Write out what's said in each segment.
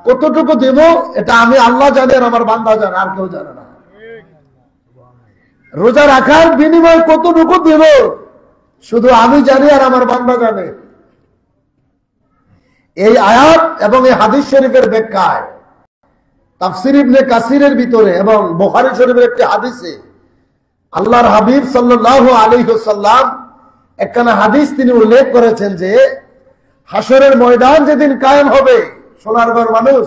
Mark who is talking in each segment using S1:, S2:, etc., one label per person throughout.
S1: কতটুকু দেব এটা আমি আল্লাহ জানি আর আমার বান্দা জানে, আর কেউ জানে না। রোজা রাখার বিনিময়ে কতটুকু দেব শুধু আমি জানি আর আমার বান্দা জানে। এই আয়াত এবং এই হাদিস শরীফের ব্যাখ্যায় তাফসীর ইবনে কাসিরের ভিতরে এবং বুখারী শরীফের একটি হাদিসে আল্লাহর হাবিব সাল্লাল্লাহু আলাইহি ওয়াসাল্লাম একখানা হাদিস তিনি উল্লেখ করেছেন যে হাসরের ময়দান যেদিন কায়েম হবে, সোনারগড় মানুষ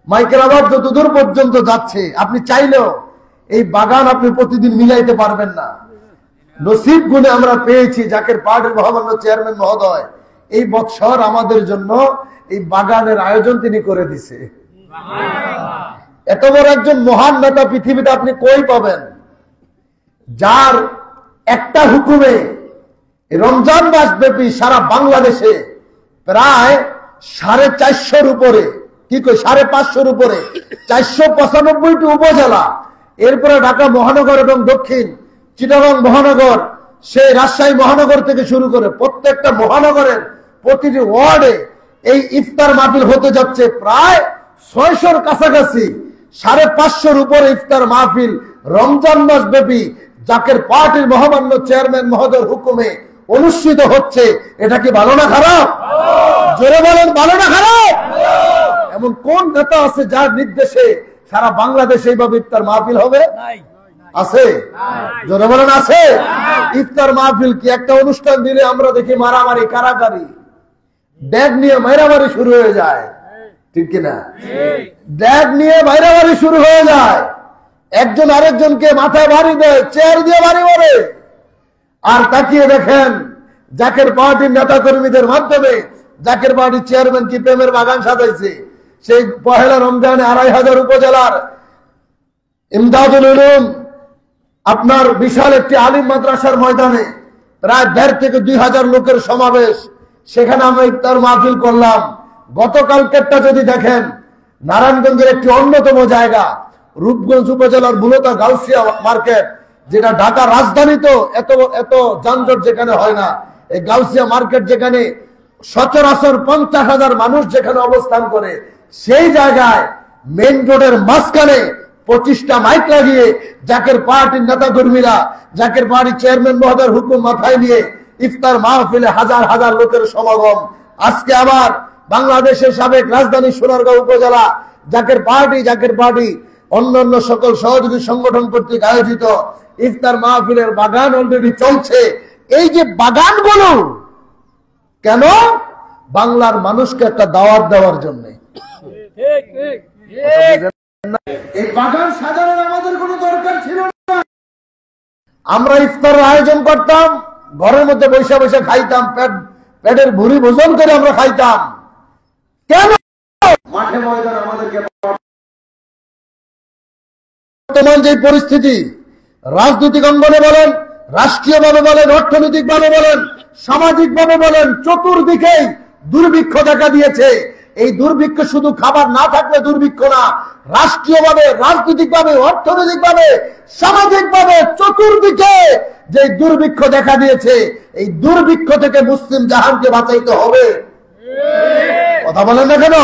S1: মাইকের আওয়াজ যতদূর পর্যন্ত যাচ্ছে আপনি চাইলেও এই বাগান আপনি প্রতিদিন মিলাইতে পারবেন না। নসিব গুণে আমরা পেয়েছি জাকের পার্টির মহামান্য চেয়ারম্যান মহোদয় এই বৎসর আমাদের জন্য এই বাগানের আয়োজন তিনি করে দিছে। এত বড় একজন মহান নেতা পৃথিবীতে আপনি কই পাবেন যার একটা হুকুমে রমজান মাস ব্যাপী সারা বাংলাদেশে প্রায় 450 উপরে, কি কই 550 উপরে 495টি উপজেলা, এরপরে ঢাকা মহানগর এবং দক্ষিণ চিটাগং মহানগর, সেই রাজশাহী মহানগর থেকে শুরু করে প্রত্যেকটা মহানগরের প্রতিটি ওয়ার্ডে এই ইফতার মাহফিল হতে যাচ্ছে। প্রায় 600-র কাছাকাছি 550-র উপরে ইফতার মাহফিল রমজান মাস ব্যাপী জাকের পার্টির মহামান্য চেয়ারম্যান মহোদয়ের হুকুমে অনুষ্ঠিত হচ্ছে। এটা কি ভালো না খারাপ? জোরে বলেন, ভালো না খারাপ? এমন কোন নেতা আছে যার নির্দেশে সারা বাংলাদেশে এইভাবে ইফতার মাহফিল হবে? আছে? জোরে বলেন আছে? ইফতার মাহফিল কি একটা অনুষ্ঠান দিলে আমরা দেখি মারামারি কারাকারি, ড্যাগ নিয়ে মারামারি শুরু হয়ে যায়, ঠিক কিনা? ড্যাগ নিয়ে মারামারি শুরু হয়ে যায়, একজন আরেকজনকে মাথায় বাড়ি দেয়, চেয়ার দিয়ে বাড়ি মারে। আর তাকিয়ে দেখেন জাকের পার্টির নেতা কর্মীদের মাধ্যমে জাকের পার্টির চেয়ারম্যান কি প্রেমের বাগান সাজাইছে। সেই পহেলা রমজানে 2500 উপজেলার ইমদাদুল উলুম আপনার বিশাল একটি আলিম মাদ্রাসার ময়দানে প্রায় 1.5 থেকে 2000 লোকের সমাবেশ, সেখানে আমরা ইফতার মাহফিল করলাম। গতকালকেরটা যদি দেখেন নারায়ণগঞ্জের একটি অন্যতম জায়গা রূপগঞ্জ উপজেলার মূলতা গাউসিয়া মার্কেট, যেটা ঢাকা রাজধানী তো এত যানজট যেখানে হয় না, এই গাউসিয়া মার্কেট যেখানে সচরাচর 50,000 মানুষ যেখানে অবস্থান করে, সেই জায়গায় মেইন রোডের মাঝখানে 25টা মাইক লাগিয়ে জাকের পার্টির নেতা কর্মীরা জাকের পার্টির চেয়ারম্যান মহোদয়ের হুকুম মাথায় নিয়ে ইফতার মাহফিলে হাজার হাজার লোকের সমাগম। আজকে আবার বাংলাদেশের সাবেক রাজধানী সোনারগাঁও উপজেলা জাকের পার্টি অন্যান্য সকল সহযোগী সংগঠন কর্তৃক আয়োজিত ইফতার মাহফিলের বাগান অলরেডি চলছে। এই যে বাগানগুলো কেন? বাংলার মানুষকে একটা দাওয়াত দেওয়ার জন্য। এই বাগান সাজানোর আমাদের কোনো দরকার ছিল না। আমরা ইফতারের আয়োজন করতাম, ঘরের মধ্যে বসে বসে খাইতাম, পেটের ভুঁড়ি ভোজন করে আমরা খাইতাম। কেন? মাঠে ময়দান আমাদেরকে বর্তমান যে পরিস্থিতি, রাজনৈতিক অঙ্গনে বলেন, রাষ্ট্রীয়ভাবে বলেন, অর্থনৈতিকভাবে বলেন, সামাজিকভাবে বলেন, চতুর্দিকেই দুর্ভিক্ষ দেখা দিয়েছে। এই দুর্ভিক্ষ শুধু খাবার না থাকলে দুর্ভিক্ষ না, রাষ্ট্রীয়ভাবে, রাজনৈতিকভাবে, অর্থনৈতিকভাবে, সামাজিকভাবে চতুর্দিকে যে দুর্ভিক্ষ দেখা দিয়েছে, এই দুর্ভিক্ষ থেকে মুসলিম জাহানকে বাঁচাইতে হবে। কথা বলেন না কেন?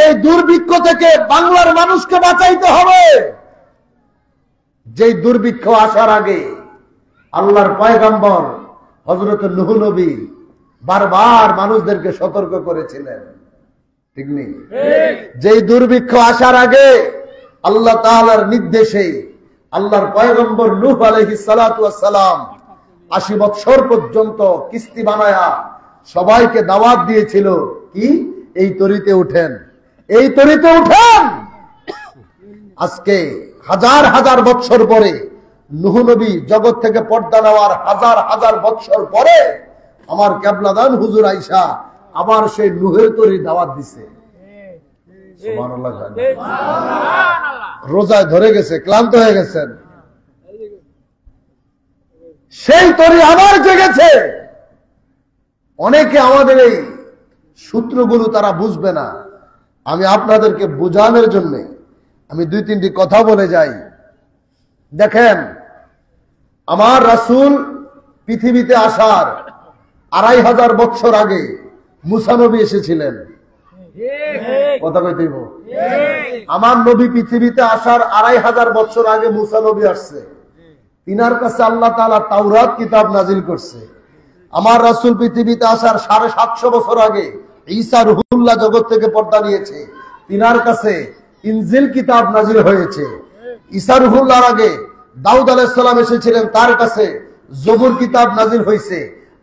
S1: এই দুর্ভিক্ষ থেকে বাংলার মানুষকে বাঁচাইতে হবে। যে দুর্ভিক্ষ আসার আগে আল্লাহর পয়গম্বর হযরত নূহ নবী বারবার মানুষদেরকে সতর্ক করেছিলেন, ঠিক নেই? যে দুর্ভিক্ষ আসার আগে আল্লাহ তাআলার নির্দেশে আল্লাহর পয়গম্বর নূহ আলাইহিস সালাতু ওয়াস সালাম 80 বছর পর্যন্ত কিস্তি বানায়া সবাইকে দাওয়াত দিয়েছিল, কি এই তরিতে উঠেন, এই তরিতে উঠেন। আজকে হাজার হাজার বছর পরে নূহ নবী জগৎ থেকে পর্দা নেওয়ার হাজার হাজার বছর পরে আমার কেবলাদান হুজুর আয়েশা আবার সেই নূহের তরি দাওয়াত দিছে। সুবহানাল্লাহ। রোজায় ধরে গেছে, ক্লান্ত হয়ে গেছেন, সেই তরি আবার জেগেছে। অনেকে আমাদের এই সূত্রগুলো তারা বুঝবে না, আমি আপনাদেরকে বোঝানোর জন্য আমি 2-3টি কথা বলে যাই। দেখেন, আমার রাসূল পৃথিবীতে আসার 2500 বছর আগে মুসা নবী এসেছিলেন। কথা কইতেইব, আমার নবী পৃথিবীতে আসার 2500 বছর আগে মুসা নবী আসছে। তিনার কাছে আল্লাহ তাআলা তাওরাত কিতাব নাজিল করছে। আমার রাসূল পৃথিবীতে আসার 750 বছর আগে ঈসা রুহুল্লাহ জগৎ থেকে পর্দা নিয়েছে, তিনার কাছে ইনজিল কিতাব নাজিল হয়েছে। ঈসা রুহুল্লাহর আগে দাউদ আলাইহিস সালাম এসেছিলেন, তার কাছে জবুর কিতাব নাজিল হয়েছে।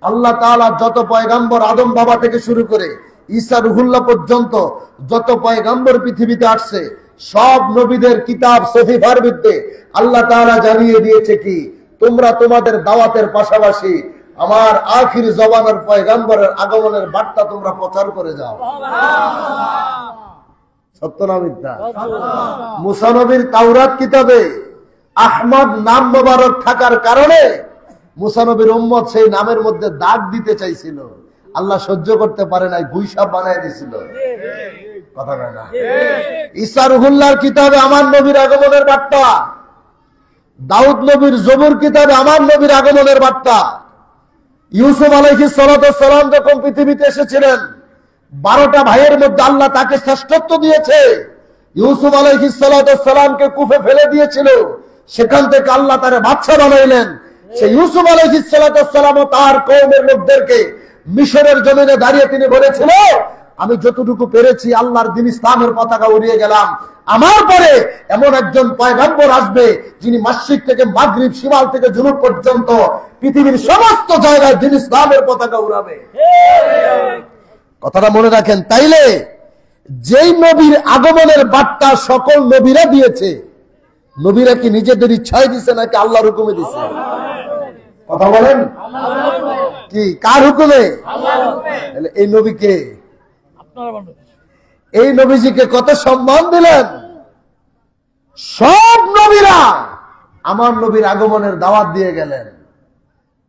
S1: আল্লাহ তাআলা যত পয়গাম্বর আদম বাবা থেকে শুরু করে ঈসা রুহুল্লাহ পর্যন্ত যত পয়গাম্বর পৃথিবীতে আসছে, সব নবীদের কিতাব সহিফার মধ্যে আল্লাহ তাআলা জানিয়ে দিয়েছে কি, তোমরা তোমাদের দাওয়াতের পাশাপাশি আমার আখির জবানের পয়গাম্বরের আগমনের বার্তা তোমরা প্রচার করে যাও। সত্য না মিথ্যা? মুসা নবীর তাওরাত কিতাবে আহমদ নাম মোবারক থাকার কারণে মুসা নবীর উম্মত সেই নামের মধ্যে দাগ দিতে চাইছিল, আল্লাহ সহ্য করতে পারে নাই, গুইসাব বানায় দিছিল। কথা বলে না? ঈসা রুহুল্লাহর কিতাবে আমার নবীর আগমনের বার্তা, দাউদ নবীর জবুর কিতাবে আমার নবীর আগমনের বার্তা। ইউসুফ আলাইহিস সালাম যখন পৃথিবীতে এসেছিলেন, 12টা ভাইয়ের মধ্যে আল্লাহ তাকে শ্রেষ্ঠত্ব দিয়েছে। ইউসুফ আলাইহিস সালামকে কুফে ফেলে দিয়েছিল, সেখান থেকে আল্লাহ তারে বাদশা বানাইলেন। সেই ইউসুফ আলাইহিস সালাম ও তার কওমের লোকদেরকে মিশরের জমিনে দাঁড়িয়ে তিনি বলেছিল, আমি যতটুকু পেরেছি আল্লাহর দ্বীন ইসলামের পতাকা উড়িয়ে গেলাম। আমার পরে এমন একজন পয়গম্বর আসবে যিনি মাশরিক থেকে মাগরিব, শিমাল থেকে জুনুব পর্যন্ত পৃথিবীর সমস্ত জায়গায় দ্বীন ইসলামের পতাকা উড়াবে। কথাটা মনে রাখেন। তাইলে যেই নবীর আগমনের বার্তা সকল নবীরা দিয়েছে, নবীরা কি নিজেদের ইচ্ছায় দিছে নাকি আল্লাহর হুকুমে দিছে? কথা বলেন, কি কার হুকুমে? এই নবীকে, এই নবীজিকে কত সম্মান দিলেন। সব নবীরা আমার নবীর আগমনের দাওয়াত দিয়ে গেলেন।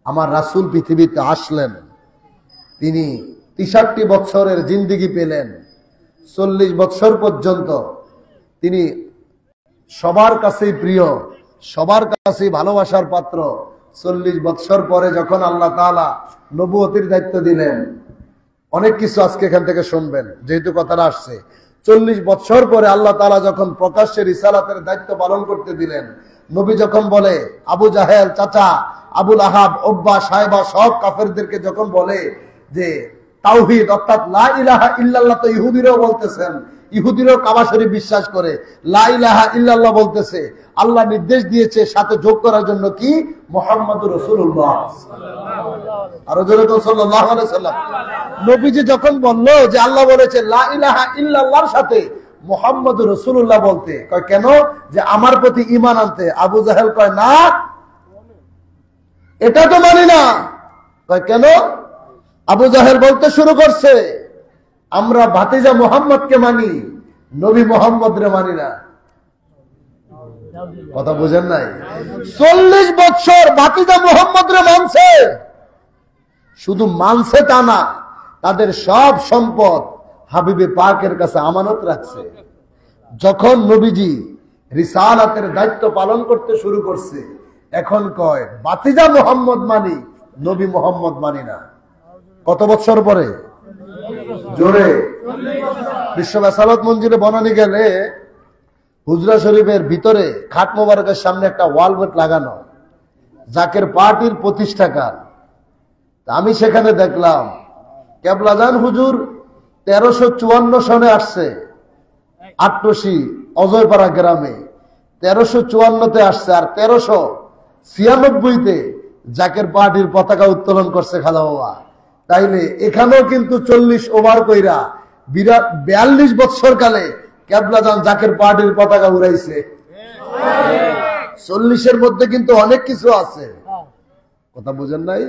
S1: আমার রাসূল পৃথিবীতে আসলেন, তিনি 63 বছরের জিন্দেগি পেলেন। 40 বছর পর্যন্ত তিনি সবার কাছেই প্রিয়, সবার কাছেই ভালোবাসার পাত্র। 40 বছর পরে যখন আল্লাহ তাআলা নবুয়তির দায়িত্ব দিলেন, অনেক কিছু আজকে এখান থেকে শুনবেন যেহেতু কথাটা আসছে। 40 বছর পরে আল্লাহ তাআলা যখন প্রকাশ্যে রিসালাতের দায়িত্ব পালন করতে দিলেন, নবী যখন বলে, আবু জাহেল চাচা, আবুল আহাব, ওব্বা, সাহেবা সব কাফেরদেরকে যখন বলে যে তাওহীদ অর্থাৎ লা ইলাহা ইল্লাল্লাহ, তো ইহুদিরাও বলতেছেন, ইহুদিরাও কাবা শরীফ বিশ্বাস করে, লা ইলাহা ইল্লাল্লাহ বলতেছে। আল্লাহ নির্দেশ দিয়েছে সাথে যোগ করার জন্য কি, মুহাম্মাদুর রাসূলুল্লাহ। আর জোরে তো সাল্লাল্লাহু আলাইহি সাল্লাম। নবীজি যখন বলল যে আল্লাহ বলেছে লা ইলাহা ইল্লাল্লাহর সাথে মুহাম্মাদুর রাসূলুল্লাহ বলতে, কয় কেন? যে আমার প্রতি ঈমান আনতে। আবু জাহেল কয় না, এটা তো মানি না। কয় কেন? আবু জাহেল বলতে শুরু করছে, আমরা ভাতিজা মুহাম্মদকে মানি, নবী মুহাম্মদ রে মানি না। কথা বুঝেন নাই? 40 বছর ভাতিজা মুহাম্মদ রে মানছে, শুধু মানছে তা না, তাদের সব সম্পদ হাবিবে পাকের কাছে আমানত রাখছে। যখন নবীজি রিসালাতের দায়িত্ব পালন করতে শুরু করছে, এখন কয় ভাতিজা মুহাম্মদ মানি, নবী মুহাম্মদ মানি না। কত বছর পরে? জোরে। বিশ্ব বেসালত মঞ্জিলে বনানী গেলে হুজরা শরীফের ভিতরে খাট মোবারকের সামনে একটা ওয়াল বোর্ড লাগানো, জাকের পার্টির প্রতিষ্ঠাকার। আমি সেখানে দেখলাম কেবলাজান হুজুর 1354 সনে আসছে, 88 অজয়পাড়া গ্রামে 1354-তে আসছে, আর 1396-তে জাকের পার্টির পতাকা উত্তোলন করছে খাজা বাবা। তাইলে এখানেও কিন্তু 40 ওভার কইরা 42 বছর কালে কেবলাজান জাকের পার্টির পতাকা উড়াইছে। 40-এর মধ্যে কিন্তু অনেক কিছু আছে। কথা বুঝেন নাই?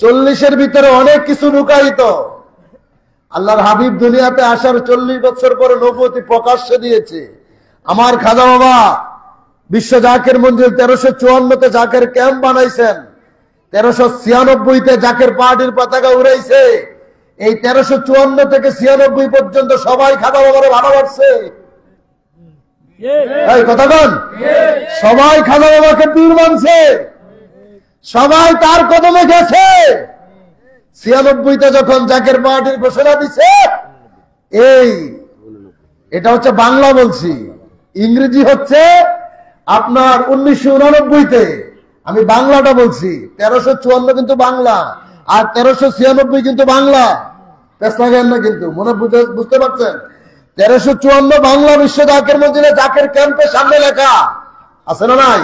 S1: 40-এর ভিতরে অনেক কিছু লুকায়িত। আল্লাহর হাবিব দুনিয়াতে আসার 40 বছর পরে নবুয়তি প্রকাশ্যে দিয়েছে। আমার খাজা বাবা বিশ্ব জাকের মঞ্জিল 1354-তে জাকের ক্যাম্প বানাইছেন, 1396-তে জাকের পার্টির পতাকা উড়াইছে। এই 1354 থেকে 96 পর্যন্ত সবাই খাজা বাবারে ভালোবাসছে। এই কথা বল, সবাই খাজা বাবাকে পীর মানছে, সবাই তার কদমে গেছে। 96তে যখন জাকের পার্টির ঘোষণা দিছে, এটা হচ্ছে বাংলা বলছি, ইংরেজি হচ্ছে আপনার 1989তে, আমি বাংলাটা বলছি। 1354 কিন্তু বাংলা, আর 1396 কিন্তু বাংলা। পেশ লাগান না কিন্তু, মনে বুঝতে পারছেন? 1354 বাংলা বিশ্ব জাকের মন্দিরে জাকের ক্যাম্পের সামনে লেখা আছে না নাই?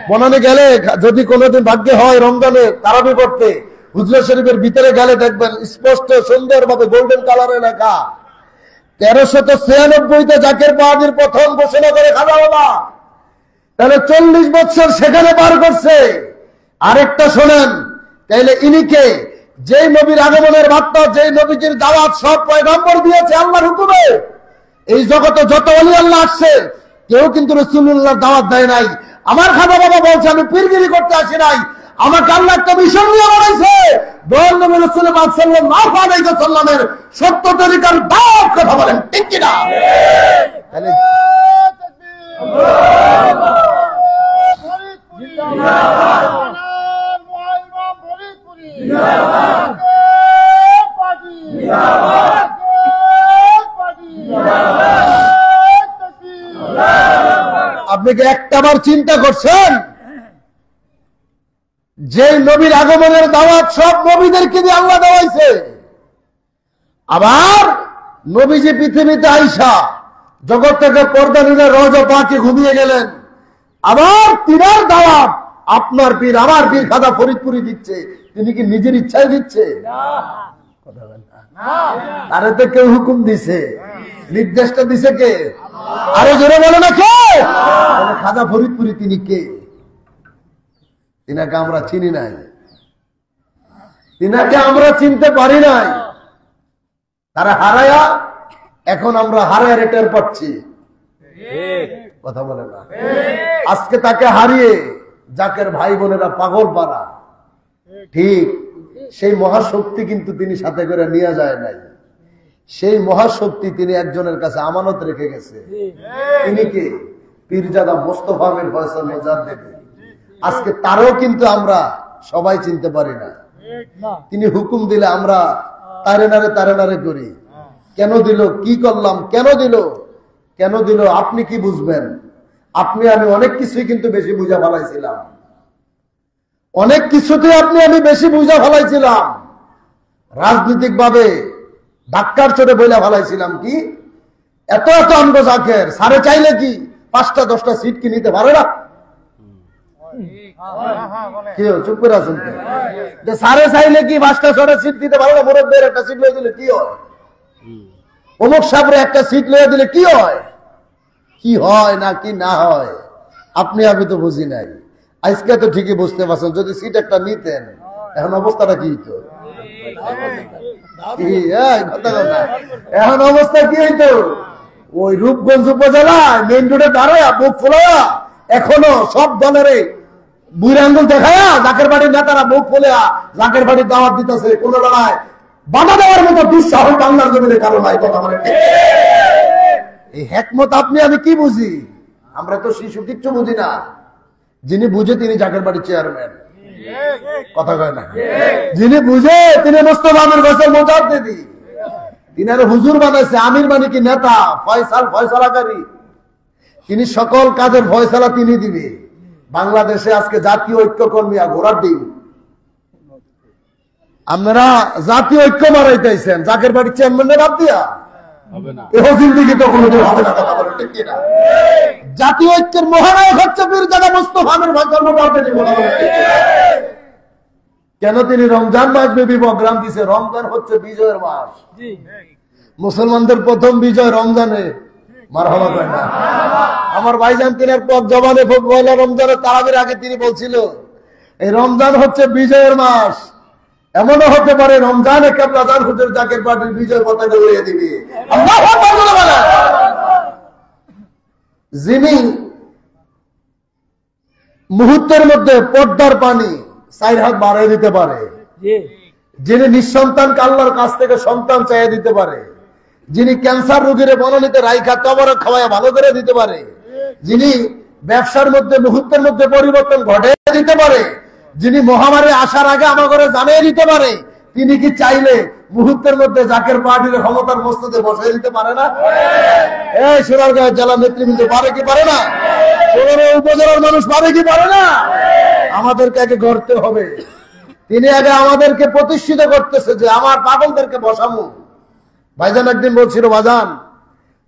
S1: বনানি গেলে যদি কোনোদিন ভাগ্যে হয় রমজানে তারাবি করতে, হুজরা শরীফের ভিতরে গেলে দেখবেন স্পষ্ট সুন্দরভাবে গোল্ডেন কালারে লেখা 1396তে জাকের পাহাড়ির প্রথম ঘোষণা করে খাজা বাবা। তাহলে 40 বছর সেখানে পার করছে। আরেকটা শোনেন, তাইলে ইনিকে যেই নবীর আগমনের বার্তা, যেই নবীজির দাওয়াত সব পয়গম্বর দিয়েছে আল্লাহর হুকুমে, এই জগতে যত ওলি আল্লাহ আসছে কেউ কিন্তু রাসূলুল্লাহর দাওয়াত দেয় নাই। আমার খাজা বাবা বলছে আমি পীরগিরি করতে আসি নাই, আমাকে আল্লাহ একটা মিশন নিয়ে বানাইছে। দয়াল নবী রাসূল পাক সাল্লাল্লাহু আলাইহি ওয়াসাল্লামের সত্য তরিকার দাওয়াত, কথা বলেন ঠিক কি না? তাহলে আপনি কি একটাবার চিন্তা করছেন যে নবীর আগমনের দাওয়াত সব নবীদেরকে দিয়ে আল্লাহ দেওয়াইছে? আবার নবীজি পৃথিবীতে আইসা জগৎ থেকে পর্দা নিলে রওজা পাকে ঘুমিয়ে গেলেন, আবার তিনার দাওয়াত আপনার পীর আমার পীর খাজা ফরিদপুরি দিচ্ছে। তিনি কি নিজের ইচ্ছায় দিচ্ছে? আরে তো কেউ হুকুম দিছে, নির্দেশটা দিছে কে? আরো জোরে বলে না কে? খাজা ফরিদপুরি তিনি কে? তিনাকে আমরা চিনি নাই, তিনাকে আমরা চিনতে পারি নাই। তারা হারায়া, এখন আমরা হারায় রেটার পাচ্ছি, কথা বলে না। আজকে তাকে হারিয়ে জাকের ভাই বোনেরা পাগল পারা। ঠিক সেই মহাশক্তি কিন্তু তিনি সাথে করে নিয়ে যায় নাই। সেই মহাশক্তি তিনি একজনের কাছে আমানত রেখে গেছে। তিনি কে? পীরজাদা মোস্তফা মির ফয়সাল মুজাদ্দিদ। আজকে তারও কিন্তু আমরা সবাই চিনতে পারি না। তিনি হুকুম দিলে আমরা তারে নারে করি। কেন দিল, কি করলাম, কেন দিল, কেন দিল, আপনি কি বুঝবেন? আপনি আমি অনেক কিছুই কিন্তু বেশি বুঝা ফেলাইছিলাম, অনেক কিছুতে আপনি আমি বেশি বুঝা ফেলাইছিলাম। রাজনৈতিক ভাবে ধাক্কার চোটে বইলা ফেলাইছিলাম কি এত এত আমরা জাকের সারে চাইলে কি 5টা 10টা সিট কি নিতে পারে না? চুপ করে আছেন যে সারে চাইলে কি 5টা 6টা সিট দিতে পারে না? মুরব্বীর একটা সিট লয়ে দিলে কি হয়? অমুক সাহেবের একটা সিট লয়ে দিলে কি হয়? কি হয় না কি না হয় আপনি আমি তো বুঝি নাই। আজকে তো ঠিকই বুঝতে পারছেন, যদি সিট একটা নিতেন এখন অবস্থাটা কি হইতো? এখন অবস্থা কি হইতো? ওই রূপগঞ্জ উপজেলায় মেইন রোডে দাঁড়ায় বুক ফোলা এখনো সব দলের বুড়ি আঙ্গুল দেখায়া জাকের বাড়ির নেতারা মুখ ফুলে জাকের বাড়ির দাওয়াত দিতেছে। কোন লড়াই বাধা দেওয়ার মতো দুঃসাহস বাংলার জমিনে কারণ নাই, কথা বলে। এই হেকমত আপনি আমি কি বুঝি? আমরা তো শিশু কিচ্ছু বুঝি না। যিনি বুঝে তিনি জাকের বাড়ির চেয়ারম্যান, কথা কয় না। যিনি বুঝে তিনি মোস্তফা আমির ফয়সাল মুজাদ্দিদি, তিনি আর হুজুর বানাইছে। আমির মানে কি নেতা, ফয়সালাকারী। তিনি সকল কাজের ফয়সালা তিনি দিবে। বাংলাদেশে আজকে জাতীয় ঐক্য কর্মী ঘোড়ার ডিম। আপনারা জাতীয় ঐক্য মারাইতেছেন জাকের বাড়ির চেয়ারম্যানের বাদ দিয়া, জাতীয় ঐক্যের মহানায়ক হচ্ছে পীরজাদা মোস্তফা আমির ফয়সাল মুজাদ্দিদি। কেন তিনি রমজান মাস ব্যাপী প্রোগ্রাম দিছে? রমজান হচ্ছে বিজয়ের মাস। মুসলমানদের প্রথম বিজয় রমজানে। মারহাবা কয় না? আমার ভাইজান তিনের পর জবানে পয়লা রমজানের তারাবির আগে তিনি বলছিল এই রমজান হচ্ছে বিজয়ের মাস। এমনও হতে পারে রমজানে কেবলাদার হুজুর জাকের পার্টির বিজয় পতাকা উড়িয়ে দিবি। আল্লাহু আকবার বলে। যিনি মুহূর্তের মধ্যে পর্দার পানি 4 হাত বাড়িয়ে দিতে পারে, যিনি নিঃসন্তানকে আল্লাহর কাছ থেকে সন্তান চাইয়ে দিতে পারে, যিনি ক্যান্সার রোগীর বননীতে রাইখা তবর খাওয়ায় ভালো করে দিতে পারে, যিনি ব্যবসার মধ্যে মুহূর্তের মধ্যে পরিবর্তন ঘটে দিতে পারে, যিনি মহামারী আসার আগে আমার ঘরে জানিয়ে দিতে পারে, তিনি কি চাইলে মুহূর্তের মধ্যে জাকের পার্টির ক্ষমতার মস্তদে বসে দিতে পারে না? এই সোনারগাঁও জেলা নেতৃবৃন্দ পারে কি পারে না? উপজেলার মানুষ পারে কি পারে না? আমাদেরকে আগে গড়তে হবে। তিনি আগে আমাদেরকে প্রতিষ্ঠিত করতেছে যে আমার পাগলদেরকে বসামু। ভাইজান একদিন বলছিল, বাজান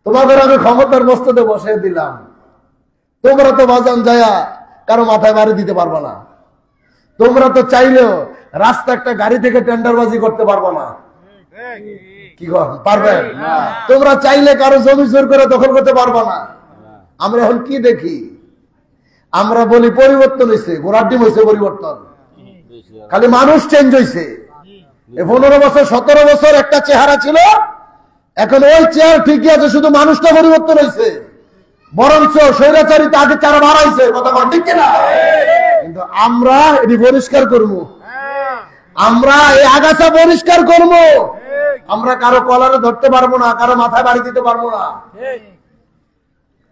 S1: তোমাদের আমি ক্ষমতার মস্তদে বসে দিলাম, তোমরা তো বাজান যায়া কারো মাথায় বাড়ি দিতে পারবো না, তোমরা তো চাইলেও রাস্তা একটা গাড়ি থেকে টেন্ডারবাজি করতে পারবো না। কি পারবেন? তোমরা চাইলে কারো জমি জোর করে দখল করতে পারবো না। আমরা এখন কি দেখি? আমরা বলি পরিবর্তন হয়েছে, গোড়ার ডিম হয়েছে পরিবর্তন, খালি মানুষ চেঞ্জ হয়েছে। 15 বছর 17 বছর একটা চেহারা ছিল, এখন ওই চেহারা ঠিকই আছে, শুধু মানুষটা পরিবর্তন হয়েছে। বরঞ্চ স্বৈরাচারিতা আগে চারা বাড়াইছে, কথা বল ঠিক কিনা? কিন্তু আমরা এটি পরিষ্কার করবো, আমরা এই আগাছা পরিষ্কার করবো। আমরা কারো কলারে ধরতে পারবো না, কারো মাথায় বাড়ি দিতে পারবো না।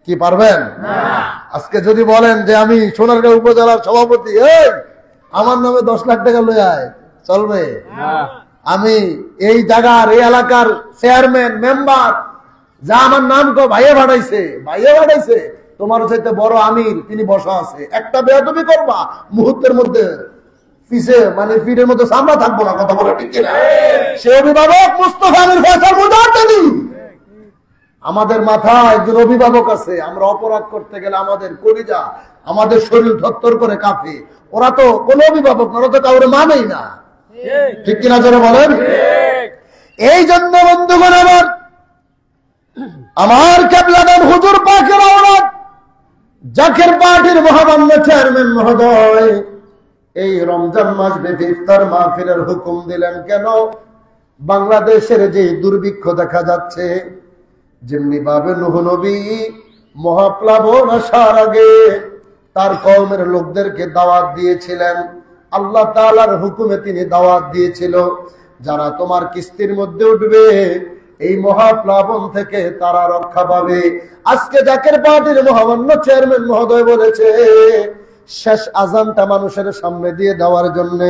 S1: কি পারবেন? আজকে যদি বলেন যে আমি সোনারগাঁও উপজেলার সভাপতি, আমার নামে 10 লাখ টাকা লয়ে আয়, চলবে? আমি এই জায়গার এই এলাকার চেয়ারম্যান মেম্বার, যা আমার নাম ভাইয়ে বাড়াইছে, তোমার চাইতে বড় আমির তিনি বসা আছে, একটা বেয়াদবি করবা মুহূর্তের মধ্যে পিছে মানে পিঠের মধ্যে সামলা থাকবো না, কথা বলে ঠিক কিনা? সে অভিভাবক মুস্তাফা আমির ফয়সাল মুজাহিদি। আমাদের মাথায় একজন অভিভাবক আছে, আমরা অপরাধ করতে গেলে আমাদের কলিজা আমাদের শরীর থরথর করে কাঁপে। ওরা তো কোনো অভিভাবক না, ওরা তো কাউরে মানেই না, ঠিক কিনা যারা বলেন? এই জন্য বন্ধুগণ আমার কেবলাদান হুজুর পাকের আওলাদ জাকের পার্টির মহামান্য চেয়ারম্যান মহোদয় এই রমজান মাস ব্যাপী ইফতার মাহফিলের হুকুম দিলেন কেন? বাংলাদেশের যে দুর্ভিক্ষ দেখা যাচ্ছে, যেমনি ভাবে নূহ নবী মহাপ্লাবন আসার আগে তার কওমের লোকদেরকে দাওয়াত দিয়েছিলেন, আল্লাহ তাআলার হুকুমে তিনি দাওয়াত দিয়েছিল যারা তোমার কিস্তির মধ্যে উঠবে এই মহাপ্লাবন থেকে তারা রক্ষা পাবে। আজকে জাকের পার্টির মহামান্য চেয়ারম্যান মহোদয় বলেছে শেষ আজানটা মানুষের সামনে দিয়ে দেওয়ার জন্য।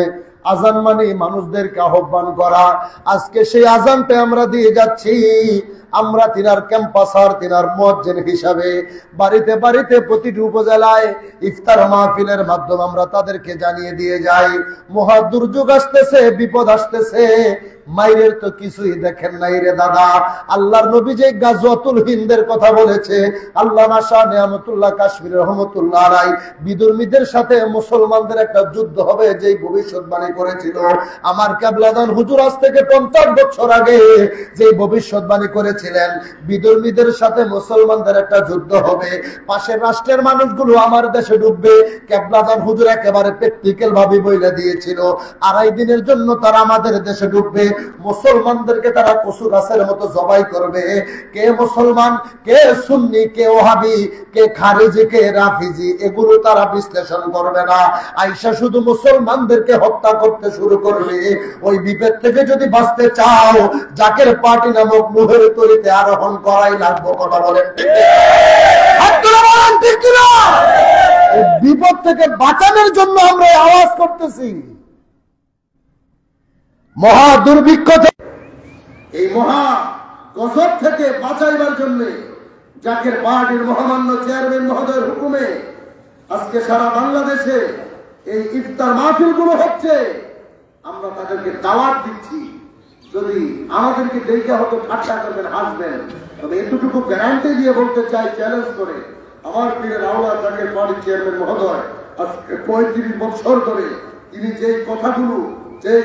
S1: আজান মানে মানুষদেরকে আহ্বান করা, আজকে সেই আজানটা আমরা দিয়ে যাচ্ছি। আমরা তিনার ক্যাম্পাসার, তিনার মুয়াজ্জিন হিসাবে বাড়িতে বাড়িতে প্রতিটি উপজেলায় ইফতার মাহফিলের মাধ্যমে আমরা তাদেরকে জানিয়ে দিয়ে যাই মহা দুর্যোগ আসতেছে, বিপদ আসতেছে, মাইরের তো কিছুই দেখেন নাই রে দাদা। আল্লাহর নবী যে গাজওয়াতুল হিন্দের কথা বলেছে, আল্লামা শাহ নিয়ামতুল্লাহ কাশ্মীর রহমতুল্লাহ আলাইহি বিদুর্মীদের সাথে মুসলমানদের একটা যুদ্ধ হবে যেই ভবিষ্যৎবাণী করেছিল আমার কেবলাদান হুজুর আজ থেকে 50 বছর আগে, যেই ভবিষ্যৎবাণী করেছিলেন বিদুর্মীদের সাথে মুসলমানদের একটা যুদ্ধ হবে, পাশের রাষ্ট্রের মানুষগুলো আমার দেশে ডুববে, কেবলাদান হুজুর একেবারে প্র্যাকটিক্যাল ভাবে বলে দিয়েছিল 2.5 দিনের জন্য তারা আমাদের দেশে ডুববে, মুসলমানদেরকে তারা পশু গাছের মতো জবাই করবে। কে মুসলমান, কে সুন্নি, কে ওহাবি, কে খারিজি, কে রাফিজি, এগুলো তারা বিশ্লেষণ করবে না, আইসা শুধু মুসলমানদেরকে হত্যা করতে শুরু করবে। ওই বিপদ থেকে যদি বাঁচতে চাও জাকের পার্টি নামক নূহের তরিতে আরোহণ করাই লাগবে, কথা বলেন ঠিক না? এই বিপদ থেকে বাঁচানোর জন্য আমরা আওয়াজ করতেছি। মহা দুর্ভিক্ষ থেকে, এই মহা গজব থেকে বাঁচাইবার জন্য জাকের পার্টির মহামান্য চেয়ারম্যান মহোদয়ের হুকুমে আজকে সারা বাংলাদেশে এই ইফতার মাহফিল গুলো হচ্ছে। আমরা তাদেরকে দাওয়াত দিচ্ছি, যদি আমাদেরকে দেখে হয়তো ঠাট্টা করবেন, হাসবেন, তবে এতটুকু গ্যারান্টি দিয়ে বলতে চাই, চ্যালেঞ্জ করে, আমার পীরের আওলাদ জাকের পার্টির চেয়ারম্যান মহোদয় আজকে 35 বছর ধরে তিনি যেই কথাগুলো, যেই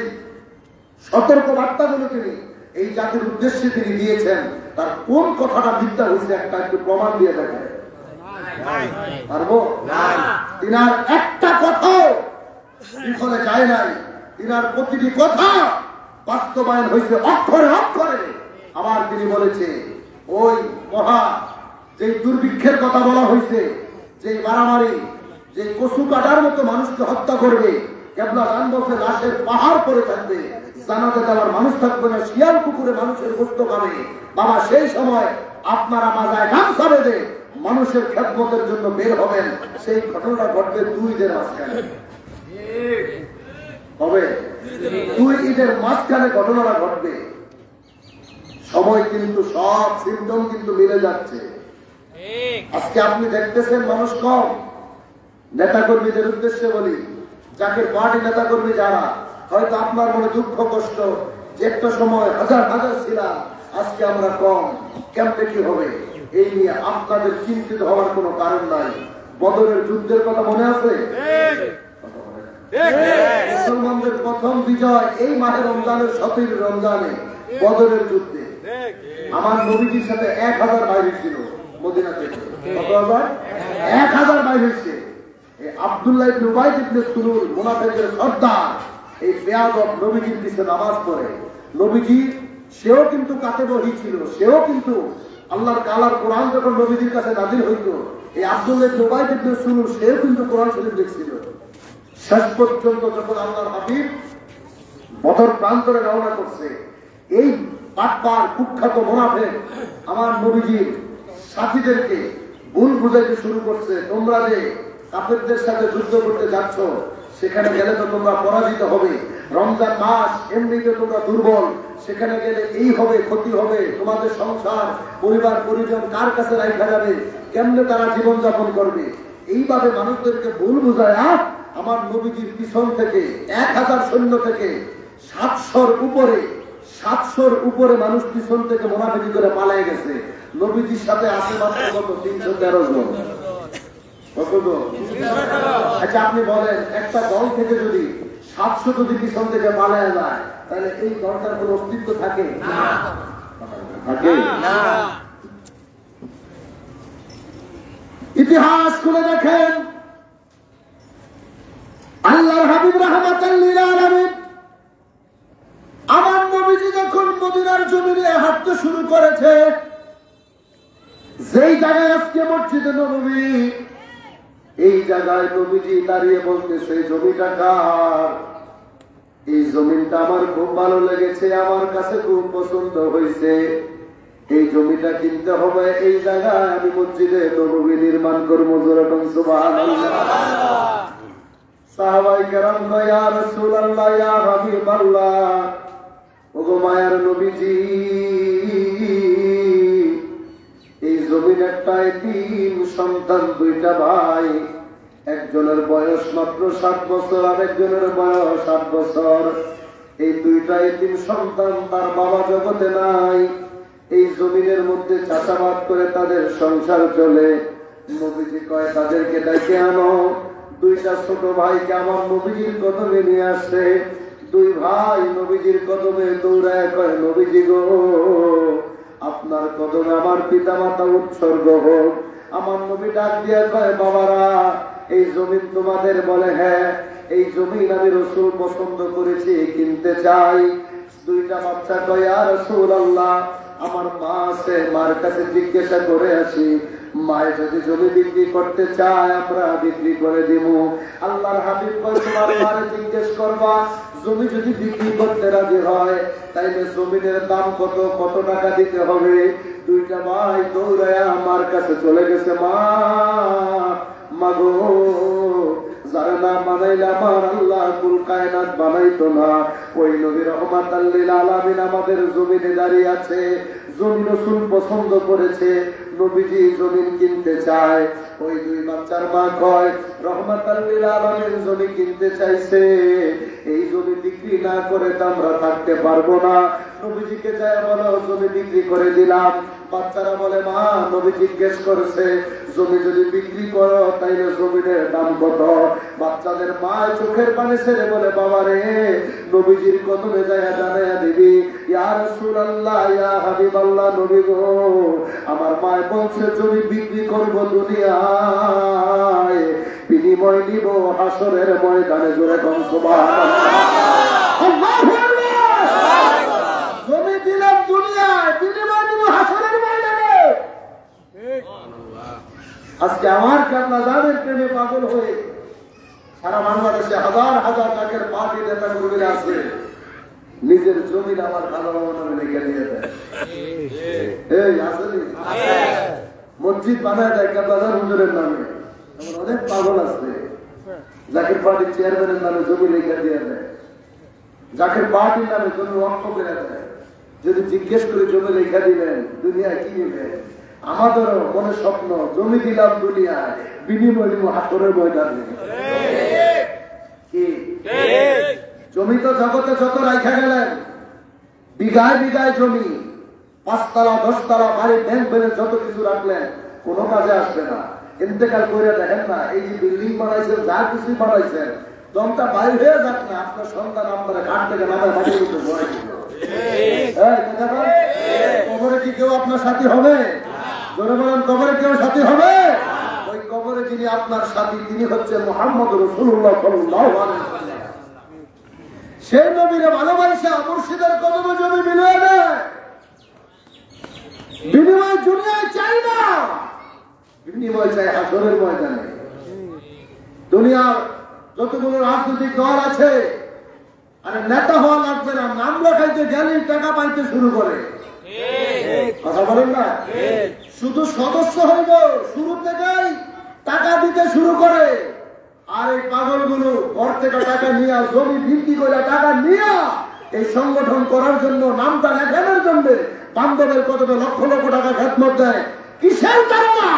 S1: সতর্ক বার্তাগুলো তিনি এই জাতির উদ্দেশ্যে তিনি দিয়েছেন, তার কোন কথাটা মিথ্যা হয়েছে একটা একটু প্রমাণ দিয়ে দেখেন পারবো? তিনার একটা কথাও বিফলে যায় নাই, তিনার প্রতিটি কথা বাস্তবায়ন হয়েছে অক্ষরে অক্ষরে। আবার তিনি বলেছে ওই মহা যে দুর্ভিক্ষের কথা বলা হয়েছে, যে মারামারি, যে কচু কাটার মতো মানুষকে হত্যা করবে, কেবলা রানবসে লাশের পাহাড় পরে থাকবে, জানাতে যাওয়ার মানুষ থাকবে না, শিয়াল কুকুরে মানুষের গোস্ত খাবে। বাবা সেই সময় আপনারা মাজায় গামছা বেঁধে মানুষের খেদমতের জন্য বের হবেন, সেই ঘটনাটা ঘটবে 2 দিনের মাঝখানে। হবে 2 ঈদের মাঝখানে ঘটনাটা ঘটবে। সময় কিন্তু সব সিম্পটম কিন্তু মিলে যাচ্ছে। আজকে আপনি দেখতেছেন মানুষ কম। নেতাকর্মীদের উদ্দেশ্যে বলি, জাকের পার্টি নেতাকর্মী যারা, হয়তো আপনার মনে দুঃখ কষ্ট যে একটা সময় হাজার হাজার ছিলাম, আজকে আমরা কম, কেমনে কি হবে এই নিয়ে আপনাদের চিন্তিত হওয়ার কোনো কারণ নাই। বদরের যুদ্ধের কথা মনে আছে? মুসলমানদের প্রথম বিজয় এই মাহে রমজানের 17 রমজানে বদরের যুদ্ধে। আমার নবীজির সাথে 1000 বাইরে ছিল মদিনা থেকে। কত হাজার? 1000 বাইরে ছিল। আব্দুল্লাহ ইবনে উবাই ইবনে সুলুল মুনাফিকদের সর্দার, এই বেয়াদব নবীজির পিছনে নামাজ পড়ে। নবীজি সেও কিন্তু কাতে বহি ছিল, সেও কিন্তু আল্লাহর কালার কোরআন যখন নবীজির কাছে নাজিল হইত, এই আব্দুল্লাহ ইবনে উবাই ইবনে সুলুল সেও কিন্তু কোরআন শরীফ লিখছিল। শেষ পর্যন্ত যখন আল্লাহর হাবিব বদর প্রান্তরে রওনা করছে, এই পাটপার কুখ্যাত মুনাফিক আমার নবীজির সাথীদেরকে ভুল বুঝাইতে শুরু করছে, তোমরা যে কাফেরদের সাথে যুদ্ধ করতে যাচ্ছ, সেখানে গেলে তো তোমরা পরাজিত হবে। রমজান মাস এমনিতে তোমরা দুর্বল, সেখানে গেলে এই হবে, ক্ষতি হবে, তোমাদের সংসার পরিবার পরিজন কার কাছে রাখা যাবে, কেমনে তারা জীবন যাপন করবে। এইভাবে মানুষদেরকে ভুল বুঝায় আমার নবীজির পিছন থেকে 1000 সৈন্য থেকে 700-র উপরে মানুষ পিছন থেকে মুনাফিকি করে পালিয়ে গেছে। নবীজির সাথে আছে মাত্র কত? 313 জন। আচ্ছা আপনি বলেন, একটা দল থেকে যদি 700 যদি পিছন থেকে পালায় যায়, তাহলে এই দলটার কোন অস্তিত্ব থাকে? থাকে না। ইতিহাস খুলে দেখেন, আল্লাহর হাবিব রাহমাতাল লিল আলামিন আমার নবীজি যখন মদিনার জমিনে হাঁটতে শুরু করেছে, যেই জায়গায় আজকে মসজিদে নববী, এই জায়গায় নবীজি দাঁড়িয়ে বলতেছে, জমিটা কার? এই জমিনটা আমার খুব ভালো লেগেছে, আমার কাছে খুব পছন্দ হয়েছে, এই জমিটা কিনতে হবে, এই জায়গায় আমি মসজিদে নববী নির্মাণ করবো। যেরকম সুবহানাল্লাহ। সাহাবায়ে কেরাম কয়, ইয়া রাসূলুল্লাহ, ইয়া হাবিবাল্লাহ, ওগো মায়ার নবীজি, এই জমিন একটা এতিম সন্তান, 2টা ভাই, একজনের বয়স মাত্র 7 বছর, আর একজনের বয়স 8 বছর। এই 2টা এতিম সন্তান, তার বাবা জগতে নাই, এই জমিনের মধ্যে চাষাবাদ করে তাদের সংসার চলে। নবীজি কয়, তাদেরকে ডেকে আনো। 2টা ছোট ভাইকে আমার নবীজির কদমে নিয়ে আসে। 2 ভাই নবীজির কদমে দৌড়ায় কয়, নবীজি গো, আপনার কদমে আমার পিতা মাতা উৎসর্গ হোক। আমার নবী ডাক দিয়ে কয়, বাবারা, এই জমিন তোমাদের? বলে, হ্যাঁ, এই জমিন আমি রাসূল পছন্দ করেছি, কিনতে চাই। 2টা বাচ্চা কয়, ইয়া রাসূলুল্লাহ, আমার মা আছে, মার কাছে জিজ্ঞাসা করে আসি, মায়ে যদি জমি বিক্রি করতে চায় আমরা বিক্রি করে দিব। আল্লাহর হাবিব কয়, তোমার মারে জিজ্ঞেস করবা, জমি যদি বিক্রি করতে রাজি হয়, তাইলে জমিনের দাম কত, কত টাকা দিতে হবে। 2টা ভাই দৌড়ায় আমার কাছে চলে গেছে, মাগো, যারা না বানাইলে আমার আল্লাহ কুল কায়নাত বানাইতো না। ওই নবী রাহমাতাল লিল আলামিন আমাদের জমিনে দাঁড়িয়ে আছে, জমি রাসূল পছন্দ করেছে, নবীজি জমিন কিনতে চায়। ওই 2 বাচ্চার মা কয়, রাহমাতাল লিল আলামিন জমি কিনতে চাইছে, এই জমি বিক্রি না করে তো আমরা থাকতে পারবো না। নবীজিকে যায় বলো, জমি বিক্রি করে দিলাম। বাচ্চারা বলে, মা, নবী জিজ্ঞেস করেছে, জমি যদি বিক্রি করো তাইলে জমিনের দাম কত? বাচ্চাদের মা চোখের পানি ছেড়ে বলে, বাবা রে, নবীজির কদমে যায় জানাইয়া দিবি, ইয়া রাসূলুল্লাহ, ইয়া হাবিবাল্লাহ, নবী গো, আমার মা বলছে জমি বিক্রি করবো দুনিয়ায়, বিনিময় নিব হাসরের ময়দানে। জোরে কম সুবহানাল্লাহ। জমি দিলাম দুনিয়ায়, বিনিময় নিব হাসরের ময়দানে। আজকে আমার কান্নাদারের প্রেমে পাগল হয়ে সারা বাংলাদেশে হাজার হাজার টাকার পার্টি নেতা কর্মীরা আছে, নিজের জমিন আমার ভালো নামে লিখে দিয়ে দেয়। এই আসলে মসজিদ বানায় দেয় কান্নাদার হুজুরের নামে। অনেক পাগল আছে, জাকির পার্টির চেয়ারম্যানের নামে জমি লিখে দিয়ে দেয়। যাকে পার্টি নামে জমি ওয়াকফ করে দেয়, যদি জিজ্ঞেস করে জমি রেখা দিলেন দুনিয়ায় কি নেবেন, আমাদেরও মনে স্বপ্ন জমি দিলাম দুনিয়ায়, বিনিময় দিব হাতরের ময়দানে। কি জমি তো জগতে যত রাখা গেলেন, বিঘায় বিঘায় জমি, 5 তলা 10 তলা বাড়ি, ব্যাংক ব্যালেন্স যত কিছু রাখলেন, কোনো কাজে আসবে না। ইন্তেকাল করে দেখেন না, এই যে বিল্ডিং বানাইছেন, যা কিছু বানাইছেন, দমটা বাইরে হয়ে যাক না, আপনার সন্তান আপনার ঘাট থেকে নামে মাটির উপরে ভরে দিল। কবরে কি কেউ আপনার সাথী হবে? জোরে বলেন, কবরে কেউ সাথী হবে? ওই কবরে যিনি আপনার সাথী, তিনি হচ্ছে মুহাম্মদ রাসূলুল্লাহ সাল্লাল্লাহু আলাইহি ওয়াসাল্লাম। সেই নবীরে ভালোবাসা মুর্শিদের কদমে জমি মিলিয়ে দেয়, বিনিময় দুনিয়ায় চাই না, বিনিময় চাই হাসরের ময়দানে। দুনিয়ার যতগুলো রাজনৈতিক দল আছে, আরে নেতা হওয়া লাগবে না, নাম লেখাইতে গেলেই টাকা পাইতে শুরু করে। কথা বলেন না, শুধু সদস্য হইব, শুরু থেকেই টাকা দিতে শুরু করে। আর এই পাগলগুলো ঘর থেকে টাকা নিয়ে, জমি বিক্রি করে টাকা নিয়ে এই সংগঠন করার জন্য, নামটা লেখানোর জন্য বান্ধবের কদমে লক্ষ লক্ষ টাকা খেদমত দেয়। কিসের কারণে,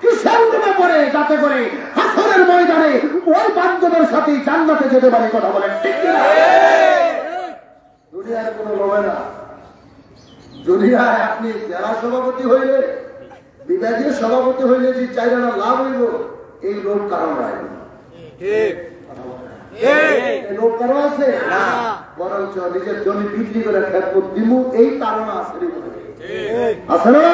S1: কিসের নেমে পড়ে, যাতে করে হাসরের ময়দানে ওই বান্ধবের সাথে জান্নাতে যেতে পারে। কথা বলেন ঠিক কিনা? দুনিয়ার কোনো লোভে না। দুনিয়ায় আপনি জেলা সভাপতি হইলে, বিভাগীয় সভাপতি হইলে যে চাইলে না লাভ হইব, এই লোক কারণ নাই। লোক কারণ আছে না, বরঞ্চ নিজের জমি বিক্রি করে খেদমত দিমু, এই কারণ আছে আছে না?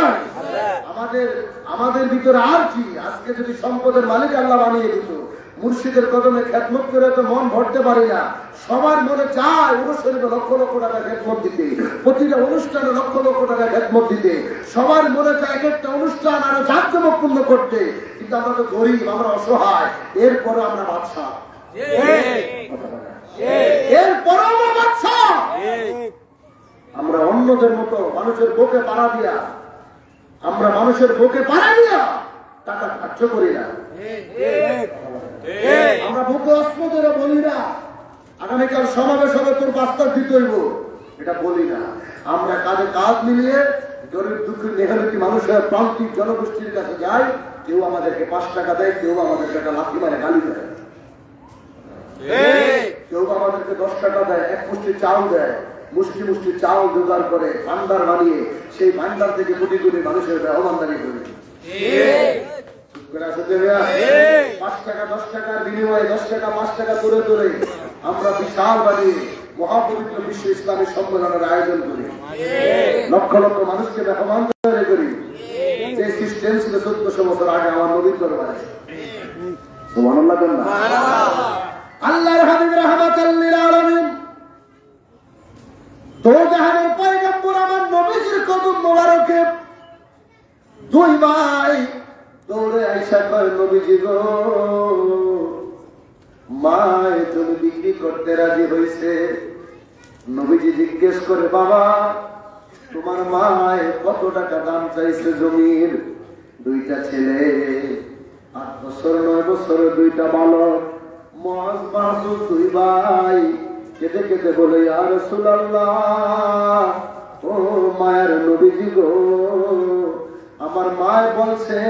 S1: আমাদের ভিতরে আর কি? আজকে যদি সম্পদের মালিক আল্লাহ বানিয়ে দিত, মুর্শিদের কদমে খেদমত করে তো মন ভরতে পারি না। সবার মনে চায় অনুষ্ঠানে লক্ষ লক্ষ টাকা খেদমত দিতে, প্রতিটা অনুষ্ঠানে লক্ষ লক্ষ টাকা খেদমত দিতে, সবার মনে চায় এক একটা অনুষ্ঠান আরো জাঁকজমকপূর্ণ করতে। কিন্তু আমরা তো গরিব, আমরা অসহায়, এরপরে আমরা বাদশা, এরপরে আমরা বাদশা। আমরা অন্যদের মতো মানুষের বুকে পাড়া দিয়া, আমরা মানুষের বুকে পাড়া দিয়া টাকা খরচ করি না। আমরা বুকে অস্ত্রদেরও বলি না আগামীকাল সমাবেশ হবে তোর বাস্তার দিতে হইব, এটা বলি না। আমরা কাজে কাজ মিলিয়ে গরিব দুঃখী মেহনতি মানুষের প্রান্তিক জনগোষ্ঠীর কাছে যাই, কেউ আমাদেরকে 5 টাকা দেয়, কেউ আমাদেরকে একটা লাথি মারে গালি দেয়, কেউ আমাদেরকে 10 টাকা দেয়, 1 মুষ্টি চাল দেয়, মুষ্টি মুষ্টি চাল জোগাড় করে ভান্ডার বানিয়ে সেই ভান্ডার থেকে কোটি কোটি মানুষের মেহমানদারি করি। 5 টাকা 10 টাকার বিনিময়ে 10 টাকা 5 টাকা করে তোলে আমরা বিশাল বানিয়ে মহাপবিত্র বিশ্ব ইসলামী সম্মেলনের আয়োজন করি, লক্ষ লক্ষ মানুষকে মেহমান করি। যে সিস্টেম ছিল 1400 বছর আগে আমার নবীর দরবারে। সুবহানাল্লাহ। আল্লাহর হাবিব রাহমাতাল লিল আলামিন, দো জাহানের পয়গম্বর আমার নবীজির কদম মোবারকে 2 ভাই দৌড়ে আইসা কয়, নবীজি গো, মায় তুমি বিক্রি করতে রাজি হইছে। নবীজি জিজ্ঞেস করে, বাবা তোমার মায় কত টাকা দাম চাইছে জমির? 2টা ছেলে, 8 বছর 9 বছর, 2টা বালক, মুআজ মাসুদ 2 ভাই কেঁদে কেঁদে বলে, ইয়া রাসূলুল্লাহ, ও মায়ের নবীজি গো, আমার মায় বলছে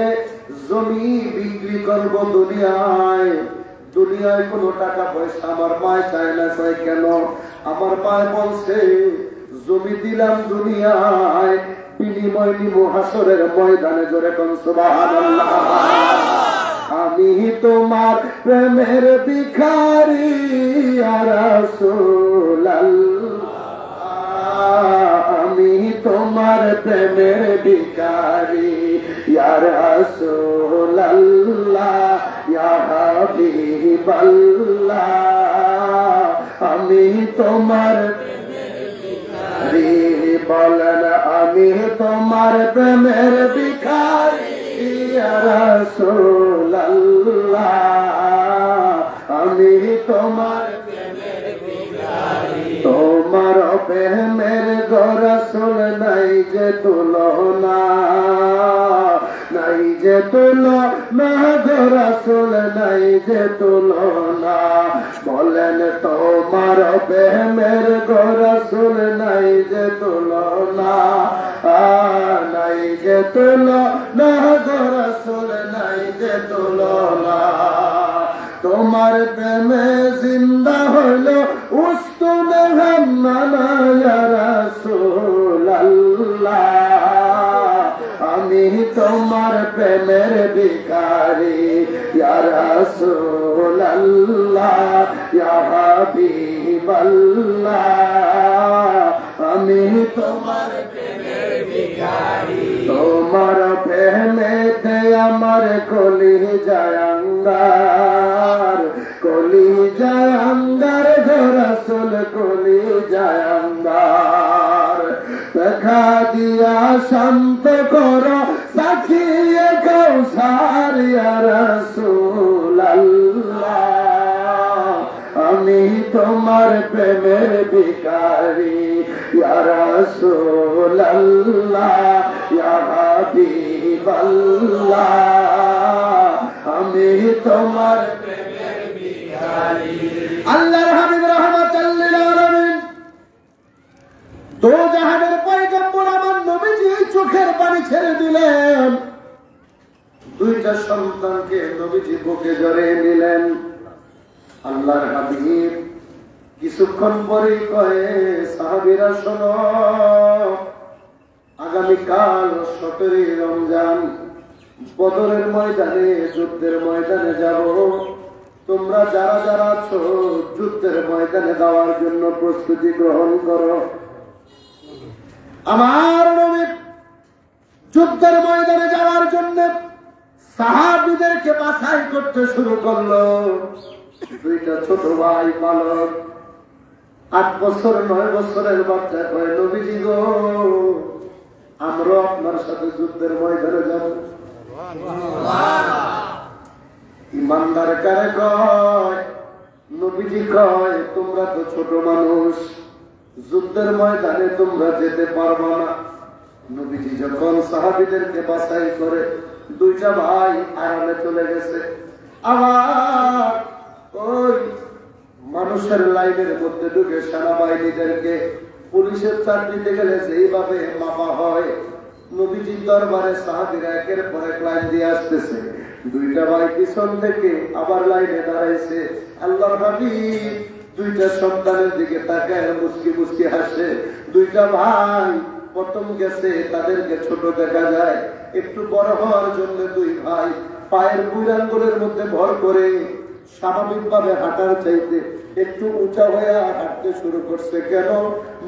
S1: জমি বিক্রি করব দুনিয়ায়, দুনিয়ায় কোনো টাকা পয়সা আমার মায় চায় না। চাই কেন? আমার মায় বলছে জমি দিলাম দুনিয়ায়, বিনিময় নিব হাসরের ময়দানে। জোরে কোন সুবহানাল্লাহ। আমি তোমার প্রেমের ভিখারি ইয়া রাসূলুল্লাহ, আমি তোমার প্রেমের ভিখারি ইয়া রাসূলুল্লাহ, ইয়া হাবিবাল্লাহ, আমি তোমার প্রেমের ভিখারি। বলেন, আমি তোমার প্রেমের ভিখারি ইয়া রাসূলুল্লাহ, আমি তোমার প্রেমের ভিখারি। তোমার প্রেমের গো রাসূল নাই যে তুলনা, নাই
S2: যে তুলনা গো রাসূল নাই যে তুলনা বলেন তোমার প্রেমের গো রাসূল নাই যে তুলনা নাই যে তুলনা গো রাসূল নাই যে তুলনা তোমার প্রেমে জিন্দা হইল উস্তুন হান্নানা ইয়া রাসূলুল্লাহ আমি তোমার প্রেমের ভিখারি ইয়া রাসূলুল্লাহ ইয়া হাবিবাল্লাহ আমি তোমার প্রেমের ভিখারি তোমার প্রেমেতে আমার কলিজায় আঙ্গার কলিজায় আঙ্গার গো রাসূল কলিজায় আঙ্গার দেখা দিয়া শান্ত করো সাকিয়ে কৌসার ইয়া রাসূলুল্লাহ আমি তোমার প্রেমের ভিখারি ইয়া রাসূলুল্লাহ ইয়া হাবিবাল্লাহ আমি তোমার প্রেমের ভিখারি আল্লাহর হাবিব রাহমাতাল লিল আলামিন তো জাহানের পয়গম্বর আমার নবীজি চোখের পানি ছেড়ে দিলেন দুইটা সন্তানকে নবীজি বুকে জড়িয়ে নিলেন আল্লাহর হাবিব কিছুক্ষণ পরে কয়ে সাহাবীরা শোনো আগামীকাল 17 রমজান বদরের ময়দানে যুদ্ধের ময়দানে যাব তোমরা যারা যারা আছো যুদ্ধের ময়দানে যাওয়ার জন্য প্রস্তুতি গ্রহণ করো আমার নবী যুদ্ধের ময়দানে যাওয়ার জন্য সাহাবীদেরকে বাছাই করতে শুরু করলো দুইটা ছোট ভাই বালক 8 বছর 9 বছরের বাচ্চা কয় নবীজি গো আমরা আপনার সাথে যুদ্ধের ময়দানে যাব ইমানদার কারে কয় নবীজি কয় তোমরা তো ছোট মানুষ যুদ্ধের ময়দানে তোমরা যেতে পারবা না নবীজি যখন সাহাবীদেরকে বাছাই করে দুইটা ভাই আরামে চলে গেছে আবার ওই মানুষের লাইনের মধ্যে ঢুকে সেনাবাহিনীদেরকে পুলিশের চাকরিতে গেলে যেইভাবে মাপা হয় নবীজির দরবারে সাহাবীরা একের পর এক লাইন দিয়ে আসতেছে দুইটা ভাই পিছন থেকে আবার লাইনে দাঁড়াইছে আল্লাহর হাবিব দুইটা সন্তানের দিকে তাকায় মুস্কি মুস্কি হাসে দুইটা ভাই প্রথম গেছে তাদেরকে ছোট দেখা যায় একটু বড় হওয়ার জন্য দুই ভাই পায়ের বুড় আঙ্গুলের মধ্যে ভর করে স্বাভাবিকভাবে হাঁটার চাইতে একটু উঁচা হয়ে হাঁটতে শুরু করছে কেন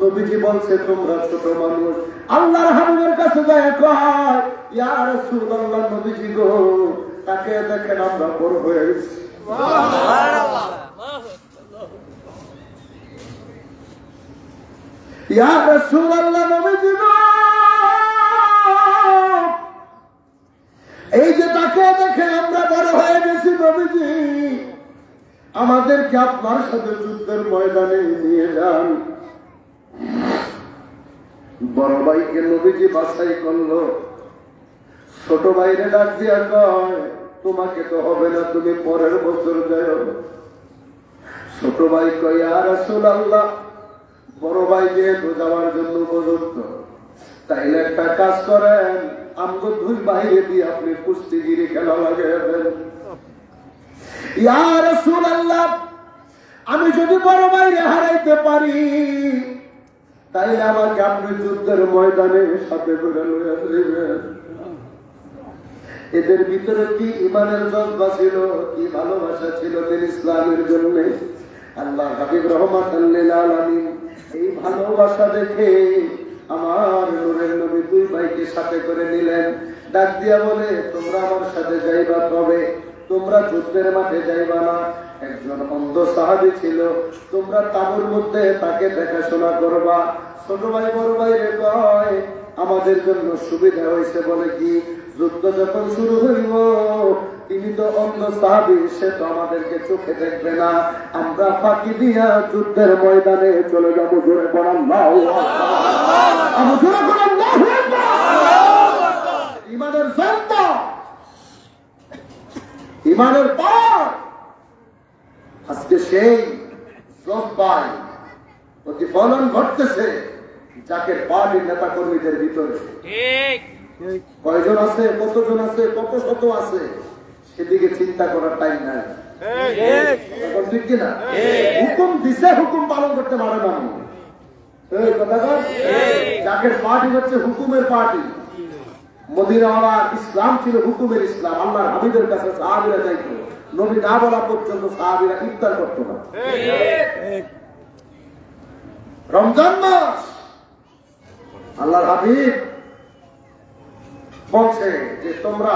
S2: নবীজি বলছে তোমরা ছোট মানুষ আল্লাহর হাবিবের কাছে যায় কয় ইয়া রাসূলুল্লাহ নবীজি গো তাকে দেখেন আমরা বড় হয়ে গেছি সুবহানাল্লাহ ইয়া রাসূলুল্লাহ নবীজি গো এই যে তাকে দেখেন আমরা বড় হয়ে গেছি নবীজি আমাদেরকে আপনার সাথে যুদ্ধের ময়দানে নিয়ে যান বড় ভাইকে নবীজি বাছাই করলো ছোট ভাইরে ডাক দিয়া কয় তোমাকে তো হবে না তুমি পরের বছর যাও ছোট ভাই কয় ইয়া রাসূলুল্লাহ বড় ভাই যেহেতু যাওয়ার জন্য উপযুক্ত তাইলে একটা কাজ করেন আমগো দুই বাইরে দিয়ে আপনি কুস্তিগিরি খেলা লাগিয়ে দেন ইয়া রাসূলুল্লাহ আমি যদি বড় ভাইরে হারাইতে পারি তাইলে আমাকে আপনি যুদ্ধের ময়দানে সাথে করে লইয়া যাবেন এদের ভিতরে কি ঈমানের জজ্বা ছিল কি ভালোবাসা ছিল দিন ইসলামের জন্য আল্লাহ হাবিব রাহমাতাল লিল আলামিন এই ভালোবাসা দেখে আমার নূরের নবী দুই ভাইকে সাথে করে নিলেন ডাক দিয়া বলে তোমরা আমার সাথে যাইবা তবে তোমরা যুদ্ধের মাঠে যাইবা না একজন অন্ধ সাহাবী ছিল তোমরা তাঁবুর মধ্যে তাকে দেখাশোনা করবা ছোট ভাই বড় ভাই রে কয় আমাদের জন্য সুবিধা হয়েছে বলে কি যুদ্ধ যখন শুরু হইব তিনি তো অন্ধ সাহাবী সে তো আমাদেরকে চোখে দেখবে না আমরা ফাঁকি দিয়া যুদ্ধের ময়দানে চলে যাবো জোরে পড়া আল্লাহু আকবার আল্লাহু আকবার ইমানের জনতা ইমানের পর আজকে সেই জব্বায় প্রতিফলন ঘটতেছে যাকে পার্টির নেতা কর্মীদের ভিতরে। কয়জন আছে, কতজন আছে, কত শত আছে, সেদিকে চিন্তা করার টাইম নাই। ঠিক কিনা? হুকুম দিছে, হুকুম পালন করতে পারে না। যাকে পার্টি হচ্ছে হুকুমের পার্টি। মদিনা ইসলাম ছিল হুকুমের ইসলাম। আল্লাহর হাবিবের কাছে সাহাবীরা যাইত, নবী না বলা পর্যন্ত সাহাবীরা ইফতার করতো না। রমজান মাস আল্লাহর হাবিব বলছে যে তোমরা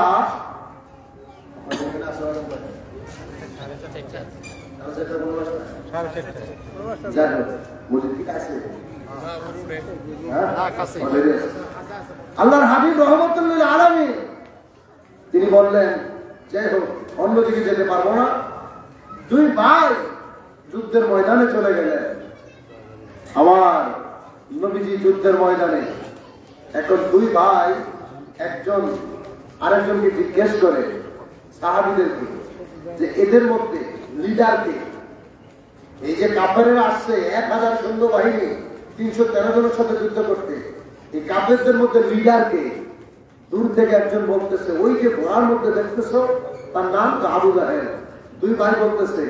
S2: আল্লাহর হাবিব রহমতুল্লাহ আলামিন তিনি বললেন যাই হোক অন্যদিকে যেতে পারবো না। দুই ভাই যুদ্ধের ময়দানে চলে গেলেন। আমার নবীজি যুদ্ধের ময়দানে। এখন দুই ভাই একজন আরেকজনকে জিজ্ঞেস করে সাহাবীদেরকে যে এদের মধ্যে লিডারকে, এই যে কাফেরেরা আসছে 1000 সৈন্য বাহিনী 313 জনের সাথে যুদ্ধ করতে, এই কাফেরদের মধ্যে লিডারকে? দূর থেকে একজন বলতেছে ওই যে ঘোড়ার মধ্যে দেখতেছ তার নাম তো আবু জাহেল। দুই ভাই বলতেছে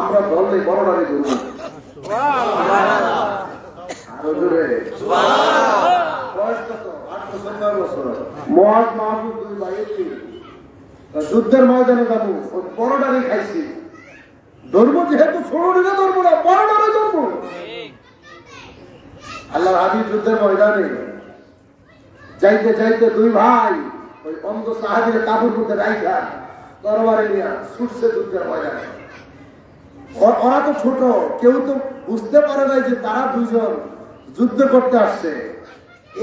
S2: আমরা বললে বড়রাই ধরব। আরো জোরে বয়স কত? 8 বছর 9 বছর। মুআজ মাহমুদ দুই ভাই যুদ্ধের ময়দানে যাবো, বড়টারই খাইছি, ধরবো যেহেতু ছোটটা ধরবো না, বড়টারে ধরবো। আল্লাহর হাবিব যুদ্ধের ময়দানে যাইতে যাইতে দুই ভাই ওই অন্ধ সাহাবীর কাপড় মধ্যে রাইখা তরবারি নিয়ে ছুটছে যুদ্ধের ময়দানে। ওরা তো ছোট, কেউ তো বুঝতে পারে নাই যে তারা দুইজন যুদ্ধ করতে আসছে।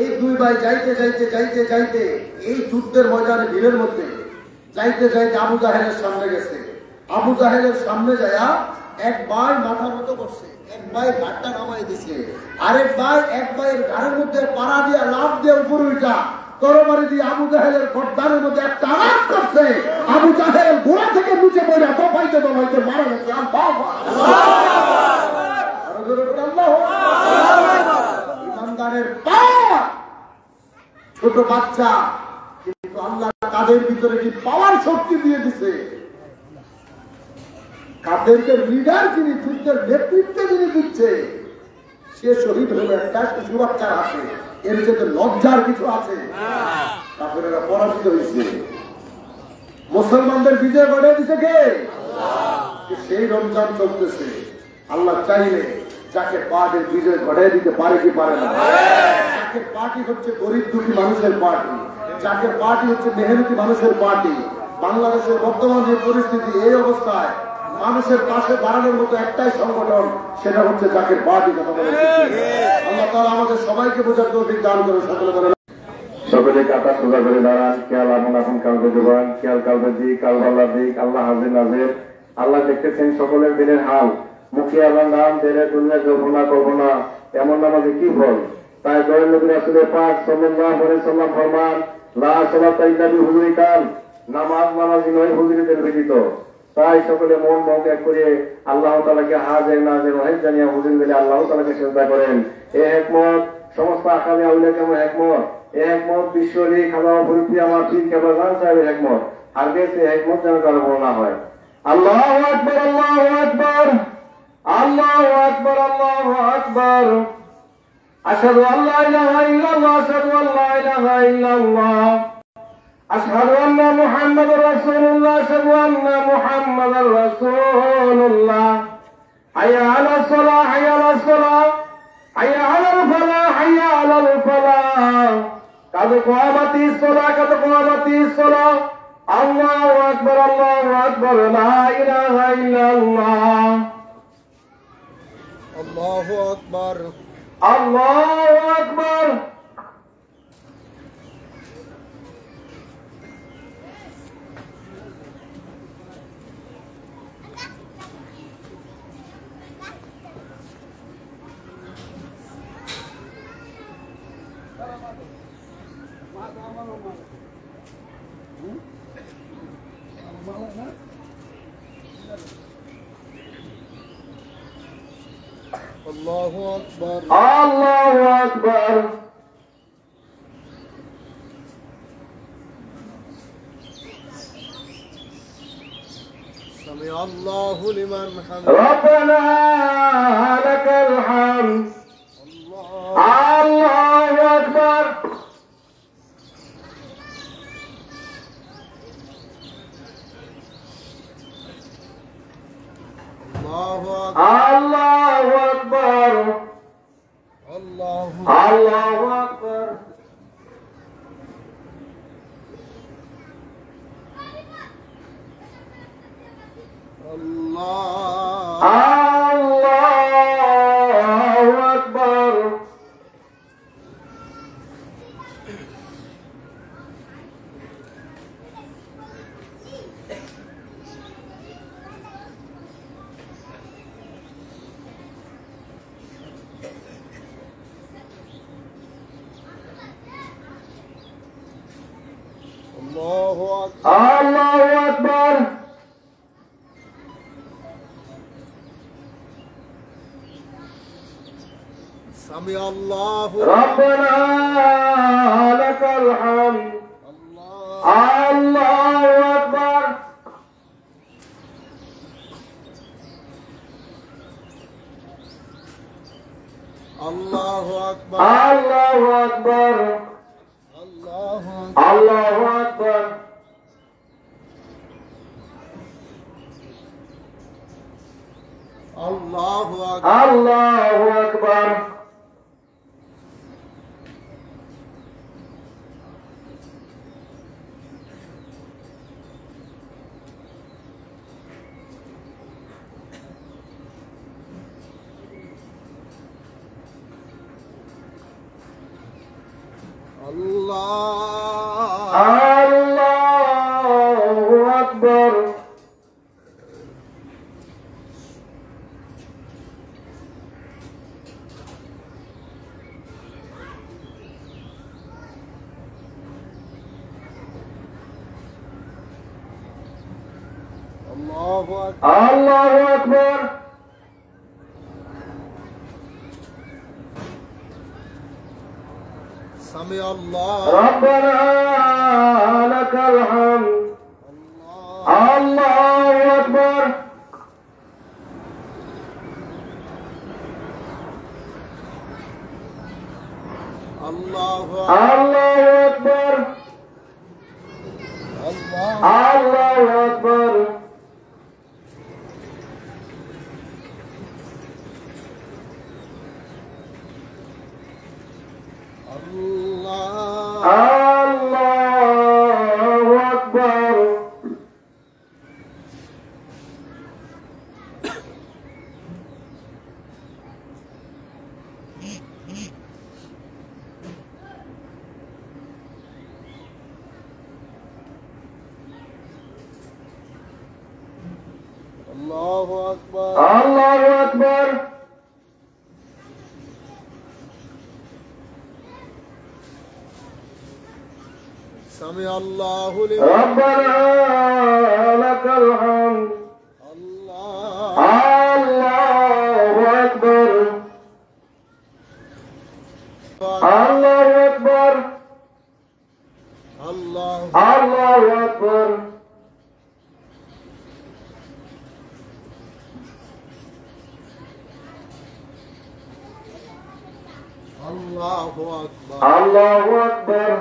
S2: এই দুই ভাই যাইতে যাইতে যাইতে যাইতে এই যুদ্ধের ময়দানে ভিড়ের মধ্যে যাইতে যাইতে আবু জাহেলের সামনে গেছে। আবু জাহেলের সামনে যায়া এক ভাই মাথা মতো করছে, এক ভাই ঘাটটা নামাই দিছে, আরেক ভাই এক ভাইয়ের ঘাড়ের মধ্যে পাড়া দিয়া লাফ দিয়ে উপরে উঠা তরবারি দিয়ে আবু জাহেলের গর্দানের মধ্যে একটা আঘাত করছে। আবু জাহেল ঘোড়া থেকে নিচে পড়ে দফাইতে দফাইতে মারা গেছে। ইমানদারের পাওয়ার ছোট বাচ্চা, কিন্তু আল্লাহ তাদের ভিতরে কি পাওয়ার শক্তি দিয়ে দিছে। কাদেরকে লিডার যিনি, যুদ্ধের নেতৃত্বে যিনি দিচ্ছে, সে শহীদ হলো একটা শিশু বাচ্চার হাতে। এর যে লজ্জার কিছু আছে? কাফেরেরা পরাজিত হয়েছে, মুসলমানদের বিজয় ঘটিয়ে দিছে কে? সেই রমজান চলতেছে। আল্লাহ চাইলে যাকে পার্টির বিজয় ঘটিয়ে দিতে পারে কি পারে না? যাকে পার্টি হচ্ছে গরিব দুঃখী মানুষের পার্টি, যাকে পার্টি হচ্ছে মেহনতি মানুষের পার্টি। বাংলাদেশের বর্তমান যে পরিস্থিতি, এই অবস্থায় মানুষের পাশে দাঁড়ানোর মতো একটাই সংগঠন, সেটা হচ্ছে জাকের পার্টি। কথা বলে আল্লাহ তাআলা আমাদের সবাইকে বোঝার তৌফিক দান করে। সকলে বলে
S3: সকলে কাতা সোজা করে দাঁড়ান। খেয়াল আমন এখন কালকে জবান, খেয়াল কালকে দিক, কাল ভাল্লা দিক। আল্লাহ হাজির নাজির, আল্লাহ দেখতেছেন সকলের দিনের হাল। মুখে আল্লাহ নাম দেরে তুললে কল্পনা করবো না, এমন নামাজে কি ফল? তাই দয়াল নবী রাসূলের পাক সাল্লাল্লাহু আলাইহি ওয়াসাল্লাম ফরমান, লা সালাতা ইল্লা বিহুজুরি কাল, নামাজ নামাজি নয় হুজুরিদের ব্যতীত। তাই সকলে মন মুখ এক করে আল্লাহ তাআলাকে হাজির নাজির ওয়াহিদ জানিয়া হুজুর বলে আল্লাহ তাআলাকে সিজদা করেন। এই হিকমত সমস্ত আকামী আউলিয়া কেমন হিকমত, এই হিকমত বিশ্বরী খাজা ফরিদি আমার পীর কেবল জান সাহেবের হিকমত। আর বেশি হিকমত যেন কারো বর্ণনা হয়। আল্লাহু আকবার, আল্লাহু আকবার, আল্লাহু আকবার, আল্লাহু আকবার। আশহাদু আল্লা ইলাহা ইল্লাল্লাহ, আশহাদু আল্লা ইলাহা ইল্লাল্লাহ, আশহাদু আন্না মুহাম্মাদুর রাসূলুল্লাহ, আশহাদু আন্না মুহাম্মাদার রাসূলুল্লাহ। হাইয়া আলাস সালাহ, হাইয়া আলাস সালাহ, হাইয়া আলাল ফালাহ, হাইয়া আলাল ফালাহ। কাদ কামাতিস সালাহ, কাদ কামাতিস সালাহ। আল্লাহু আকবার, আল্লাহু আকবার, লা ইলাহা ইল্লাল্লাহ,
S1: আল্লাহু আকবার,
S3: আল্লাহু আকবার।
S2: আল্লাহু আকবার
S3: আল্লাহু আকবার
S2: সামি আল্লাহু লিমান হামিদ
S3: রব্বানা লাকাল হামদ আল্লাহু আকবার
S2: আল্লাহু
S3: আকবার
S2: আল্লাহু
S3: আল্লাহু আকবার
S2: আল্লাহ
S3: আল্লাহু আকবার
S2: আল্লাহু আকবার
S3: আল্লাহু আকবার
S2: সামি আল্লাহু
S3: রব্বানা লাকাল হামদ আল্লাহু আকবার
S2: আল্লাহু আকবার
S3: আল্লাহু আকবার
S2: আল্লাহু
S3: আল্লাহু আকবার
S2: আল্লাহু আকবার
S3: আল্লাহু আকবার
S2: আল্লাহ
S3: আল্লাহু আকবার
S2: আল্লাহু আকবার
S3: আল্লাহু আকবার
S2: সামি আল্লাহ
S3: রব্বানা লাকাল হামদ আল্লাহু আকবার
S2: আল্লাহু
S3: আল্লাহু আকবার
S2: আল্লাহ
S3: আল্লাহু আকবার
S2: আল্লাহ
S3: আল্লাহু আকবার
S2: আল্লাহু আকবার
S3: আল্লাহু আকবার
S2: সামি আল্লাহু
S3: রব্বানা লাকাল হামদ
S2: আল্লাহ
S3: আল্লাহু আকবার আল্লাহু আকবার
S2: আল্লাহ
S3: আল্লাহু আকবার
S2: আল্লাহু আকবার
S3: আল্লাহু আকবার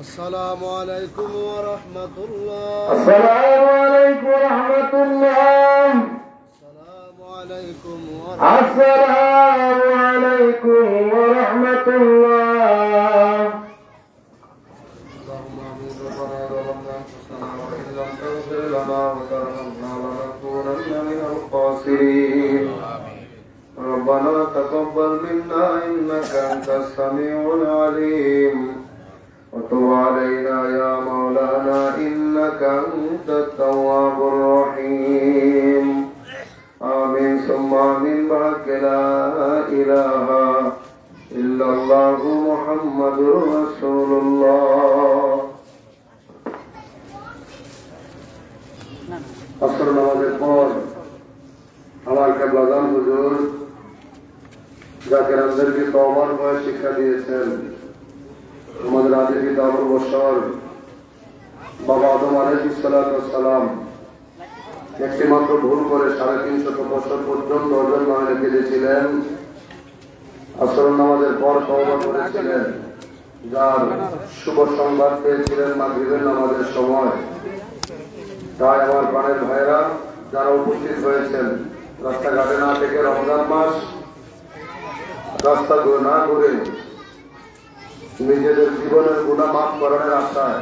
S2: السلام عليكم ورحمة الله
S3: السلام عليكم ورحمة الله
S2: السلام عليكم
S3: السلام عليكم ورحمة الله
S2: ربنا تقبل منا إنك أنت السميع العليم وتب علينا يا مولانا إنك أنت التواب الرحيم آمين ثم آمين بحق لا إله إلا الله محمد رسول الله আসর নামাজের পর আমার কেবলাদান হুজুর যাকে আমাদেরকে তওবার ভয় শিক্ষা দিয়েছেন আমাদের আদি পিতা আবুল বশর বাবা আদম আলাইহিস সালাম একটি মাত্র ভুল করে 350 বছর পর্যন্ত অর্জন না রেখে দিয়েছিলেন আসর নামাজের পর তওবা করেছিলেন যার শুভ সংবাদ পেয়েছিলেন মাগরিবের নামাজের সময় তাই আমার প্রাণের ভাইরা যারা উপস্থিত হয়েছেন রাস্তাঘাটে না থেকে রমজান মাস রাস্তা না ঘুরে নিজেদের জীবনের গুনাহ মাফ করার আশায়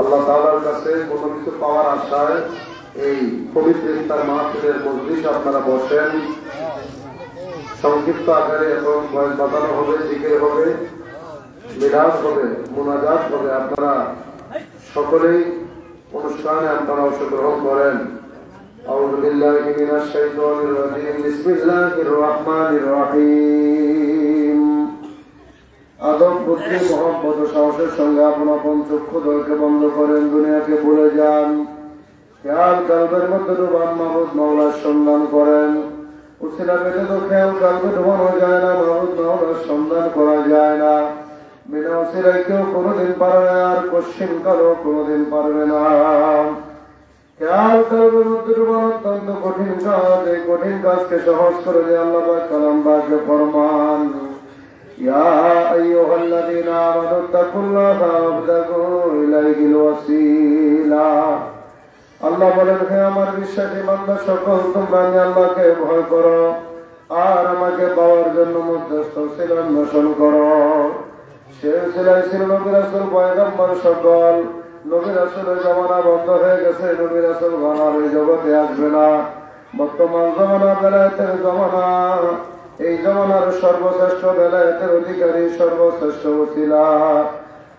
S2: আল্লাহ তাআলার কাছে কোনো কিছু পাওয়ার আশায় এই পবিত্র ইফতার মাহফিলের মজলিসে আপনারা বসেন। সংক্ষিপ্ত আকারে এখন বয়ান বাতানো হবে, জিকির হবে, মিলাদ হবে, মুনাজাত হবে। আপনারা সকলেই অনুষ্ঠানে আপনারা অংশগ্রহণ করেন। আউযু বিল্লাহি মিনাশ শাইতানির রাজিম বিসমিল্লাহির রহমানির রহিম। আদব বুদ্ধি মহব্বত ও সাহসের সঙ্গে আপন আপন চক্ষু দলকে বন্ধ করেন, দুনিয়াকে ভুলে যান, খেয়াল কালবের মধ্যে ডুবান, মাবুদ মাওলার সন্ধান করেন। উসিলা পেতে তো খেয়াল কালবে ডুবানো যায় না, মাবুদ মাওলার সন্ধান করা যায় না। বিনা উসিলায় কেউ কোনোদিন পারবে না, আর পশ্চিম কালও কোনোদিন পারবে না। খেয়াল কালবের মধ্যে ডুবানো অত্যন্ত কঠিন কাজ। এই কঠিন কাজকে সহজ করে দিয়ে আল্লাহ পাক কালাম পাকে ফরমান, ইয়া আইয়ুহাল্লাযীনা আমানু তাকুল্লাহা ওয়াবতাগু ইলাইহিল ওয়াসিলা। আল্লাহ বলেন, হে আমার বিশ্বাসী বান্দা সকল, তোমরা আল্লাহকে ভয় করো আর আমাকে পাওয়ার জন্য মধ্যস্থ উসিলা অন্বেষণ করো। সে উসিলাই ছিল নবী রাসূল পয়গম্বর সকল। নবী রাসূলের জমানা বন্ধ হয়ে গেছে, নবী রাসূল আর এই জগতে আসবে না। বর্তমান জমানা বেলায়েতের জমানা। এই জমানার সর্বশ্রেষ্ঠ বেলায়েতের অধিকারী, সর্বশ্রেষ্ঠ উসিলা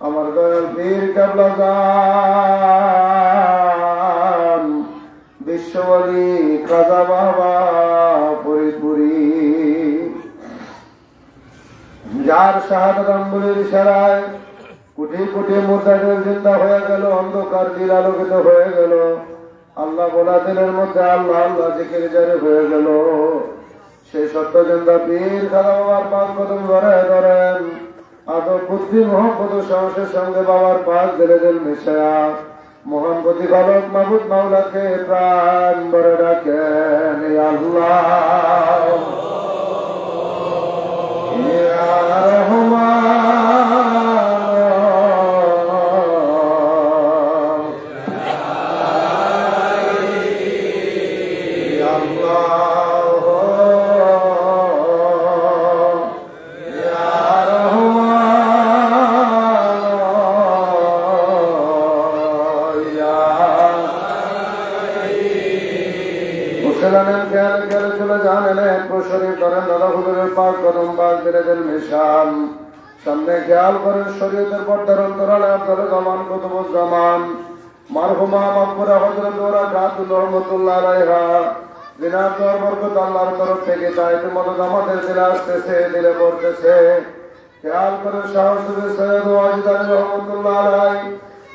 S2: আমার দয়াল পীর কেবলা জান বিশ্বওয়ালী খাজা বাবা ফরিদপুরি, যার শাহাদাত আঙ্গুলের ইশারায় কোটি কোটি মুর্দাদের জিন্দা হয়ে গেল, অন্ধকার দিল আলোকিত হয়ে গেল। আল্লাহ বলা দিলের মধ্যে আল্লাহ আল্লাহ জিকির জারি হয়ে গেল। সেই সত্য জিন্দা পীর খাজা বাবার পাক কদম ধরেন। আদব বুদ্ধি মহব্বত সাহসের সঙ্গে বাবার পাক দিলে দিল মিশায়া মহান প্রতিপালক মাবুদ মাওলাকে প্রাণ ভরে ডাকেন, ইয়া আল্লাহ ইয়া রহমান ইয়া আল্লাহ ইয়া রহমান ইয়া মুসলমানের খেয়াল খেয়াল চলে যান এলেন প্রশরীর করেন দাদা হুজুরের পাক কদম পাক দিলে দিল মিশান। সামনে খেয়াল করেন শরীয়তের পর্দার অন্তরালে আপনার জামান কুতুবুজ্জামান মারহুমা মাকবুরা হযরত ওরা কাতুল রহমাতুল্লাহ আলাইহা বিনা তোর বরকত আল্লাহর তরফ থেকে তাইতে মদদ আমাদের দিলে আসতেছে, দিলে পড়তেছে। খেয়াল করেন সাহস সৈয়দ ওয়াজিদ আলী রহমাতুল্লাহ আলাইহি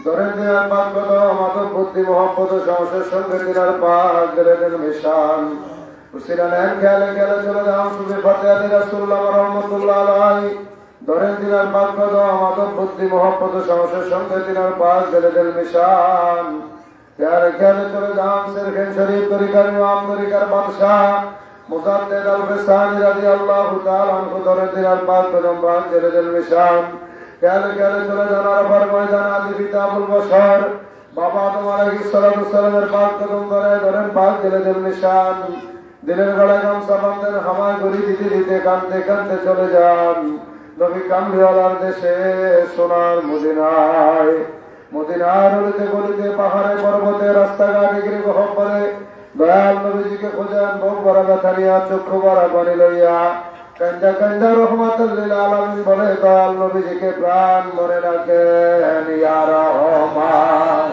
S2: ধরেন দিনার পাক কদম আদব বুদ্ধি মহব্বত সাহসের সঙ্গে দিনার পাক দিলে দিল মিশান। উসিলা নেন খেয়ালে খেয়ালে চলে যান সুফি ফাতে আলী রাসূলুল্লাহ রহমাতুল্লাহ আলাইহি ধরেন দিনার পাক কদম আদব বুদ্ধি মহব্বত সাহসের সঙ্গে দিনার পাক দিলে দিল মিশান। খেয়ালে খেয়ালে চলে যান শেরখান শরীফ তরিকার ইমাম তরিকার বাদশাহ মুজাদ্দিদ আল-ফিসানি রাদিয়াল্লাহু তাআলা আনহু ধরেন দিনার পাক কদম পাক দিলে দিল মিশান। খেয়ালে খেয়ালে চলে যান আরাফার ময়দানে আদি পিতা আবুল বশর বাবা আদম আলাইহিস সালামের পাক কদম ধরেন পাক দিলে দিল মিশান। দিলের গলায় গামছা বাঁধেন, হামায় গড়ি দিতে দিতে কাঁদতে কাঁদতে চলে যান নবী কামলিওয়ালার দেশে সোনার মদিনায়। মদিনার অলিতে গলিতে পাহাড়ে পর্বতে রাস্তাঘাটে গিরে গহ্বরে দয়াল নবীজিকে খোঁজেন বুক ভরা ব্যথা নিয়া চক্ষু ভরা পানি লইয়া কান্দা কান্দা রহমাতুল লিল আলামিন বলে দয়াল নবীজিকে প্রাণ ভরে ডাকেন ইয়া রহমান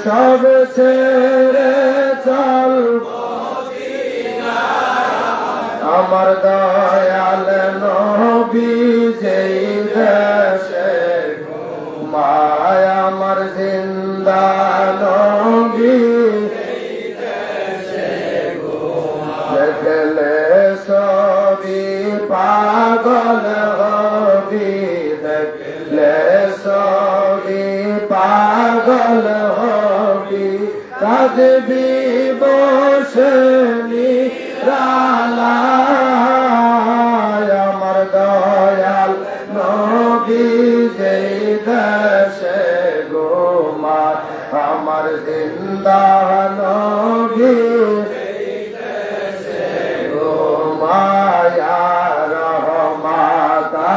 S2: সব ছেড়ে চল আমার দয়াল নবী যেই দেশে মায় আমার জিন্দা নবী দেখলে সবই পাগল হবি দেখলে সবই পাগল হবি কাঁদবি বসে নিরালায় আমার দয়াল নবী যেই দেশে গোমার আমার জিন্দা নবী গোমায়া রহমাতা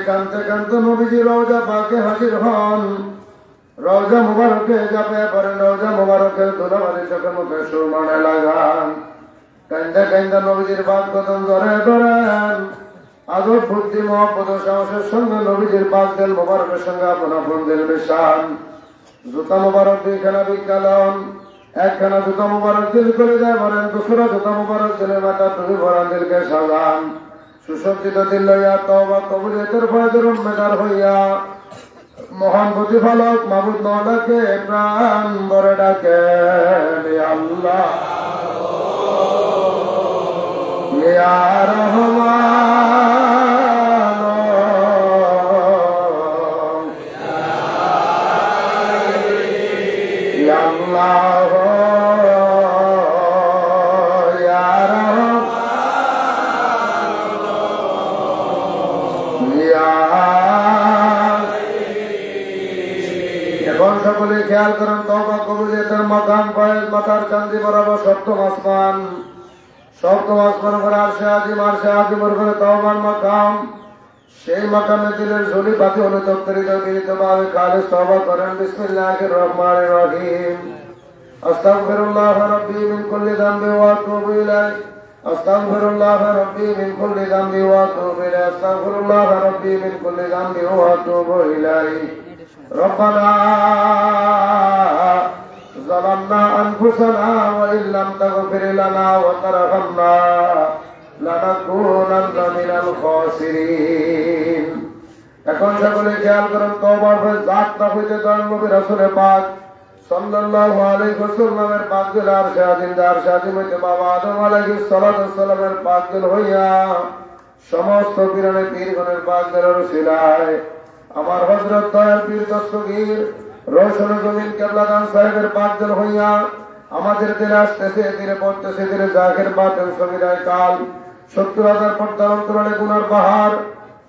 S2: কানতে কানতে নবীজি রওজা পাকে হাজির হন রওজা মুবারকে যাবে পরে রওজা মুবারকের ধুলাবালি চোখে মুখে সুরমানে লাগান কান্দে কান্দে নবীজির বাদ কদম ধরে ধরেন আদব বুদ্ধি মহব্বত সাহসের সঙ্গে নবীজির পাক দিল মুবারকের সঙ্গে আপন আপন দিল মিশান জুতা মুবারক দুইখানা বিজ্ঞালন একখানা জুতা মুবারক দিল করে যায় বলেন দুসরা জুতা মুবারক দিলের মাথা তুমি ভরান দিলকে সাজান সুসজ্জিত দিল লইয়া তওবা কবুলিয়তের ফয়জের উম্মেদার হইয়া মহান প্রতিফলক মাবুদ মওলাকে প্রাণ ভরে ডাকেন ইয়া আল্লাহ ইয়া রহমান ইয়া আল্লাহ সকলে খেয়াল করেন তওবা কবুলিয়তের মাকাম ফয়েজ মাথার চান্দি বরাবর সপ্তম আসমান করে আরশে আজিমের করে তওবার মাকাম সেই মাকামে দিলের ঝুলি বাতি অনুতপ্তরিত গৃহীতভাবে খালিস তওবা করেন বিসমিল্লাহির রহমানির রহিম আস্তাগফিরুল্লাহ রাব্বি মিন কুল্লি যামবি ওয়া আতুবু ইলাইহি আস্তাগফিরুল্লাহ রাব্বি মিন কুল্লি যামবি ওয়া আতুবু ইলাইহি আস্তাগফিরুল্লাহ রাব্বি মিন কুল্লি যামবি ওয়া আতুবু ইলাইহি ربنا ظلمنا أنفسنا وإن لم تغفر لنا وترحمنا لنكونن من الخاسرين এখন সকলে খেয়াল করেন তওবার ফয়েজ জাতটা হইতে দয়াল নবী রাসূল পাক সাল্লাল্লাহু আলাইহি ওয়াসাল্লামের পাক দিল আরশে আজিম হইতে বাবা আদম আলাইহিস সালাতু ওয়াসসালামের পাক দিল হইয়া সমস্ত পীরের পীরগণের পাক দিলের উসিলায় আমার হযরত দয়াল পীর দস্তগীর রোশন জমিন কেবলাদান সাহেবের পাক দিল হইয়া আমাদের দিলে আসতেছে ধীরে পড়তেছে ধীরে জাহের বাতিল সবিরায় কাল ৭০,০০০ পর্দার অন্তরালে গুনার পাহাড়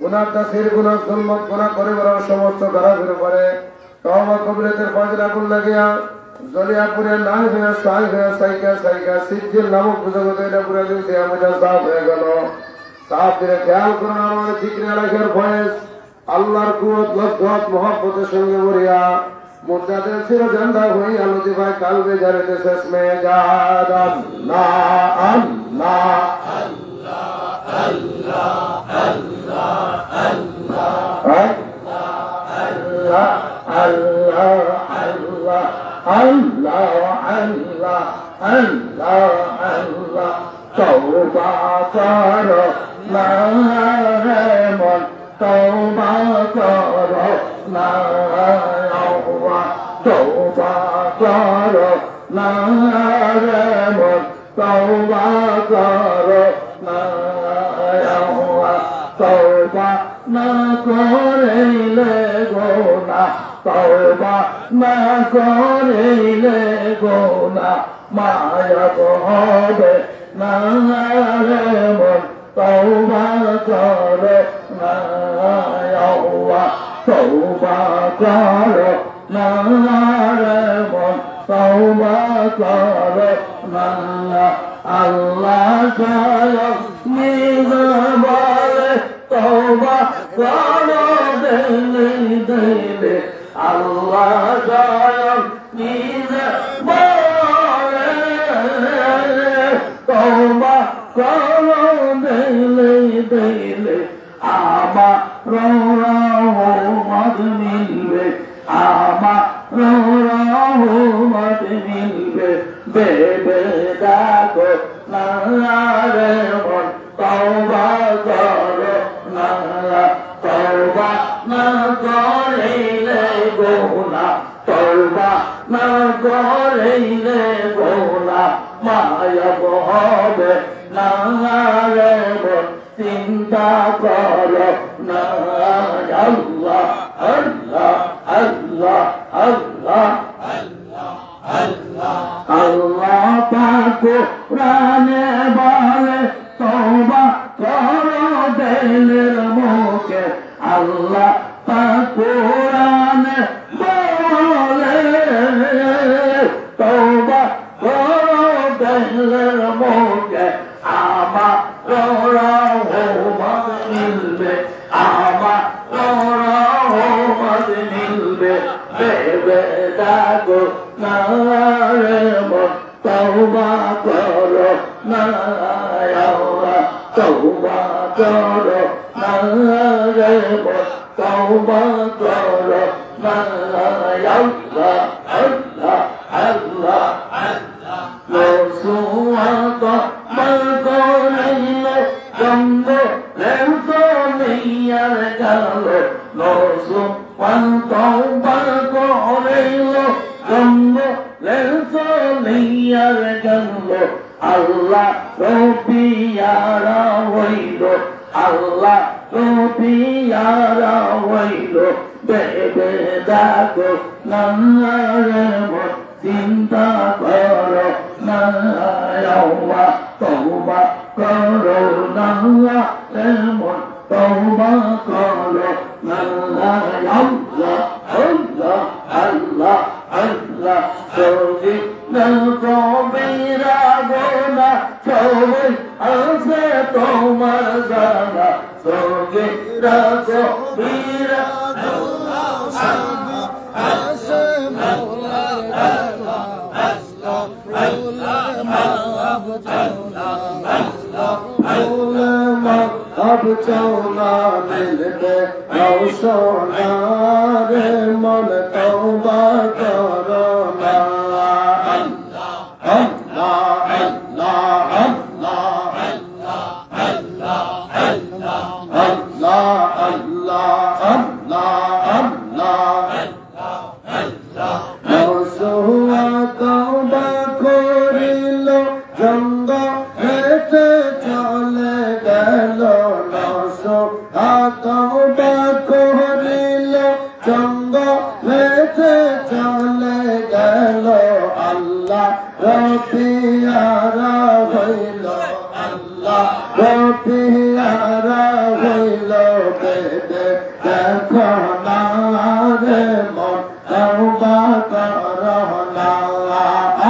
S2: গুনার তাসির গুনার জুলমত গুনাহ করে বড় সমস্ত গারাফির উপরে তওবা কবুলিয়তের ফয়জলা আগুন লাগিয়া জলিয়া পুরে নাই হয়ে সাইকা সিজিল নামক জগতে এটা পুরে দিল দিয়া মুজাজ সাফ হয়ে গেল সাফ দিলে খেয়াল করুন আমাদের জিকির আলাইহির ফয়েজ আল্লাহর কুওয়াত লজ্জত মোহাব্বতের সঙ্গে ভরিয়া মুর্দাদের চির জান্দা হইয়া লতিফায় কালবে জারিতে শেষ মে জাদ আল্লাহ আল্লাহ আল্লাহ আল্লাহ আল্লাহ আল্লাহ আল্লাহ আল্লাহ
S3: তওবা করো না রে মন তওবা করো না আল্লাহ তওবা করো না রে মন তওবা করো না আল্লাহ তওবা না করিলে গুনাহ তওবা না করিলে গুনাহ মায়াব হবে না রে মন তওবা করো না আল্লাহ তওবা করো না রে মন তওবা করো না আল্লাহ স্বয়ং নিজে বলে তওবা করো দিলে দিলে আল্লাহ স্বয়ং নিজে বলে তওবা করো দিলে দিলে আমার রহমত মিলবে আমার রহমত মিলবে বেবে ডাকো না রে মন তওবা করো না তওবা না করিলে গুনাহ তওবা না করিলে গুনাহ মায়াব হবে না রে মন চিন্তা করো না আল্লাহ আল্লাহ আল্লাহ আল্লাহ আল্লাহ পাক কোরআনে বলে তওবা করো দিলের মুখে আল্লাহ পাক কোরআনে বলে তওবা করো দিলের মুখে আমার রহমত মিলবে আমার রহমত মিলবে বেবে ডাকো না রে মন তওবা করো না আল্লাহ তওবা করো না রে মন তওবা করো না আল্লাহ আল্লাহ আল্লাহ রসুয়াত মাকরিলে গন্ধ লেতো নিয়ার গেল রসুয়াত মাকরিলে গন্ধ লেতো নিয়ার গেল আল্লাহ রবিয়ারা হইল আল্লাহ রবিয়ারা হইল বেবে ডাকো না রে মন চিন্তা করো না আল্লাহ তওবা করো না রে মন তওবা করো না আল্লাহ আল্লাহ আল্লাহ আল্লাহ সবই না কবিরা গোনা সবই আছে তোমার জানা সবই না কবিরা গোনা সবই আছে
S2: अब चौना मिलते सोना रे मन तौबा करो ना अल्लाह अल्लाह अल्लाह अल्लाह अल्लाह अल्लाह अल्लाह रसूआ तौबा करिल जंग हेते चले गেল रसूआ तौबा करिल जंग हेते चले गেল আল্লাহ রবিয়ারা হইল আল্লাহ রবিয়ারা হইল বেদে দেখো না রে মন তওবা করো না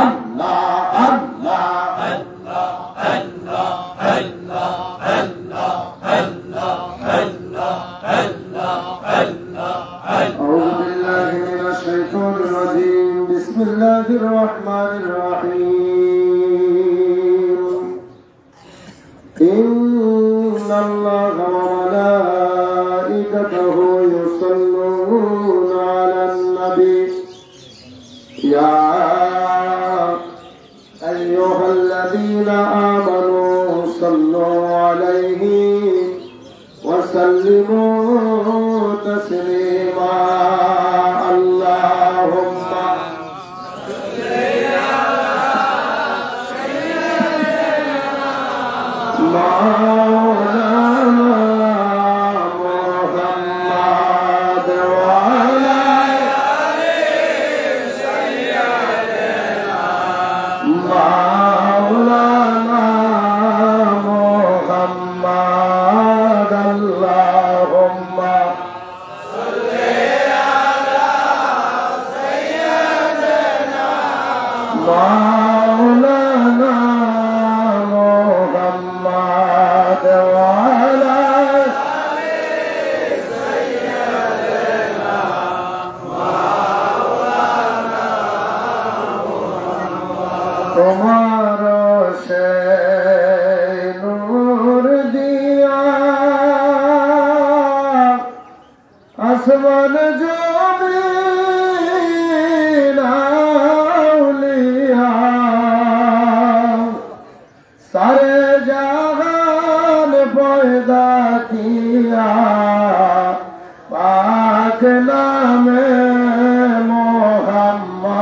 S2: আল্লাহ আল্লাহ আল্লাহ আল্লাহ আল্লাহ আল্লাহ আল্লাহ আল্লাহ আল্লাহ আল্লাহ أعوذ بالله من الشيطان الرجيم بسم الله الرحمن الرحيم إن الله وملائكته يصلون على النبي يا أيها الذين آمنوا وسلموا تسليما اللهم مولانا محمد وعلى مولانا محمد اللهم مولانا محمد وعلى তোমার সে নূর দিয়া আসমান জমিন আউলিয়া सारे जहान पैदा किया पाक नामे मोहम्मद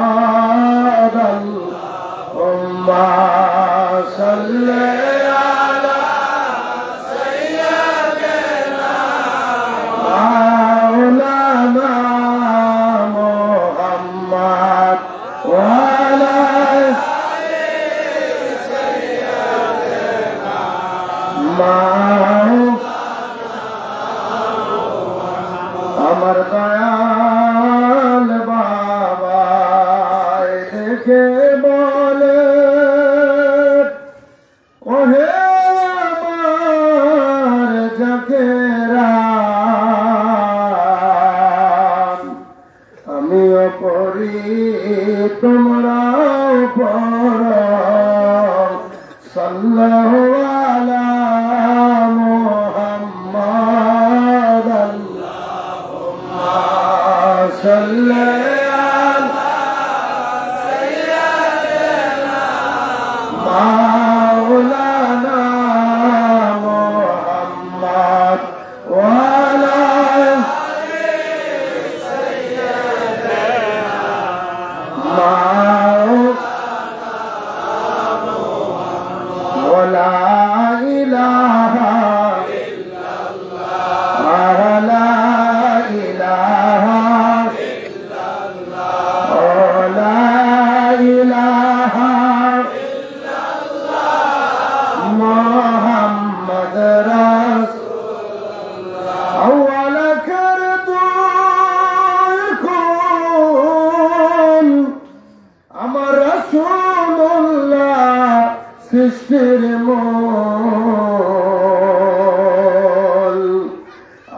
S2: अल्लाहुम्मा सल्ली अला सय्यिदिना मौलाना मोहम्मद व अला আমার দয়াল বাবা দেখে বলে ওহে আমার জাকেরা আমিও পড়ি তোমরাও পড়ো সাল্লাল্লাহু আলা মুহাম্মাদ আল্লাহুম্মা সাল্লি আলা সাইয়্যিদিনা মাওলানা মুহাম্মাদ ওয়া আলা ولا إله إلا الله لا إله إلا الله لا إله إلا الله محمد رسول الله أول كردوكم أمر رسول الله সৃষ্টির মূল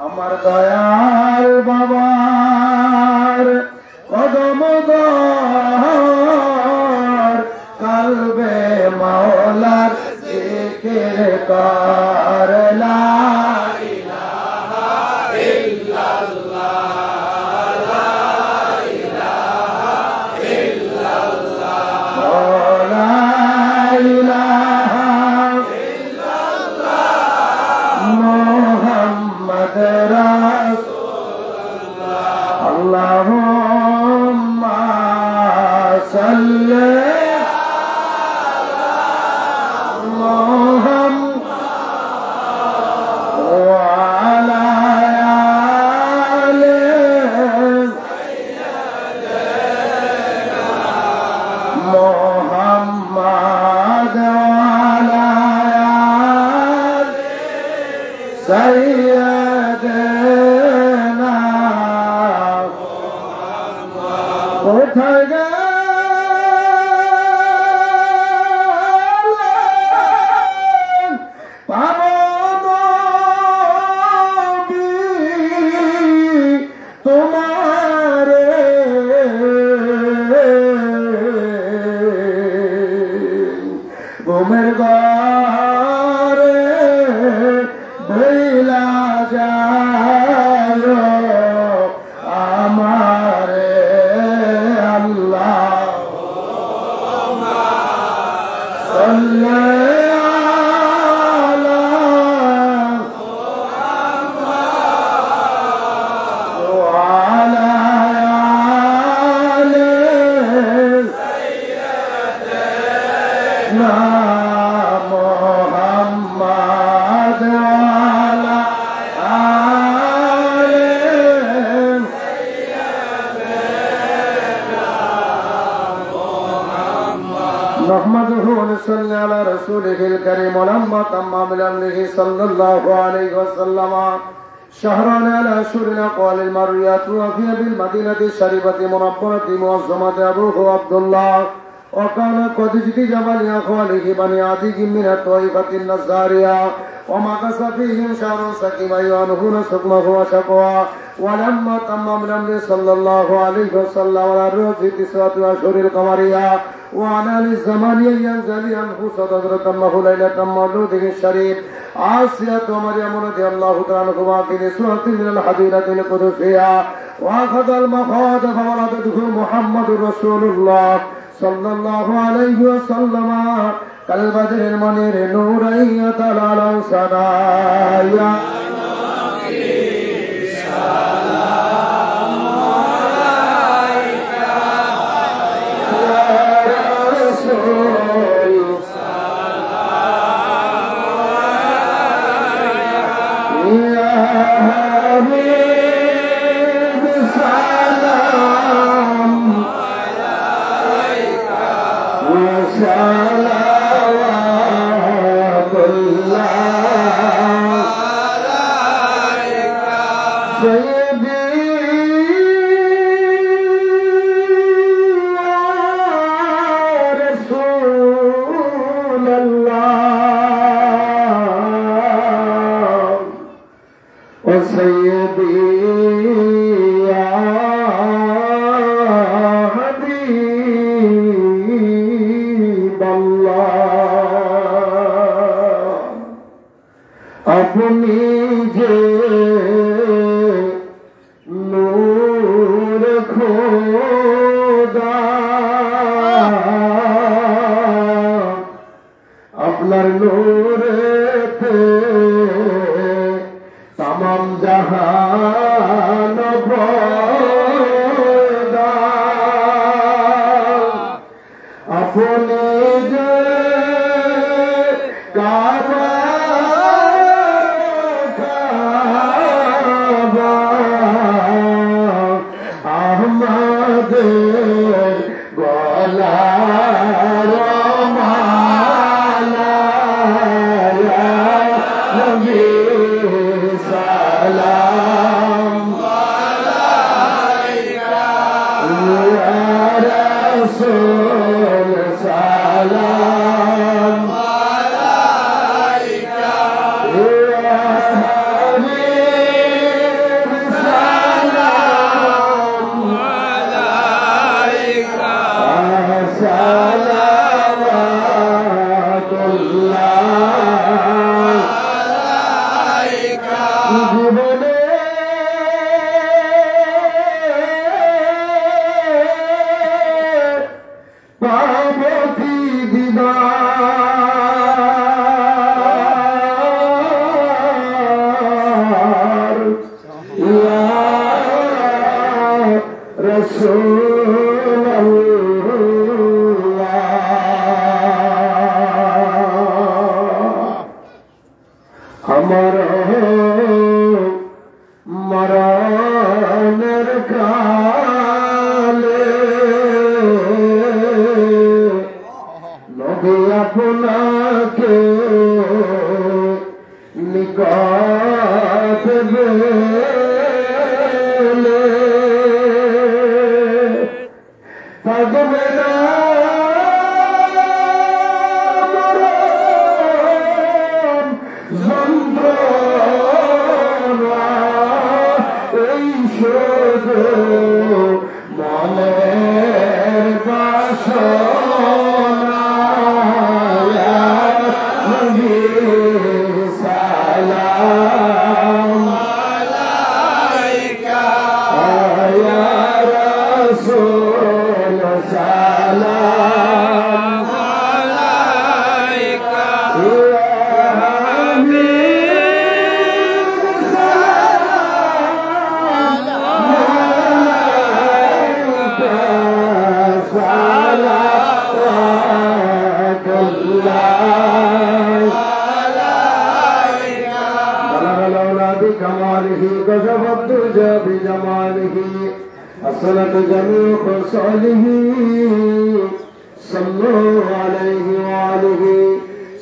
S2: আমার দয়াল বাবার কদম দর কালবে মাওলার জিকির কর লা ইলাহা ইল্লাল্লাহ লা ইলাহা ইল্লাল্লাহ লা ইলাহা ইল্লাল্লাহ মুহাম্মদ রাসূলুল্লাহ আল্লাহুম্মা সাল্লি আলা মুহাম্মদ ওয়া আলা আলি সাইয়্যিদিনা মুহাম্মদ سيدنا কোথায় গেলেন পাবো নবী তোমারে ঘুমের ঘরে বইলা ولما تم من أمره صلى الله عليه وسلم شهران على أشهر الأقوال المرويات وفي بالمدينة الشريفة منبرة معظمة أبوه عبد الله وكان قد اجتجب لأخواله بني عدي من الطائفة النصارية ومكث فيهم شهر سكيما يعنفون سقمه وشقوى ولما تم من أمره صلى الله عليه وسلم على الرؤوس 9 أشهر القمرية وعلى الزمان ينزل أنفس تدرة تمه ليلة مولوده الشريف عاصية ومريم رضي الله تعالى عنهما في نسوة من الحديدة القدسية وأخذ المخاض فولدته محمد رسول الله صلى الله عليه وسلم كالبدر المنير نورا يتلالى سنايا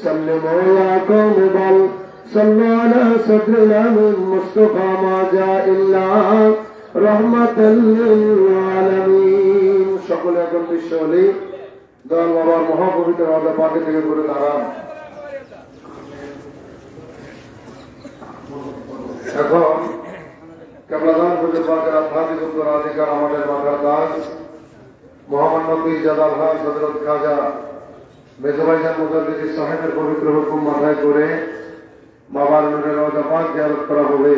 S2: سلموا يا قوم بل صلوا على صدر الأمين مصطفى ما جاء إلا رحمة للعالمين সকলে এখন বিশ্বলি দয়াল বাবার মহাপবিত্র রাজা পাকে থেকে করে দাঁড়ান। এখন কেবলাদান খুঁজে পাকের আধ্যাত্মিক উত্তরাধিকার আমাদের মাথার দাস মোহাম্মদ নবী জাদাল ভাই হযরত খাজা মেজবাইজান মুজাদ্দিদি সাহেবের পবিত্র হুকুম মাথায় করে বাবার নূরের রওজা পাক জিয়ারত করা হবে।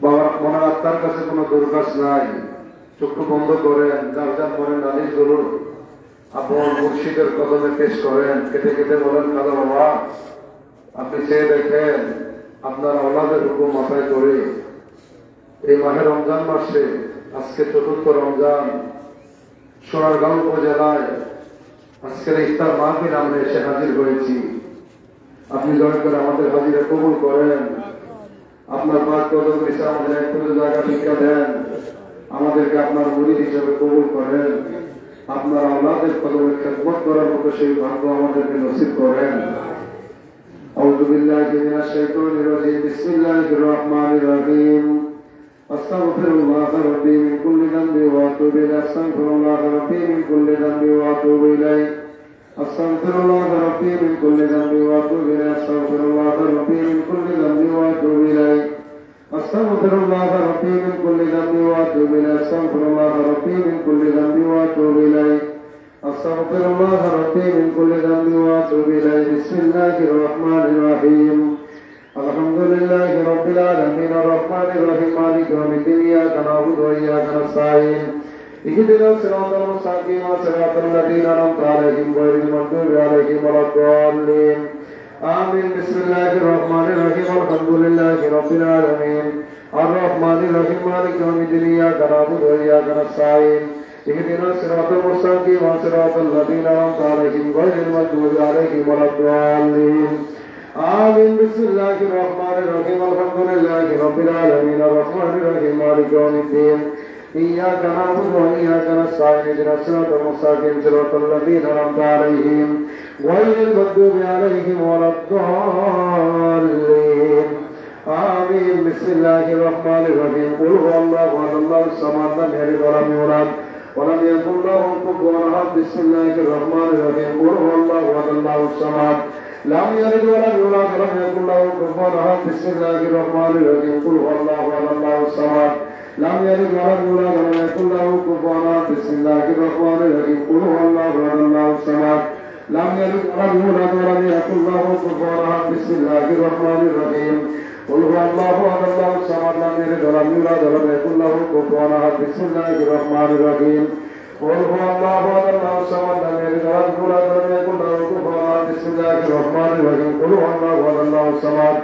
S2: বাবার মনের আত্মার কাছে কোনো দুর্গাস নাই, চক্ষু বন্ধ করেন, যার যার মনে নালিশ করুন, আপন মুর্শিদের কদমে পেশ করেন, কেটে কেটে বলেন খাজা বাবা আপনি চেয়ে দেখেন আপনার আওলাদের হুকুম মাথায় করে এই মাহে রমজান মাসে আজকে চতুর্থ রমজান সোনারগাঁও উপজেলায় আজকের ইফতার মাহফিল আমরা এসে হাজির হয়েছি। আপনি দয়া করে আমাদের হাজিরা কবুল করেন, আপনার পাক কদম নিচে আমাদের একটু জায়গা ভিক্ষা দেন, আমাদেরকে আপনার মুরিদ হিসেবে কবুল করেন, আপনার আওলাদের কদমে খেদমত করার মতো সেই ভাগ্য আমাদেরকে নসিব করেন। أعوذ بالله من الشيطان الرجيم بسم الله الرحمن الرحيم أستغفر الله ربي من كل ذنب وأتوب إليه أستغفر الله ربي من كل ذنب وأتوب إليه أستغفر الله ربي من كل ذنب وأتوب إليه أستغفر الله ربي من كل ذنب وأتوب إليه أستغفر الله ربي من كل ذنب وأتوب إليه أستغفر الله ربي من كل ذنب وأتوب إليه أستغفر الله ربي من كل ذنب وأتوب إليه بسم الله الرحمن الرحيم الحمد لله رب العالمين الرحمن الرحيم مالك يوم الدين إياك نعبد وإياك نستعين اهدنا الصراط المستقيم صراط الذين أنعمت عليهم غير المغضوب عليهم ولا الضالين آمين بسم الله الرحمن الرحيم الحمد لله رب العالمين الرحمن الرحيم مالك يوم الدين إياك نعبد وإياك نستعين اهدنا الصراط المستقيم صراط الذين أنعمت عليهم غير المغضوب عليهم ولا الضالين آمين بسم الله الرحمن الرحيم الحمد لله رب العالمين الرحمن الرحيم مالك يوم الدين إياك نعبد وإياك نستعين اهدنا الصراط المستقيم صراط الذين أنعمت عليهم غير المغضوب عليهم ولا الضالين آمين بسم الله الرحمن الرحيم قل هو الله أحد الله الصمد لم يلد ولم يولد ولم يكن له كفوا أحد بسم الله الرحمن الرحيم قل هو الله أحد الله الصمد لم يلد ولم يولد ولم يكن له كفوا أحد بسم الله الرحمن الرحيم قل هو الله أحد الله الصمد لم يلد ولم يولد ولم يكن له كفوا أحد بسم الله الرحمن الرحيم قل هو الله أحد الله الصمد لم يلد ولم يولد ولم يكن له كفوا أحد بسم الله الرحمن الرحيم قل هو الله أحد الله الصمد لم يلد ولم يولد ولم يكن له كفوا أحد بسم الله الرحمن الرحيم قل هو الله أحد الله الصمد لم يلد ولم يولد ولم يكن له كفوا أحد بسم الله الرحمن الرحيم قل هو الله أحد الله الصمد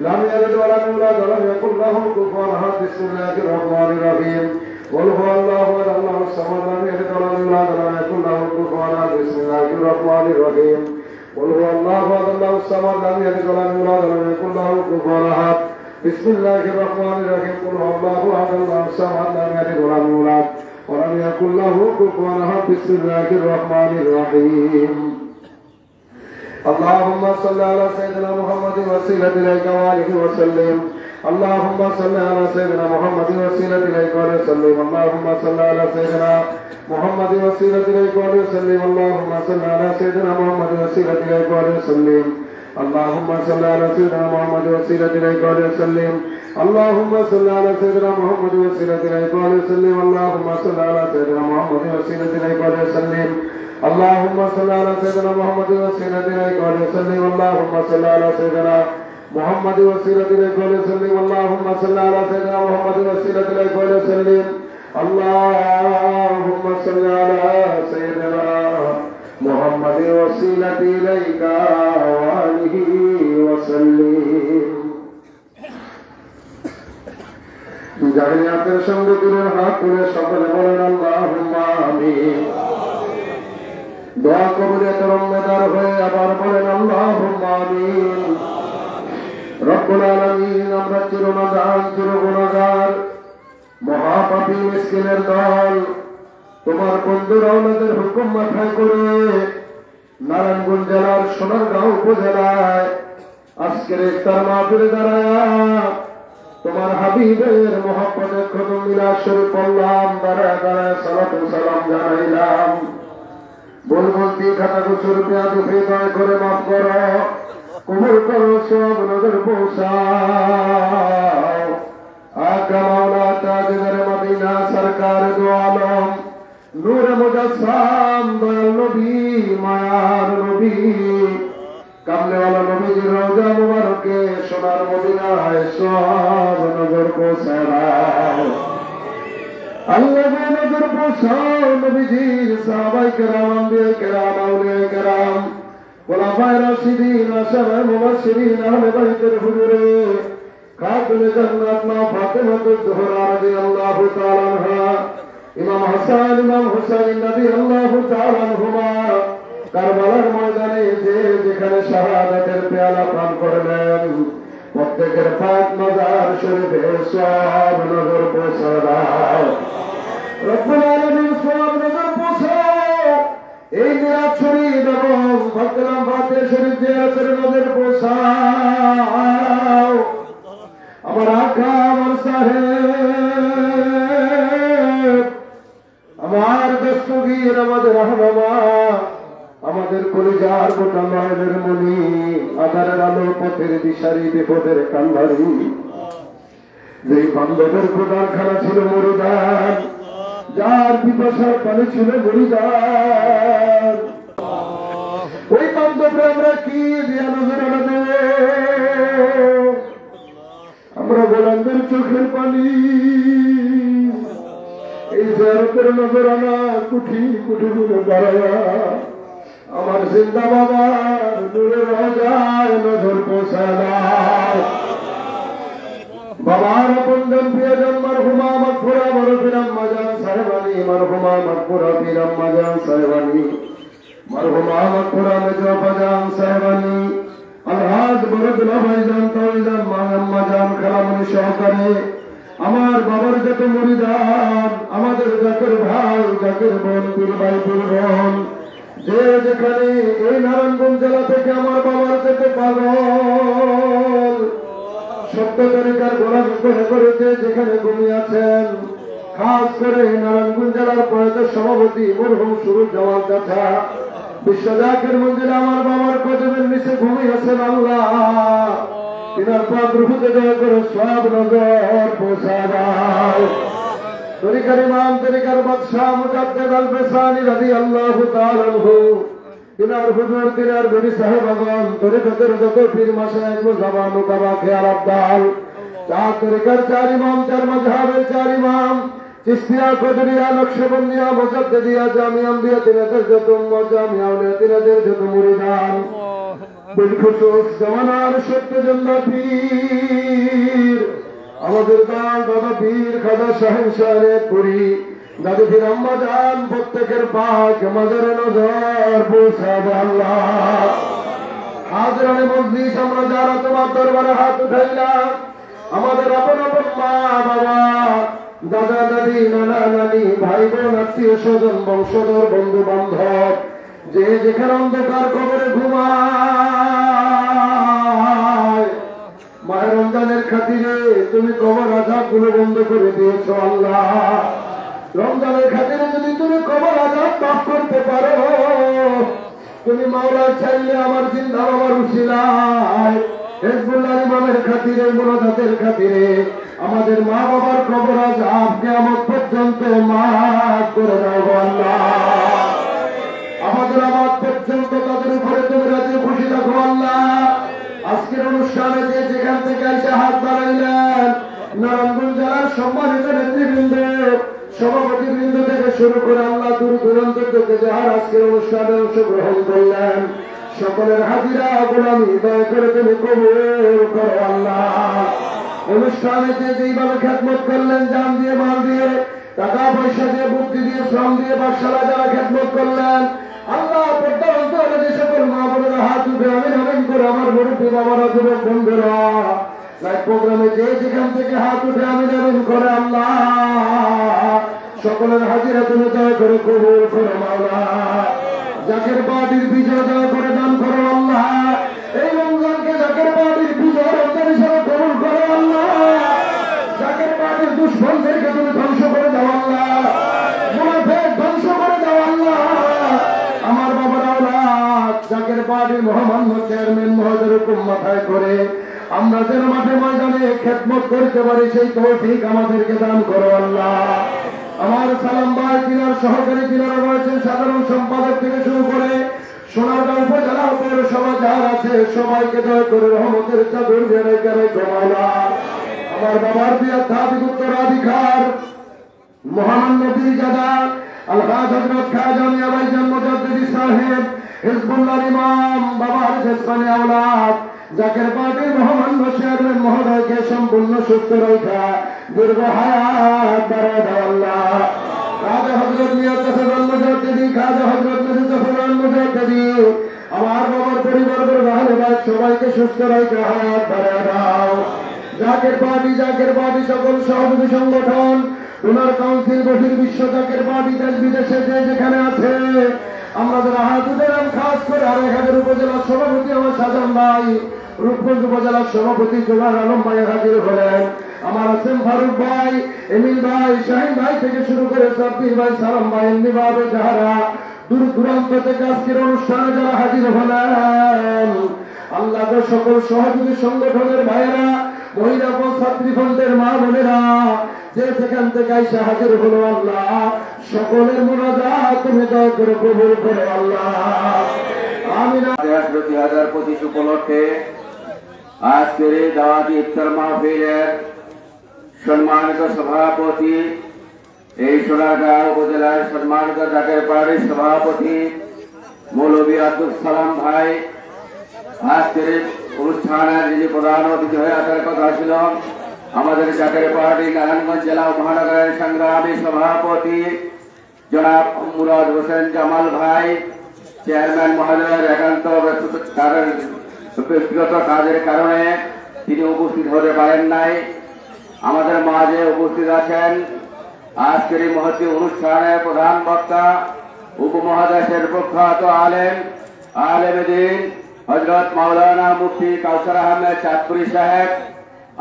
S2: لم يلد ولم يولد ولم يكن له كفوا أحد بسم الله الرحمن الرحيم قل هو الله أحد الله الصمد لم يلد ولم يولد ولم يكن له كفوا أحد بسم الله الرحمن الرحيم قل هو الله أحد الله الصمد لم يلد ولم يولد ولم يكن له كفوا أحد بسم الله الرحمن الرحيم قل هو الله أحد الله الصمد لم يلد ولم يولد ولم يكن له كفوا أحد بسم الله الرحمن الرحيم اللهم صل على سيدنا محمد وسيلة إليك وآله وسلم اللهم صل على سيدنا محمد وسيلة إليك وآله وسلم اللهم صل على سيدنا محمد وسيلة إليك وآله وسلم اللهم صل على سيدنا محمد وسيلة إليك وآله وسلم اللهم صل على سيدنا محمد وسيلة إليك وآله وسلم اللهم صل على سيدنا محمد وسيلة إليك وآله وسلم اللهم صل على سيدنا محمد وسيلة إليك وآله وسلم اللهم صل على سيدنا محمد وسيلة إليك وآله وسلم اللهم صل على سيدنا محمد وسيلة إليك وآله وسلم اللهم صل على سيدنا محمد وسيلة إليك وآله وسلم اللهم صل على سيدنا محمد وسيلة إليك وآله وسلم জাহিলিয়াতের সঙ্গে দূরের হাত তুলে সকলে বলেন আল্লাহুম্মা আমিন। দোয়া কবুলিয়াতের উম্মেদার হয়ে আবার বলেন আল্লাহুম্মা আমিন। রব্বুল আলামিন আমরা চিরনাদান চিরগুনাহগার মহাপাপী মিসকিনের দল তোমার বন্ধুর আওলাদের হুকুম মাথায় করে নারায়ণগঞ্জ জেলার সোনারগাঁও উপজেলায় আজকের ইফতার মাহফিলে দাঁড়ায় তোমার হাবিবের মহব্বতের খতম মিলাদ শরীফ পড়লাম, দাঁড়ায় দাঁড়ায় সালাতু সালাম জানাইলাম। বলবন্তি খাতা গুছুর পেঁয়াজু হৃদয় করে মাফ করো, কবুল করো সব নজর পৌঁছাও। আকা মাওলা তাজদার মদিনা সরকার দো আলম নূরে মুজাসসাম দয়াল নবী মায়ার নবী কামলেওয়ালা নবীজির রওজা মুবারকে সোনার মদিনায় সব নজর পৌঁছাও। আল্লাহ নজর পৌঁছাও নবীজির সাহাবায়ে কেরাম, আম্বিয়ায়ে কেরাম, আউলিয়ায়ে কেরাম, খুলাফায়ে রাশিদিন, আশারায়ে মুবাশশিরিন, আহলে বাইতের হুজুরে খাতুনে জান্নাত মা ফাতেমাতুজ জোহরা রাদিয়াল্লাহু তাআলা আনহা, ইমাম হাসান, ইমাম হুসাইন রাদিয়াল্লাহু তাআলা আনহুমা কারবালার ময়দানে যে যেখানে শাহাদাতের পেয়ালা পান করলেন প্রত্যেকের পাক মাজার শরীফে সব নজর পৌঁছাও। রব্বুল আলামিন সব নজর পৌঁছাও। এই মিলাদ শরীফ এবং ফাতেমা ফাতে শরীফ জিয়ারতের নজর পৌঁছাও। আমার আকা, আমার সাহেব, আমার দস্তগীর, আমাদের রহমা, আমাদের কলিজার গোটা নয়নের মনি, আধারের আলো, পথের দিশারি, বিপদের কান্ধারি, যেই বান্ধবের গোদারখানা ছিল মরিদান, যার পিপাসার পানি ছিল মরিদান, ওই বান্ধবরে আমরা কি দিয়া নজরানা দেব? আমরা গোলামদের চোখের পানি, এই জিয়ারতের নজরানা কুঠি কুঠি গুলো বাড়ায়া আমার জিন্দা বাবার নূরে রওজায় নজর পৌঁছায়। বাবার আপনজন প্রিয়জন মারহুমা মাগফুরা মারুফির আম্মা জান সাহেবানি, মারহুমা মাগফুরা পীর আম্মা জান সাহেবানি, মারহুমা মাগফুরা মেজো জান সাহেবানি, আলহাজ বরদুল্লাহ ভাইজান তাওইজান মা আম্মা জান খালামণি সহকারে আমার বাবার যত মুরিদান, আমাদের জাকের ভাই, জাকের বোন, পীর ভাই, পীর বোন, যে যেখানে এই নারায়ণগঞ্জ জেলা থেকে আমার বাবার যত পাগল সত্য তরিকার গোলামি করে করেছে যেখানে ঘুমিয়েছেন, খাস করে নারায়ণগঞ্জ জেলার প্রয়াত সভাপতি মরহুম সুরুজ জামাল চাচা বিশ্ব জাকের মন্দিরে আমার বাবার কদমের নিচে ঘুমিয়েছেন। আল্লাহ তিনার পাক রুহুতে দয়া করে সব নজর পৌঁছাও। তরিকার ইমাম, তরিকার বাদশাহ মুজাদ্দিদ আল বেসানি রাদিয়াল্লাহু তাআলা আনহু, তিনার হুজুর, তিনার বড়ি সাহেবগণ, তরিকাতের যত পীর মাশায়েখ মুজাবা মুকাবা খেয়াল আব্দাল, চার তরিকার চার ইমাম, চার মাযহাবের চার ইমাম, চিশতিয়া, কদরিয়া, নকশবন্দিয়া, মুজাদ্দিদিয়া, জামিয়া আম্বিয়া, তিনাদের যত উম্মত, জামিয়া আউলিয়া, তিনাদের যত মুরিদান, বিলখুসুস জামানার সত্যজন্না পীর আমাদের দাদা পীর খাজা শাহেনশাহের পুরী, দাদু পীর আম্মা জান, প্রত্যেকের পাক মাজারে নজর পৌঁছাবে। আল্লাহ হাজরানে মজলিস আমরা যারা তোমার দরবারে হাত উঠাইলাম, আমাদের আপন আপন মা বাবা, দাদা দাদি, নানা নানি, ভাই বোন, আত্মীয় স্বজন, বংশধর, বন্ধু বান্ধব, যে যেখানে অন্ধকার কবরে ঘুমায়, মায়ের রমজানের খাতিরে তুমি কবর আযাব গুলো বন্ধ করে দিয়েছো। আল্লাহ রমজানের খাতিরে যদি তুমি কবর আযাব মাফ করতে পারো, তুমি মাওলা চাইলে আমার জিন্দা বাবার উসিলায় হিজবুল্লাহ ইমামের খাতিরে, মুনাজাতের খাতিরে আমাদের মা বাবার কবর আযাব কিয়ামত পর্যন্ত মাফ করে দাও। আল্লাহ আমাদের আমার পর্যন্ত তাদের উপরে তুমি রাজি খুশি রাখো। আল্লাহ আজকের অনুষ্ঠানে যে যেখান থেকে এসে হাত বাড়াইলেন, নারায়ণগঞ্জ জেলার সম্মানিত নেতৃবৃন্দ, সভাপতিবৃন্দ থেকে শুরু করে আল্লাহ দূর দূরান্ত থেকে যাহার আজকের অনুষ্ঠানে অংশগ্রহণ করলেন, সকলের হাজিরা গোলামি দয়া করে তুমি কবুল করো। আল্লাহ অনুষ্ঠানে যে যেইভাবে খেদমত করলেন, জান দিয়ে, মাল দিয়ে, টাকা পয়সা দিয়ে, বুদ্ধি দিয়ে, শ্রম দিয়ে, বাদশালা যারা খেদমত করলেন, আল্লাহ পর্দার অন্তরে যে সকল মা বোনেরা হাত উঠে আমিন আমিন করে আমার মুরব্বী বাবারা, যুবক বন্ধুরা লাইভ প্রোগ্রামে যে যেখান থেকে হাত উঠে আমিন আমিন করে, আল্লাহ সকলের হাজিরা তুমি দয়া করে কবুল করো। মাওলা জাকের পার্টির বিজয় দয়া করে দান করো আল্লাহ। এই রমজানকে জাকের পার্টির বিজয় রমজান হিসেবে কবুল করো আল্লাহ। জাকের পার্টির দুশ্মনদেরকে তুমি ধ্বংস করে দাও আল্লাহ, মুনাফিক ধ্বংস করে দাও আল্লাহ। আমার বাবার আওলাদ জাকের পার্টির মহামান্য চেয়ারম্যান মহোদয়ের হুকুম মাথায় করে আমরা যেন মাঠে ময়দানে খেদমত করতে পারি সেই তৌফিক আমাদেরকে দান করো আল্লাহ। আমার সালাম ভাই কিনার সহকারী কিনারা রয়েছেন, সাধারণ সম্পাদক থেকে শুরু করে সোনারগাঁও উপজেলা পৌরসভা যার আছে সবাইকে দয়া করে রহমতের চাদর জেনে করে জমালা। আমার বাবার বিয়াধ্যাত্মিক উত্তরাধিকার মহামান্য পীরজাদা আলহাজ হযরত খাজা মিয়া ভাইজান মুজাদ্দিদি সাহেব হিজবুল্লাহর ইমাম বাবার শেষখানে আওলাদ জাকের পার্টির মহামান্য চেয়ারম্যান মহোদয়কে সম্পূর্ণ সুস্থ রাখা দীর্ঘ হায়াত বাড়ায় দাও আল্লাহ। খাজা হযরত মিয়া তাফাজ্জল মুজাদ্দিদি, খাজা হযরত মিয়া তাফাজ্জল মুজাদ্দিদি আমার বাবার পরিবারের ভালো ভাই সবাইকে সুস্থ রাখা হায়াত বাড়ায় দাও। জাকের পার্টি সকল সহযোগী সংগঠন ডোনার কাউন্সিল গঠিত বিশ্ব জাকের পার্টি দেশ বিদেশে যে যেখানে আছে আমরা যারা হাত উঠেলাম, খাস করে আড়াইহাজার উপজেলার সভাপতি আমার সাজান ভাই, রূপগঞ্জ উপজেলার সভাপতি জোগার আলম ভাই হাজির হলেন, আমার আসেম ফারুক ভাই, এমিল ভাই, শাহিন ভাই থেকে শুরু করে সাব্বির ভাই, সালাম ভাই, এমনি ভাবে যাহারা দূর দূরান্ত থেকে আজকের অনুষ্ঠানে যারা হাজির হলেন আল্লাহ সকল সহযোগী সংগঠনের ভাইয়েরা, মহিলা ও ছাত্রীখণ্ডের মা বোনেরা যে সেখান থেকে আইসা হাজির হলো আল্লাহ সকলের মোনাজাত তুমি দয়া করে কবুল করো আল্লাহ। আমিন।
S4: 2025 উপলক্ষে আজকের এই দাওয়াতি ইফতার মাহফিলের সম্মানিত সভাপতি, এই সোনারগাঁও উপজেলার সম্মানিত জাকের পার্টির সভাপতি মৌলভী আব্দুল সালাম ভাই, আজকের অনুষ্ঠানের যিনি প্রধান অতিথি হয়ে আসার কথা ছিল আমাদের জাকের পার্টি নারায়ণগঞ্জ জেলা মহানগরের সংগ্রামী সভাপতি জনাব মুরাদ হোসেন জামাল ভাই, চেয়ারম্যান মহোদয়ের একান্ত ব্যক্তিগত কাজের কারণে তিনি উপস্থিত হতে পারেন নাই। আমাদের মাঝে উপস্থিত আছেন আজকের এই মহতী অনুষ্ঠানের প্রধান বক্তা উপমহাদেশের প্রখ্যাত আলেম দ্বীন হযরত মাওলানা মুফতি কাউসার আহমেদ চাঁদপুরি সাহেব,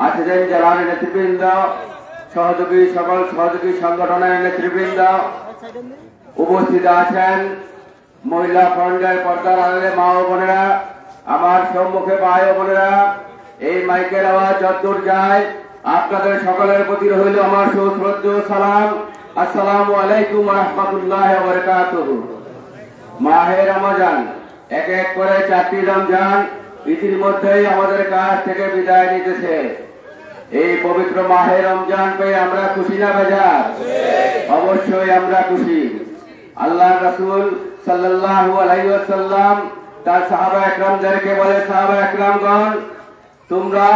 S4: আছেন জেলার নেতৃবৃন্দ, সকল সহযোগী সংগঠনের নেতৃবৃন্দ, উপস্থিত আছেন মহিলা ফ্রন্টের পর্দার আড়ালে মা ও বোনেরা, আমার সম্মুখে ভাই ও বোনেরা। এই মাইকের আওয়াজ যতদূর যায় আপনাদের সকলের প্রতি রইল আমার সুশ্রদ্ধেয় সালাম। আসসালামু আলাইকুম ওয়া রাহমাতুল্লাহি ওয়া বারাকাতুহু। মাহে রমজান, এক এক করে 4টি রমজান ইতিমধ্যেই আমাদের কাছ থেকে বিদায় নিতেছে। এই পবিত্র মাহে রমজান পেয়ে আমরা খুশি না বেজার? অবশ্যই আমরা খুশি। আল্লাহ রাসূল সাল্লাল্লাহু আলাইহি ওয়াসাল্লাম তার সাহাবা একরামদেরকে বলে, সাহাবা একরামগণ, তোমরা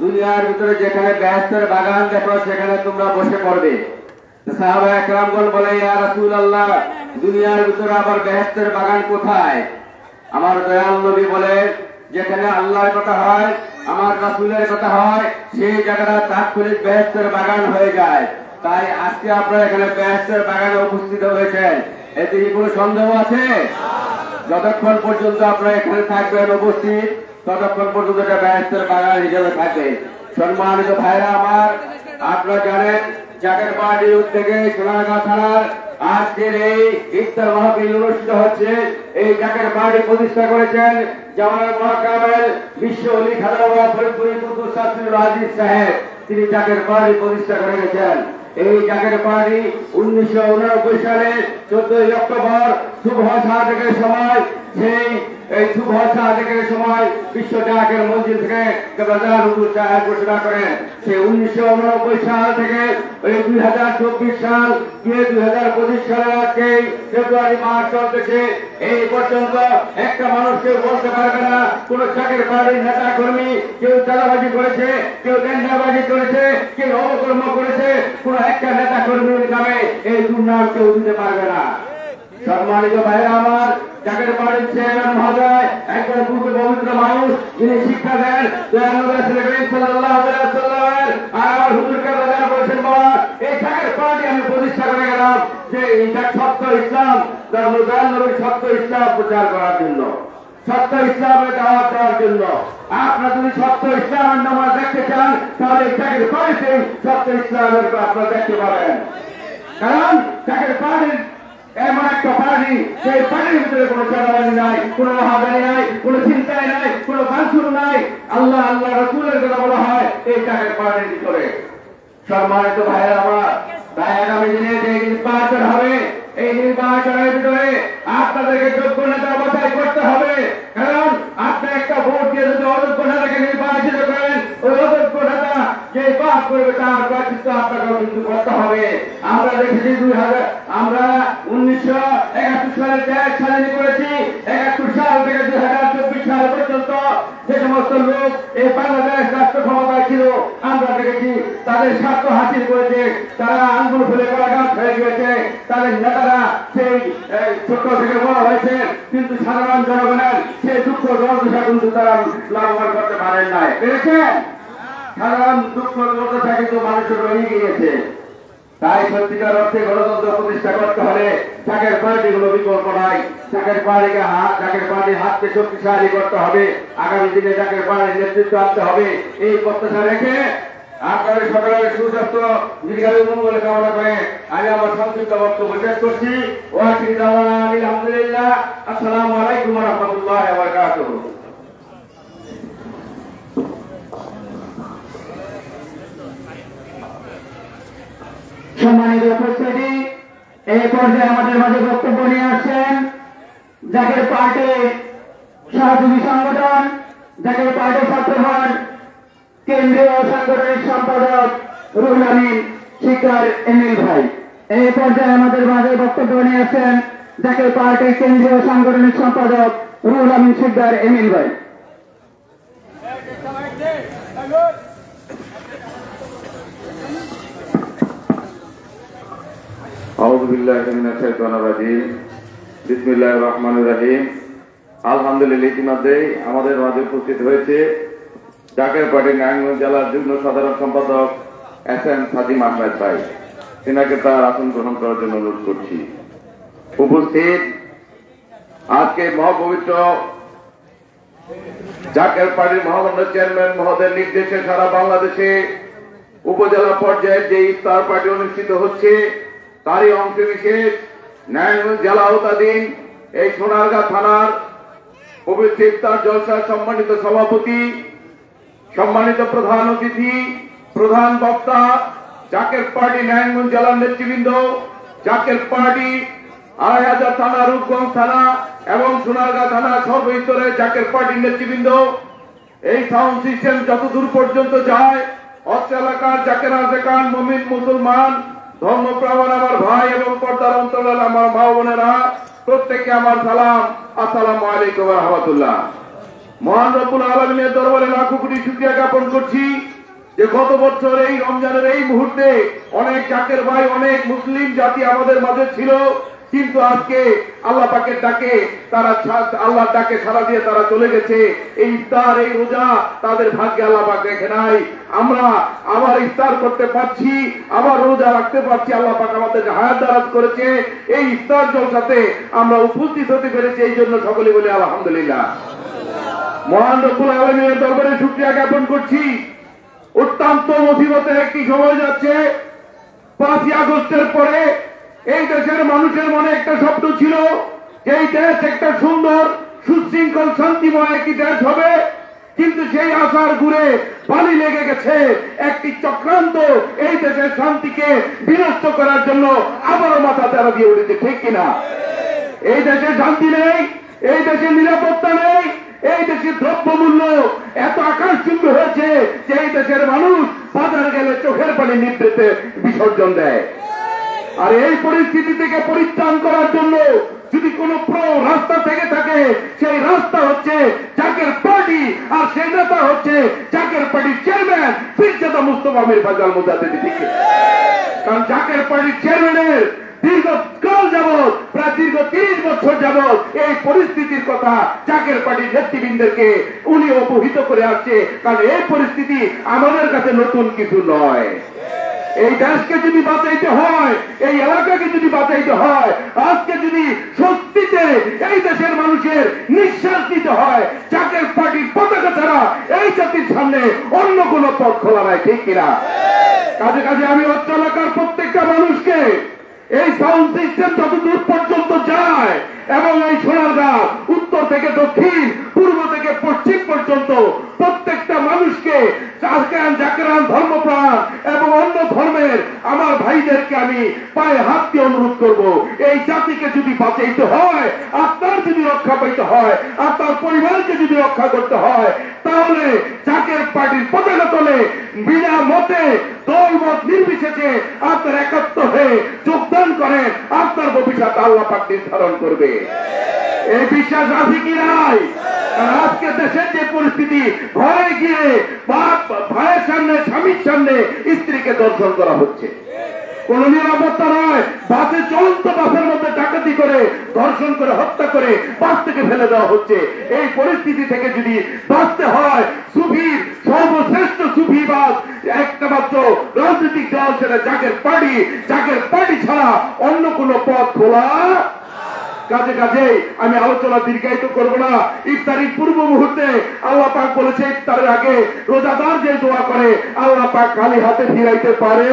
S4: দুনিয়ার ভিতরে যেখানে বেহেশতের বাগান দেখো সেখানে তোমরা বসে পড়বে। সাহাবা একরামগণ বলে, ইয়া রাসূলুল্লাহ, দুনিয়ার ভিতরে আবার বেহেশতের বাগান কোথায়? আমার দয়াল নবী বলে, যেখানে আল্লাহর কথা হয়, আমার রাসূলের কথা হয়, সেই জায়গাটা তাৎক্ষণিক বেহেশতের বাগান হয়ে যায়। তাই আজকে আপনারা এখানে বেহেশতের বাগানে উপস্থিত হয়েছেন, এতে কি কোনো সন্দেহ আছে? যতক্ষণ পর্যন্ত আপনারা এখানে থাকবেন উপস্থিত, ততক্ষণ পর্যন্ত এটা বেহেশতের বাগান হিসেবে থাকবে। সম্মানিত ভাইরা আমার, আপনারা জানেন জাকের পার্টির উদ্যোগে সোনারগাঁও থানার আজকের এই ইফতার মাহফিল অনুষ্ঠিত হচ্ছে। এই জাকের পার্টি প্রতিষ্ঠা করেছেন জামাল মহাকামেল বিশ্ব অলি খাদা ফরিদপুরি কুতুব শাস্ত্রীর আজিজ সাহেব, তিনি জাকের পার্টি প্রতিষ্ঠা করে গেছেন। এই জাকের পার্টি 1989 সালে 14 অক্টোবর সুবহ সাদেকের সময় এই শুভ সাদেকের সময় বিশ্ব জাকের মঞ্জিল থেকে ঘোষণা করেন। সেই 1989 সাল থেকে 2024 সাল 2025 সালের আজকে ফেব্রুয়ারি মাস চলতেছে, এই পর্যন্ত একটা মানুষ কেউ বলতে পারবে না কোন জাকের পার্টির নেতা কর্মী কেউ চাঁদাবাজি করেছে, কেউ টেন্ডারবাজি করেছে, কেউ অপকর্ম করেছে, কোন একটা নেতা কর্মীর নামে এই দুর্নাম কেউ দিতে পারবে না। সম্মানিত ভাইরা আমার, জাকের পার্টির চেয়ারম্যান মহোদয় একজন পবিত্র মানুষ, যিনি শিক্ষা দেন আর আমার হুজুরকে বলেছেন, বাবা এই জাকের পার্টি আমি প্রতিষ্ঠা করে গেলাম যে এটা সত্য ইসলাম, সত্য ইসলাম প্রচার করার জন্য, সত্য ইসলামের দাওয়াত দেওয়ার জন্য। আপনারা যদি সত্য ইসলামের নামাজ দেখতে চান তাহলে চাকরি পাড়িতে সত্য ইসলামের আপনারা দেখতে পারেন। কারণ চাকরি পাড়ির এমন একটা পার্টি, সেই পার্টির ভিতরে কোনো চাঁদাবাজি নাই, কোনো হাজারি নাই, কোনো চিন্তায় নাই, কোনো ভাঙচুর নাই। আল্লাহ আল্লাহ রসুলের কথা বলা হয় এই চাকরি পার্টির ভিতরে। সম্মানিত ভাইয়ের আমার, তাই আগামী দিনে যে নির্বাচন হবে, এই নির্বাচনের ভিতরে আপনাদেরকে যোগ্য নেতা বাছাই করতে হবে। কারণ আপনি একটা ভোট দিয়ে যদি অযোগ্য নেতাকে নির্বাচিত করেন, ওই অযোগ্য নেতা যে পাস করবে তার প্রার্থিত্ব আপনাকেও কিন্তু করতে হবে। আমরা দেখেছি 1971 সালে দেশ স্বাধীন করেছি, 71 সাল থেকে 2024 সাল পর্যন্ত যে সমস্ত লোক এই বাংলাদেশ রাষ্ট্র ক্ষমতায় ছিল আমরা দেখেছি তাদের স্বার্থ হাসিল করেছে, তারা আঙ্গুল ফেলে কলাগাছ হয়ে গিয়েছে, তাদের নেতারা সেই ছোট থেকে বড় হয়েছে, কিন্তু সাধারণ জনগণের সেই দুঃখ দুর্দশা কিন্তু তারা লাভবান করতে পারেন নাই, পেরেছেন? সাধারণ দুঃখ দুর্দশা কিন্তু মানুষের রয়ে গিয়েছে। তাই সত্যিকার অর্থে গণতন্ত্র প্রতিষ্ঠা করতে হলে চাকের পার্টিগুলো বিকল্প নাই। চাকের পার্টির হাতকে শক্তিশালী করতে হবে। আগামী দিনে চাকের পার্টির নেতৃত্ব আনতে হবে। এই প্রত্যাশা রেখে আপনাদের সকলের সুস্বাস্থ্য দীর্ঘায়ু মঙ্গল কামনা করে আমি আমার সংক্ষিপ্ত বক্তব্য শেষ করছি। আলহামদুলিল্লাহ। আসসালামু আলাইকুম ওয়া রাহমাতুল্লাহি ওয়া বারাকাতুহু।
S5: সম্মানিত উপস্থিতি, এই পর্যায়ে আমাদের মাঝে বক্তব্য নিয়ে আসছেন জাকের পার্টির সহযোগী সংগঠন, জাকের পার্টির ছাত্রগণ কেন্দ্রীয় সাংগঠনিক সম্পাদক রুহুল আমিন শিকদার এমিল ভাই। এই পর্যায়ে আমাদের মাঝে বক্তব্য নিয়ে আসছেন জাকের পার্টির কেন্দ্রীয় সাংগঠনিক সম্পাদক রুহুল আমিন শিকদার এমিল ভাই।
S3: আউযু বিল্লাহি মিনাশ শাইতানির রাজিম। বিসমিল্লাহির রহমানির রহিম। আলহামদুলিল্লাহ, ইতিমধ্যে আমাদের মাঝে উপস্থিত হয়েছে জাকের পার্টির নারায়ণগঞ্জ জেলার যুগ্ম সাধারণ সম্পাদক এস.এম. সাদিম আহমেদ ভাই। তিনাকে তার আসন গ্রহণ করার জন্য অনুরোধ করছি। উপস্থিত আজকে মহাপবিত্র জাকের পার্টির মহামান্য চেয়ারম্যান মহোদয়ের নির্দেশে সারা বাংলাদেশে উপজেলা পর্যায়ে যে ইফতার পার্টি অনুষ্ঠিত হচ্ছে তারই অংশ বিশেষ নারায়ণগঞ্জ জেলা আওতাধীন এই সোনারগাঁ থানার পবিত্র ইফতার জলসার সম্মানিত সভাপতি, সম্মানিত প্রধান অতিথি, প্রধান বক্তা, জাকের পার্টি নারায়ণগঞ্জ জেলার নেতৃবৃন্দ, জাকের পার্টি ২৮০০ থানা, রূপগঞ্জ থানা এবং সোনারগাঁ থানা সর্বস্তরের জাকের পার্টির নেতৃবৃন্দ, এই সাউন্ড সিস্টেম যতদূর পর্যন্ত যায় অত্র এলাকার জাকের আজেকান মুমিন মুসলমান ধর্মপ্রাণ আমার ভাই এবং পর্দার অন্তরাল আমার মা বোনেরা, প্রত্যেককে আমার সালাম, আসসালামু আলাইকুম ওয়া রাহমাতুল্লাহ। মহান রব্বুল আলামিনের দরবারে লাখো কোটি শুকরিয়া জ্ঞাপন করছি যে গত বছর এই রমজানের এই মুহূর্তে অনেক জাকের ভাই, অনেক মুসলিম জাতি আমাদের মাঝে ছিল, কিন্তু আজকে আল্লাহ পাকের ডাকে তারা আল্লাহর ডাকে সাড়া দিয়ে তারা চলে গেছে। এই ইফতার, এই রোজা তাদের ভাগ্যে আল্লাহ পাক রেখে নাই। আমরা আবার ইফতার করতে পারছি, আবার রোজা রাখতে পারছি। আল্লাহ পাক আমাদেরকে হায়াত দারাজ করেছে। এই ইফতার জলসাতে আমরা উপস্থিত হতে পেরেছি, এই জন্য সকলে বলি আলহামদুলিল্লাহ। মহান রব্বুল আলামিনের দরবারে শুকরিয়া জ্ঞাপন করছি। অত্যন্ত মুসিবতের একটি সময় যাচ্ছে। ৫ই আগস্টের পরে এই দেশের মানুষের মনে একটা স্বপ্ন ছিল যে এই দেশ একটা সুন্দর সুশৃঙ্খল শান্তিময় একটি দেশ হবে, কিন্তু সেই আশার ঘুরে বালি লেগে গেছে। একটি চক্রান্ত এই দেশের শান্তিকে বিনষ্ট করার জন্য আবারও মাথা চারা দিয়ে উঠেছে, ঠিক কিনা? এই দেশে শান্তি নেই, এই দেশে নিরাপত্তা নেই, এই দেশের দ্রব্যমূল্য এত আকাশচুম্বী হয়েছে যে এই দেশের মানুষ বাজারে গেলে চোখের পানি নিভৃতে বিসর্জন দেয়। আর এই পরিস্থিতি থেকে পরিত্রাণ করার জন্য যদি কোন রাস্তা থেকে থাকে, সেই রাস্তা হচ্ছে জাকের পার্টি, আর সেই নেতা হচ্ছে জাকের পার্টির চেয়ারম্যান পীরজাদা মুস্তাফা মীর ফয়সাল মুজাদ্দিদি। ঠিক, কারণ জাকের পার্টির চেয়ারম্যানের দীর্ঘকাল যাবৎ, প্রায় দীর্ঘ ৩০ বছর যাবৎ এই পরিস্থিতির কথা জাকের পার্টির নেতৃবৃন্দকে উনি অবহিত করে আসছে। কারণ এই পরিস্থিতি আমাদের কাছে নতুন কিছু নয়।
S6: এই দেশকে যদি বাঁচাইতে হয়, এই এলাকাকে যদি বাঁচাইতে হয়, আজকে যদি সত্যিতে এই দেশের মানুষের নিঃশ্বাস দিতে হয়, জাকের পার্টির পতাকা ছাড়া এই জাতির সামনে অন্য কোনো পথ খোলা নাই, ঠিক কিনা? কাজে কাজে আমি অত্র এলাকার প্রত্যেকটা মানুষকে এই সাউন্ড সিস্টেম যতদূর পর্যন্ত যায় এবং এই সোনারগাঁ উত্তর থেকে দক্ষিণ, পূর্ব থেকে পশ্চিম পর্যন্ত প্রত্যেকটা মানুষকে জাকেরান ধর্মপ্রাণ এবং অন্য ধর্মের আমার ভাইদেরকে আমি পায়ে হাত দিয়ে অনুরোধ করব, এই জাতিকে যদি বাঁচাইতে হয়, আপনার যদি রক্ষা পাইতে হয়, আপনার পরিবারকে যদি রক্ষা করতে হয়, তাহলে জাকের পার্টির পতাকা তলে বিনা মতে দলমত নির্বিশেষে আপনার একাত্ম হয়ে যোগদান করেন, আপনার ভবিষ্যৎ আল্লাহ পাক নির্ধারণ করবে। এই বিশ্বাস আছে কি নাই? আজকে দেশের যে পরিস্থিতি, ঘরে গিয়ে ভাইয়ের সামনে, স্বামীর সামনে স্ত্রীকে দর্শন করা হচ্ছে, কোন নিরাপত্তা নয়, বাসে চলন্ত বাসের মধ্যে ডাকাতি করে ধর্ষণ করে হত্যা করে বাস থেকে ফেলে দেওয়া হচ্ছে। এই পরিস্থিতি থেকে যদি বাঁচতে হয়, সুফির সর্বশ্রেষ্ঠ সুফিবাদ একটা মাত্র রাজনৈতিক দল, সেটা জাকের পার্টি। জাকের পার্টি ছাড়া অন্য কোন পথ খোলা। কাজে কাজে আমি আলোচনা দীর্ঘায়িত করব না। ইফতারির পূর্ব মুহূর্তে আল্লাহ পাক বলেছে, ইফতারের আগে রোজাদার যে দোয়া করে আল্লাহ পাক খালি হাতে ফিরাইতে পারে।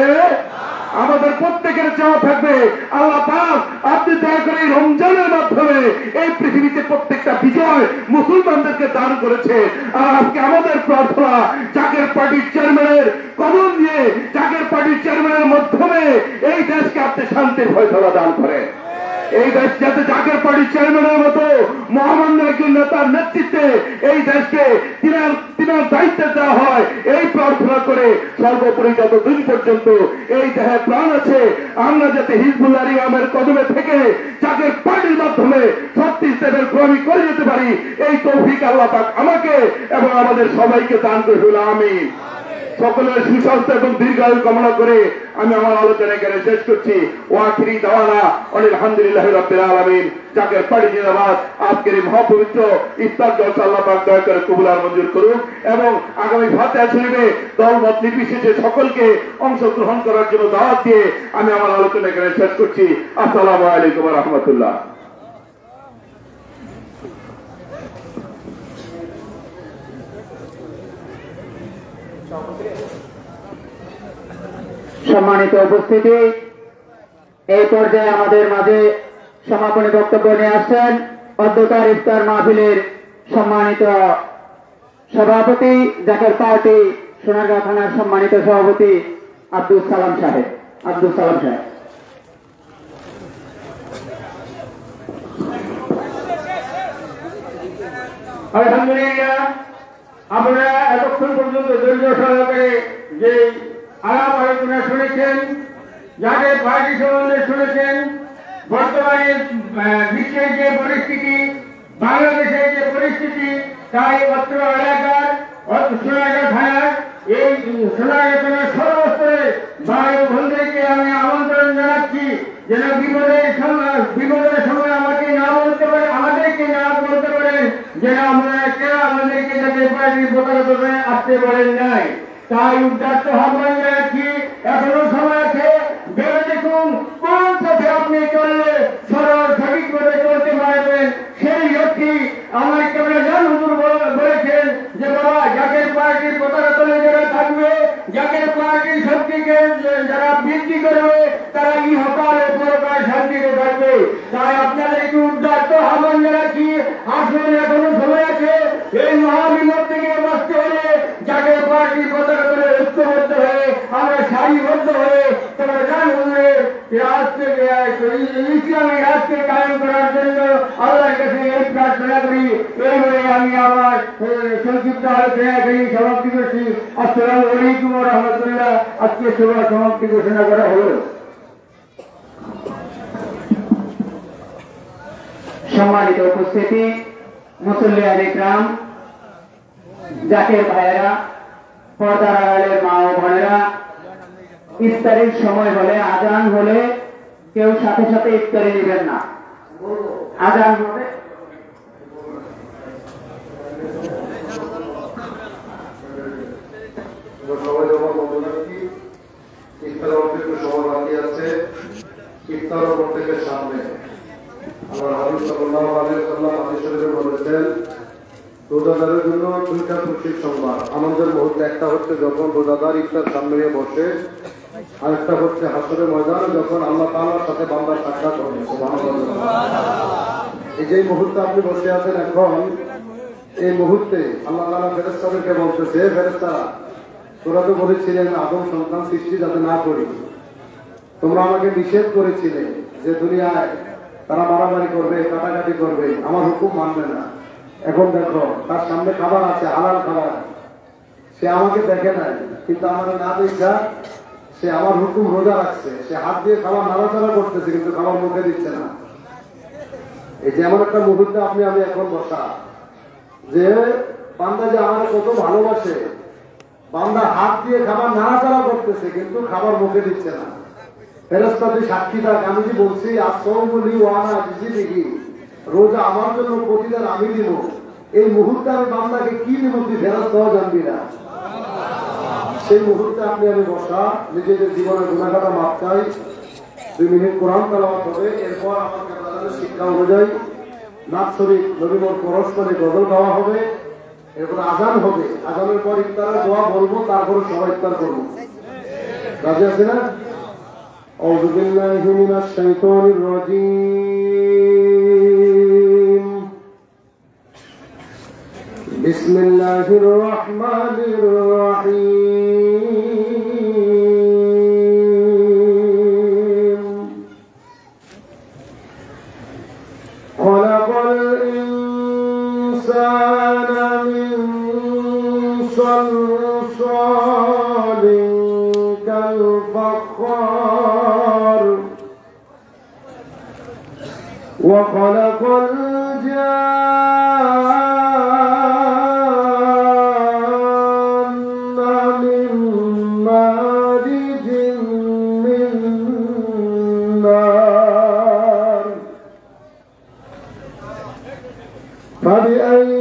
S6: আমাদের প্রত্যেকের চাওয়া থাকবে, আল্লাহ পাক আপনি দয়া করে এই রমজানের মাধ্যমে এই পৃথিবীতে প্রত্যেকটা বিজয় মুসলমানদেরকে দান করেছে। আর আজকে আমাদের প্রার্থনা, জাকের পার্টির চেয়ারম্যানের কদম দিয়ে, জাকের পার্টির চেয়ারম্যানের মাধ্যমে এই দেশকে আপনি শান্তির ফয়সালা দান করেন। এই দেশ যাতে জাকের পার্টির চেয়ারম্যানের মতো মহামান্য একজন নেতার নেতৃত্বে এই দেশকে তিনার দায়িত্বে দেওয়া হয়, এই প্রার্থনা করে সর্বোপরি যতদিন পর্যন্ত এই দেহে প্রাণ আছে, আমরা যাতে হিজবুল্লাহ ইমামের কদমে থেকে জাকের পার্টির মাধ্যমে 36 দেবের গোলামি করে যেতে পারি, এই তৌফিক আল্লাহ পাক আমাকে এবং আমাদের সবাইকে দান করে হল। আমিন। সকলের সুস্বাস্থ্য এবং দীর্ঘায়ু কামনা করে আমি আমার আলোচনা এখানে শেষ করছি। ওয়াখিরি দাওয়ানা আলহামদুলিল্লাহি রাব্বিল আলামিন। জাকের পার্টি জিন্দাবাদ। আজকের এই মহাপবিত্র ইফতার জলসা আল্লাহ পাক দয়া করে কবুল আর মঞ্জুর করুন এবং আগামী ফাতিহা শরীফে দলমত নির্বিশেষে সকলকে অংশগ্রহণ করার জন্য দাওয়াত দিয়ে আমি আমার আলোচনা এখানে শেষ করছি। আসসালামু আলাইকুম ওয়া রাহমাতুল্লাহ।
S5: সম্মানিত উপস্থিতি, এই পর্যায়ে আমাদের মাঝে সমাপনী বক্তব্য নিয়ে আসছেন অধ্যকার ইফতার মাহফিলের সম্মানিত সভাপতি, জাকের পার্টি সোনারগাঁ থানার সম্মানিত সভাপতি আব্দুল সালাম সাহেব।
S6: আলহামদুলিল্লাহ, আপনারা এতক্ষণ পর্যন্ত ধৈর্য সহকারে যে আলাপ আলোচনা শুনেছেন, জাকের পার্টি সম্বন্ধে শুনেছেন, বর্তমানে বিশ্বের যে পরিস্থিতি, বাংলাদেশের যে পরিস্থিতি, তাই অত্র এলাকার সোনারগাঁ থানার এই সোনারগাঁ থানার সর্বস্তরে ভাই বন্ধুদেরকে আমি আমন্ত্রণ জানাচ্ছি যেন বিপদের সময় আমাকে না বলতে পারে, আমাদেরকে না বলতে পারেন যেন আমরা আমাদেরকে যাতে পার্টির পতাকা আসতে পারেন নাই। তাই উদ্যাত্ত আহ্বান জানাচ্ছি, এখনো সময় আছে, ভেবে দেখুন কোন পথে আপনি চললে সরল সঠিকভাবে চলতে পারবেন। সেই লক্ষ্যে আমার কেবল জান হুজুর বলেছেন যে বাবা, জাকের পার্টির পতাকা তলে যারা থাকবে, জাকের পার্টির শক্তিকে যারা বৃদ্ধি করবে, তারা ইহকালে পরকাল শান্তিতে থাকবে। তাই আপনাদেরকে উদ্যাত্ত আহ্বান জানাচ্ছি, আসুন এখনো সময় আছে। এই মহাবিপদ থেকে বাঁচতে হলে জাকের পার্টির পতাকা তলে ঐক্যবদ্ধ হয়ে আমরা সারিবদ্ধ হয়ে তোমরা জান হুজুরের ইসলামী রাষ্ট্রকে কায়েম করার জন্য আল্লাহর কাছে এই প্রার্থনা করি। এই বলে আমি আমার সংক্ষিপ্ত আলোচনা এখানেই সমাপ্তি করছি। আসসালামু আলাইকুম ওয়া রাহমাতুল্লাহ। আজকে সভা সমাপ্তি ঘোষণা করা হলো।
S5: সম্মানিত উপস্থিতি, মুসল্লিয়ান ইকরাম, জাকের ভাইয়েরা, পর্দার আড়ালের মা ও বোনেরা, ইফতারির সময় হলে, আজান হলে কেউ সাথে সাথে ইফতারি নেবেন না। আজান হবে,
S2: সবাই যখন বন্ধু একটু সময় বাকি আছে। ইফতার প্রত্যেকের সামনে আমার হাবিব সাল্লাল্লাহু আলাইহি ওয়াসাল্লাম হাদিস শরীফে বলেছেন, রোজাদারের জন্য দুইটা খুশির সংবাদ, আনন্দের মুহূর্ত। একটা হচ্ছে যখন রোজাদার ইফতার সামনে নিয়ে বসে, আর একটা হচ্ছে হাসরের ময়দানে যখন আল্লাহ তাআলার সাথে বান্দার সাক্ষাৎ হবে। সুবহানাল্লাহ। এই যে মুহূর্তে আপনি বসে আছেন এখন, এই মুহূর্তে আল্লাহ তাআলা ফেরেশতাদেরকে বলতেছে, ফেরেশতারা তোরা তো বলেছিলেন আদম সন্তান সৃষ্টি যাতে না করি, তোমরা আমাকে নিষেধ করেছিলে যে দুনিয়ায় তারা মারামারি করবে, কাটাকাটি করবে, আমার হুকুম মানবে না। এখন দেখো তার সামনে খাবার আছে, হালাল খাবার, সে আমাকে দেখে নাই, কিন্তু আমাকে না দেখা সে আমার হুকুম রোজা রাখছে, সে হাত দিয়ে খাবার নাড়াচাড়া করতেছে কিন্তু খাবার মুখে দিচ্ছে না। এই যে এমন একটা মুহূর্তে আমি এখন বসা, যে বান্দা যে আমার কত ভালোবাসে, বান্দা হাত দিয়ে খাবার নাড়াচাড়া করতেছে কিন্তু খাবার মুখে দিচ্ছে না। ফেরেশতা তুই সাক্ষী থাক, আমি যে বলছি আসৌমুলি ওয়ানা বিজিবিহি, রোজা আমার জন্য প্রতিদিন আমি দিব, এই মুহূর্তে আমি বান্দাকে কি দিব তুই ফেরেশতাও জানবি না। সেই মুহূর্তে আমি বসা, নিজেদের জীবনের গুনাহগাটা মাপ চাই, 2 মিনিট কোরআন তেলাওয়াত হবে, এরপর আমার কেবলাদের শিক্ষা অনুযায়ী নাথ শরীফ নবীর পরস্পরে গজল গাওয়া হবে, এরপর আজান হবে, আজানের পর ইফতারের দোয়া বলবো, তারপরে সবাই ইফতার করবো। রাজি আছে না? أعوذ بالله من الشيطان الرجيم بسم الله الرحمن الرحيم خلق الإنسان من صلصال كالفخار وخلق الجان من مارج من نار فبأي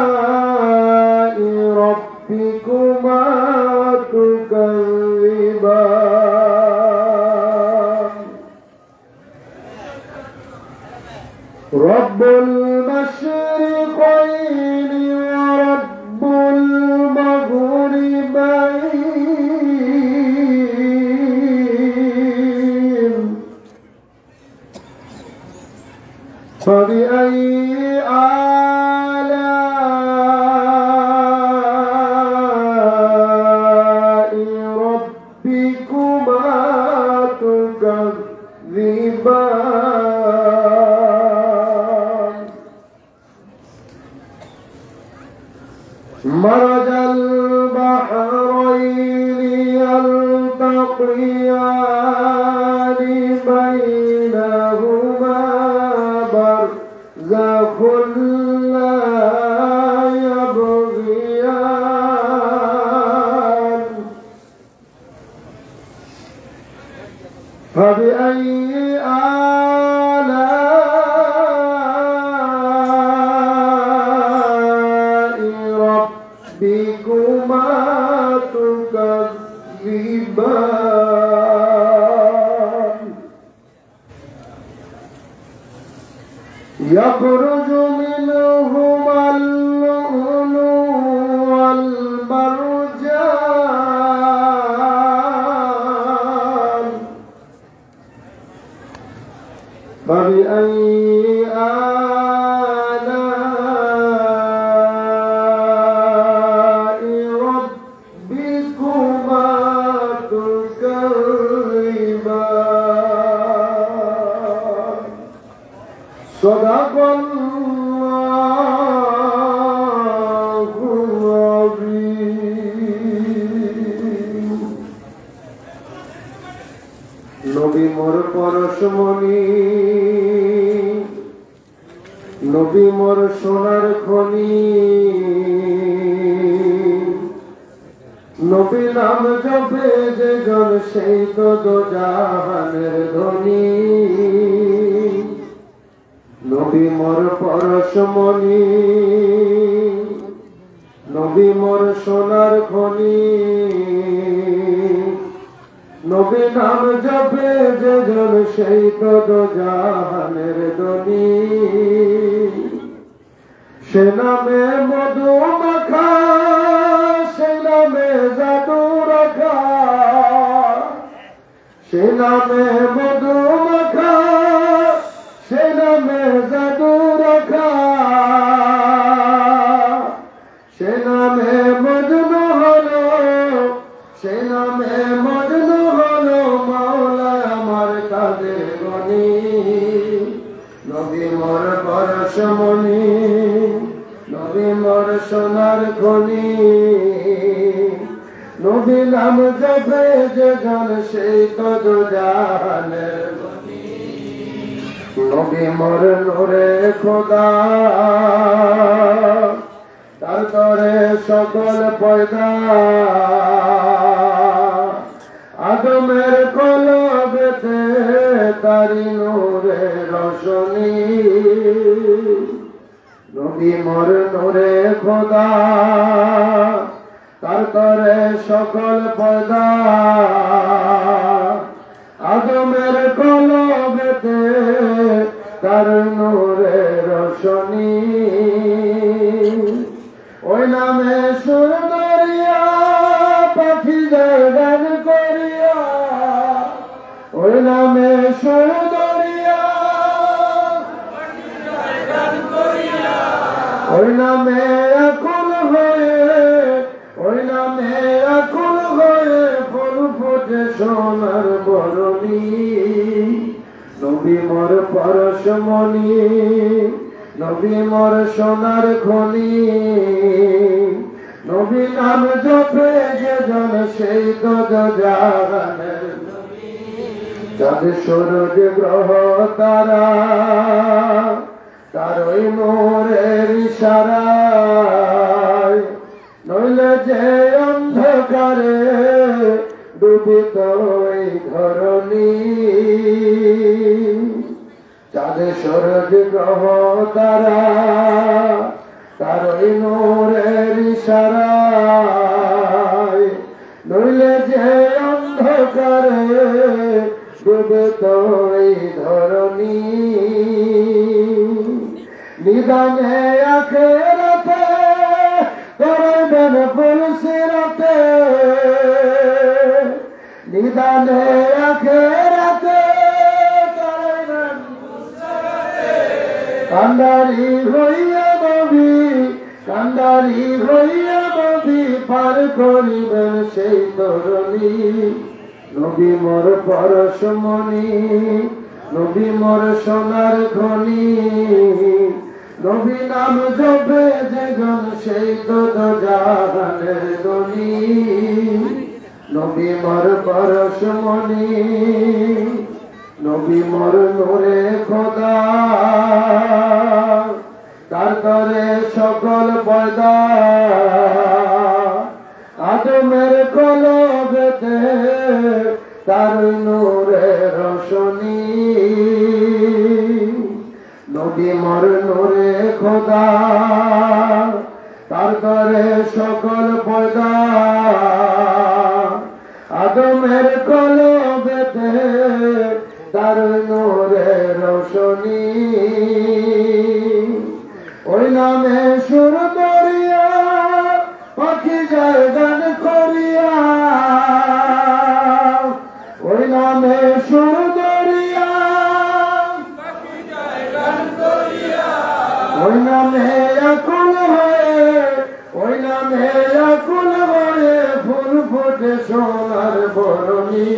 S2: آلاء ربكما تكذبان رب المشرقين ورب المغربين فبأي آلاء ربكما تكذبان مرج البحرين يلتقيان بينهما برزخ لا يبغيان فبأي آلاء ربكما تكذبان يخرج منهما اللؤلؤ والمرجان فبأي آلاء ربكما تكذبان صدق الله العظيم নবী মোর পরশমণি, নবী মোর সোনার খনি, নবী নাম জপে যে জন সেই তো দোজাহানের ধনী। নবী মোর পরশমণি, নবী মোর সোনার খনি, নবী নাম জপে যে জন সেই তো জাহানের ধনী। সে নামে মধু মাখা, সে নামে জাদু রাখা, সে নামে মধু মাখা, সে নামে জাদু রাখা, সে নামে মজনু হলো, সে নামে মজনু হলো মাওলা আমার কাদের গনি। নবী মোর পরশমণি, নবী মোর সোনার খনি, নবী নাম জপে যে জন সেই তো জাহানের ধনী। নবী মোর নূরে খোদা, তার তরে সকল পয়দা, আদমের কলবেতে তারি নূরে রোশনী। নবী মোর নূরে খোদা, তার তরে সকল পয়দা, আদমের কলবেতে তার নূরে রোশনী। ওই নামে সুর দরিয়া পাখি যায় গান করিয়া, ওই নামে সুর দরিয়া পাখি যায় গান করিয়া, ওই নামে আকুল হয়ে, ওই নামে আকুল হয়ে ফুল ফুটে সোনার বরণী। নবী মোর পরশমণি, নবী মোর সোনার খনি, নবী নাম জপে যে জন সেই তো জাহানের ধনী। চাঁদ সূরজ গ্রহ তারা, তার ওই নূরের ইশারায়, নইলে যে অন্ধকারে ডুবিত এই ধরণী। চাঁদ সূরজ গ্রহ তারা, তার ওই নূরের ইশারায়, নইলে যে অন্ধকারে ডুবিত এই ধরণী। নিদানে আখেরাতে করবেন ফুলসিরাতে, নিদানে আখেরাতে করবেন ফুলসিরাতে, কান্ডারি হইয়া নবী, কান্ডারি হইয়া নবী পার করিবেন সেই তরণী। নবী মোর পরশমণি, নবী মোর সোনার খনি, নবী নাম জপে যে জন সেই তো জাহানের ধনী। নবী মোর পরশমণি, নবী মোর নূরে খোদা, তার তরে সকল পয়দা, আদমের কলবেতে তার নূরে রোশনী। নবী মোর নূরে খোদা, তার তরে সকল পয়দা, আদমের কলবেতে তার নূরে রোশনী। ওই নামে সুর দরিয়া পাখি যায় গান করিয়া, ওই নামে সুর দরিয়া পাখি যায় গান করিয়া, ওই নামে আকুল হয়ে, ওই নামে আকুল হয়ে ফুল ফুটে সোনার বরণী।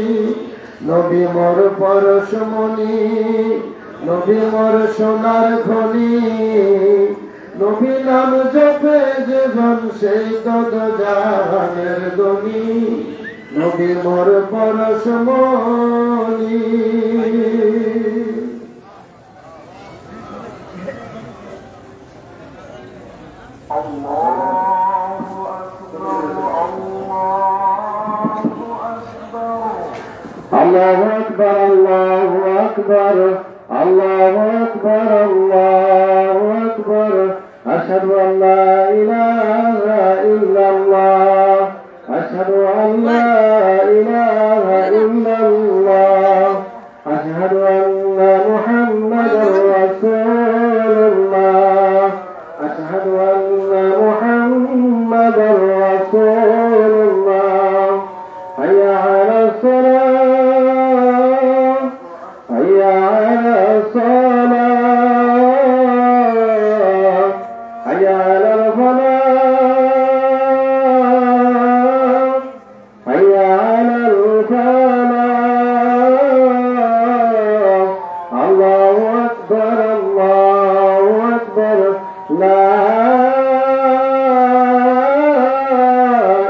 S2: নবী মোর পরশমণি, নবী মোর সোনার খনি, নবী নাম জপে যে জন সেই তো জাহানের ধনী। নবী মোর পরশমণি।
S3: আল্লাহু আকবার, আল্লাহু আকবার, আল্লাহু আকবার, আল্লাহু আকবার, আশহাদু আল্লা ইলাহা أشهد أن لا إله إلا الله أشهد أن محمدا رسول الله أشهد أن محمدا رسول الله حي على الصلاة حي على الصلاة حي على الفلاح حي على الفلاح الله أكبر الله أكبر لا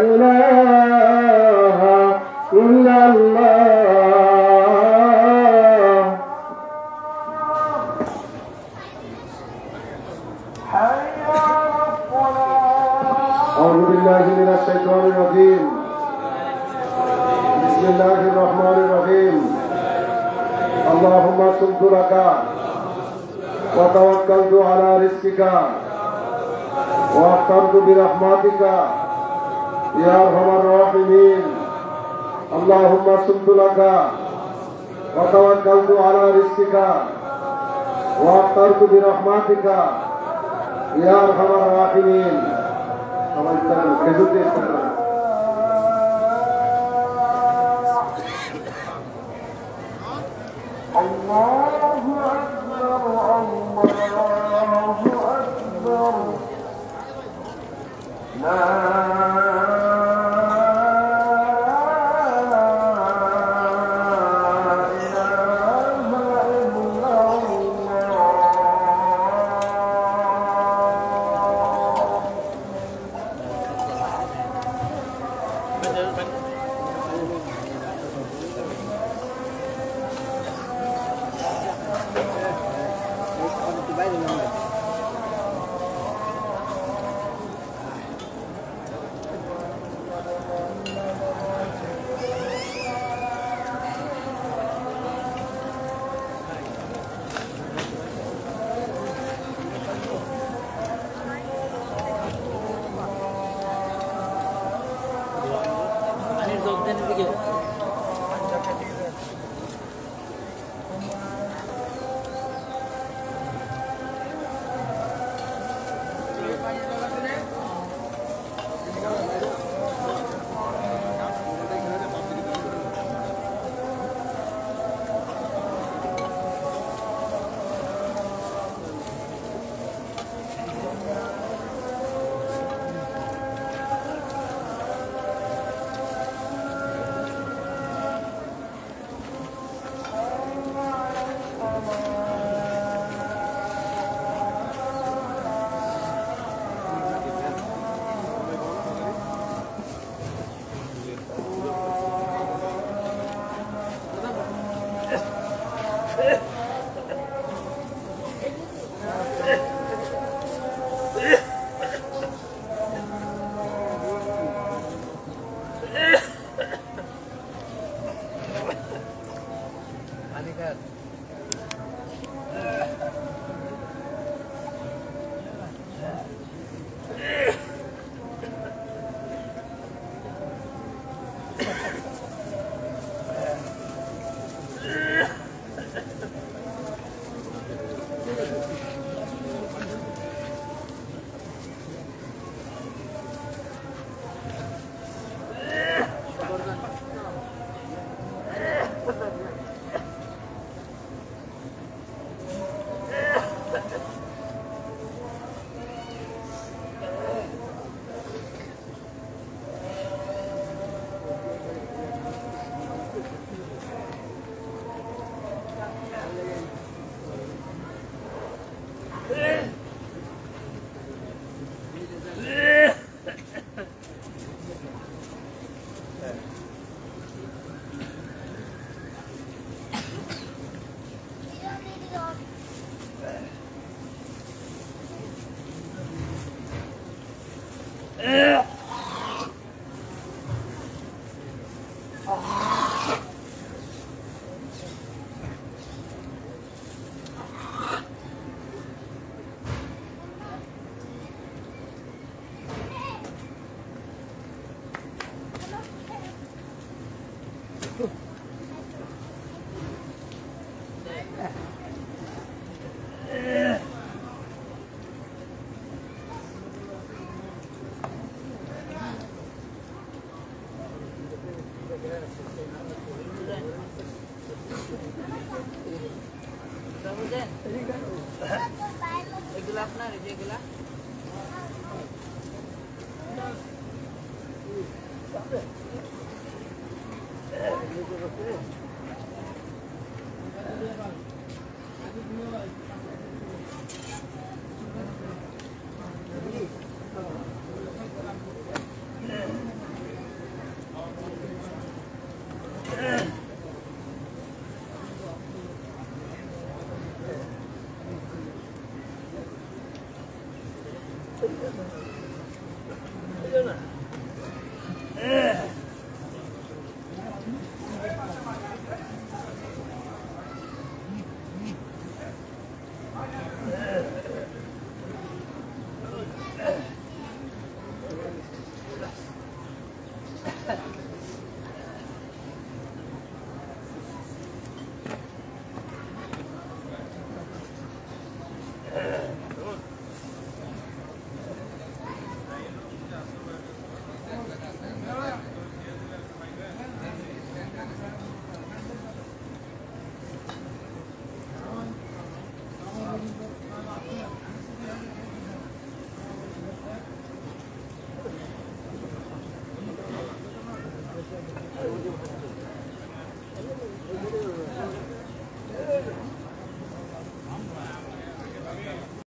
S3: إله إلا الله
S2: أعوذ بالله من الشيطان الرجيم بسم الله الرحمن الرحيم اللهم صلت لك وتوكلت على رزقك واخترت برحمتك يا أرحم الراحمين اللهم صلت لك وتوكلت على رزقك واخترت برحمتك يا أرحم الراحمين
S7: না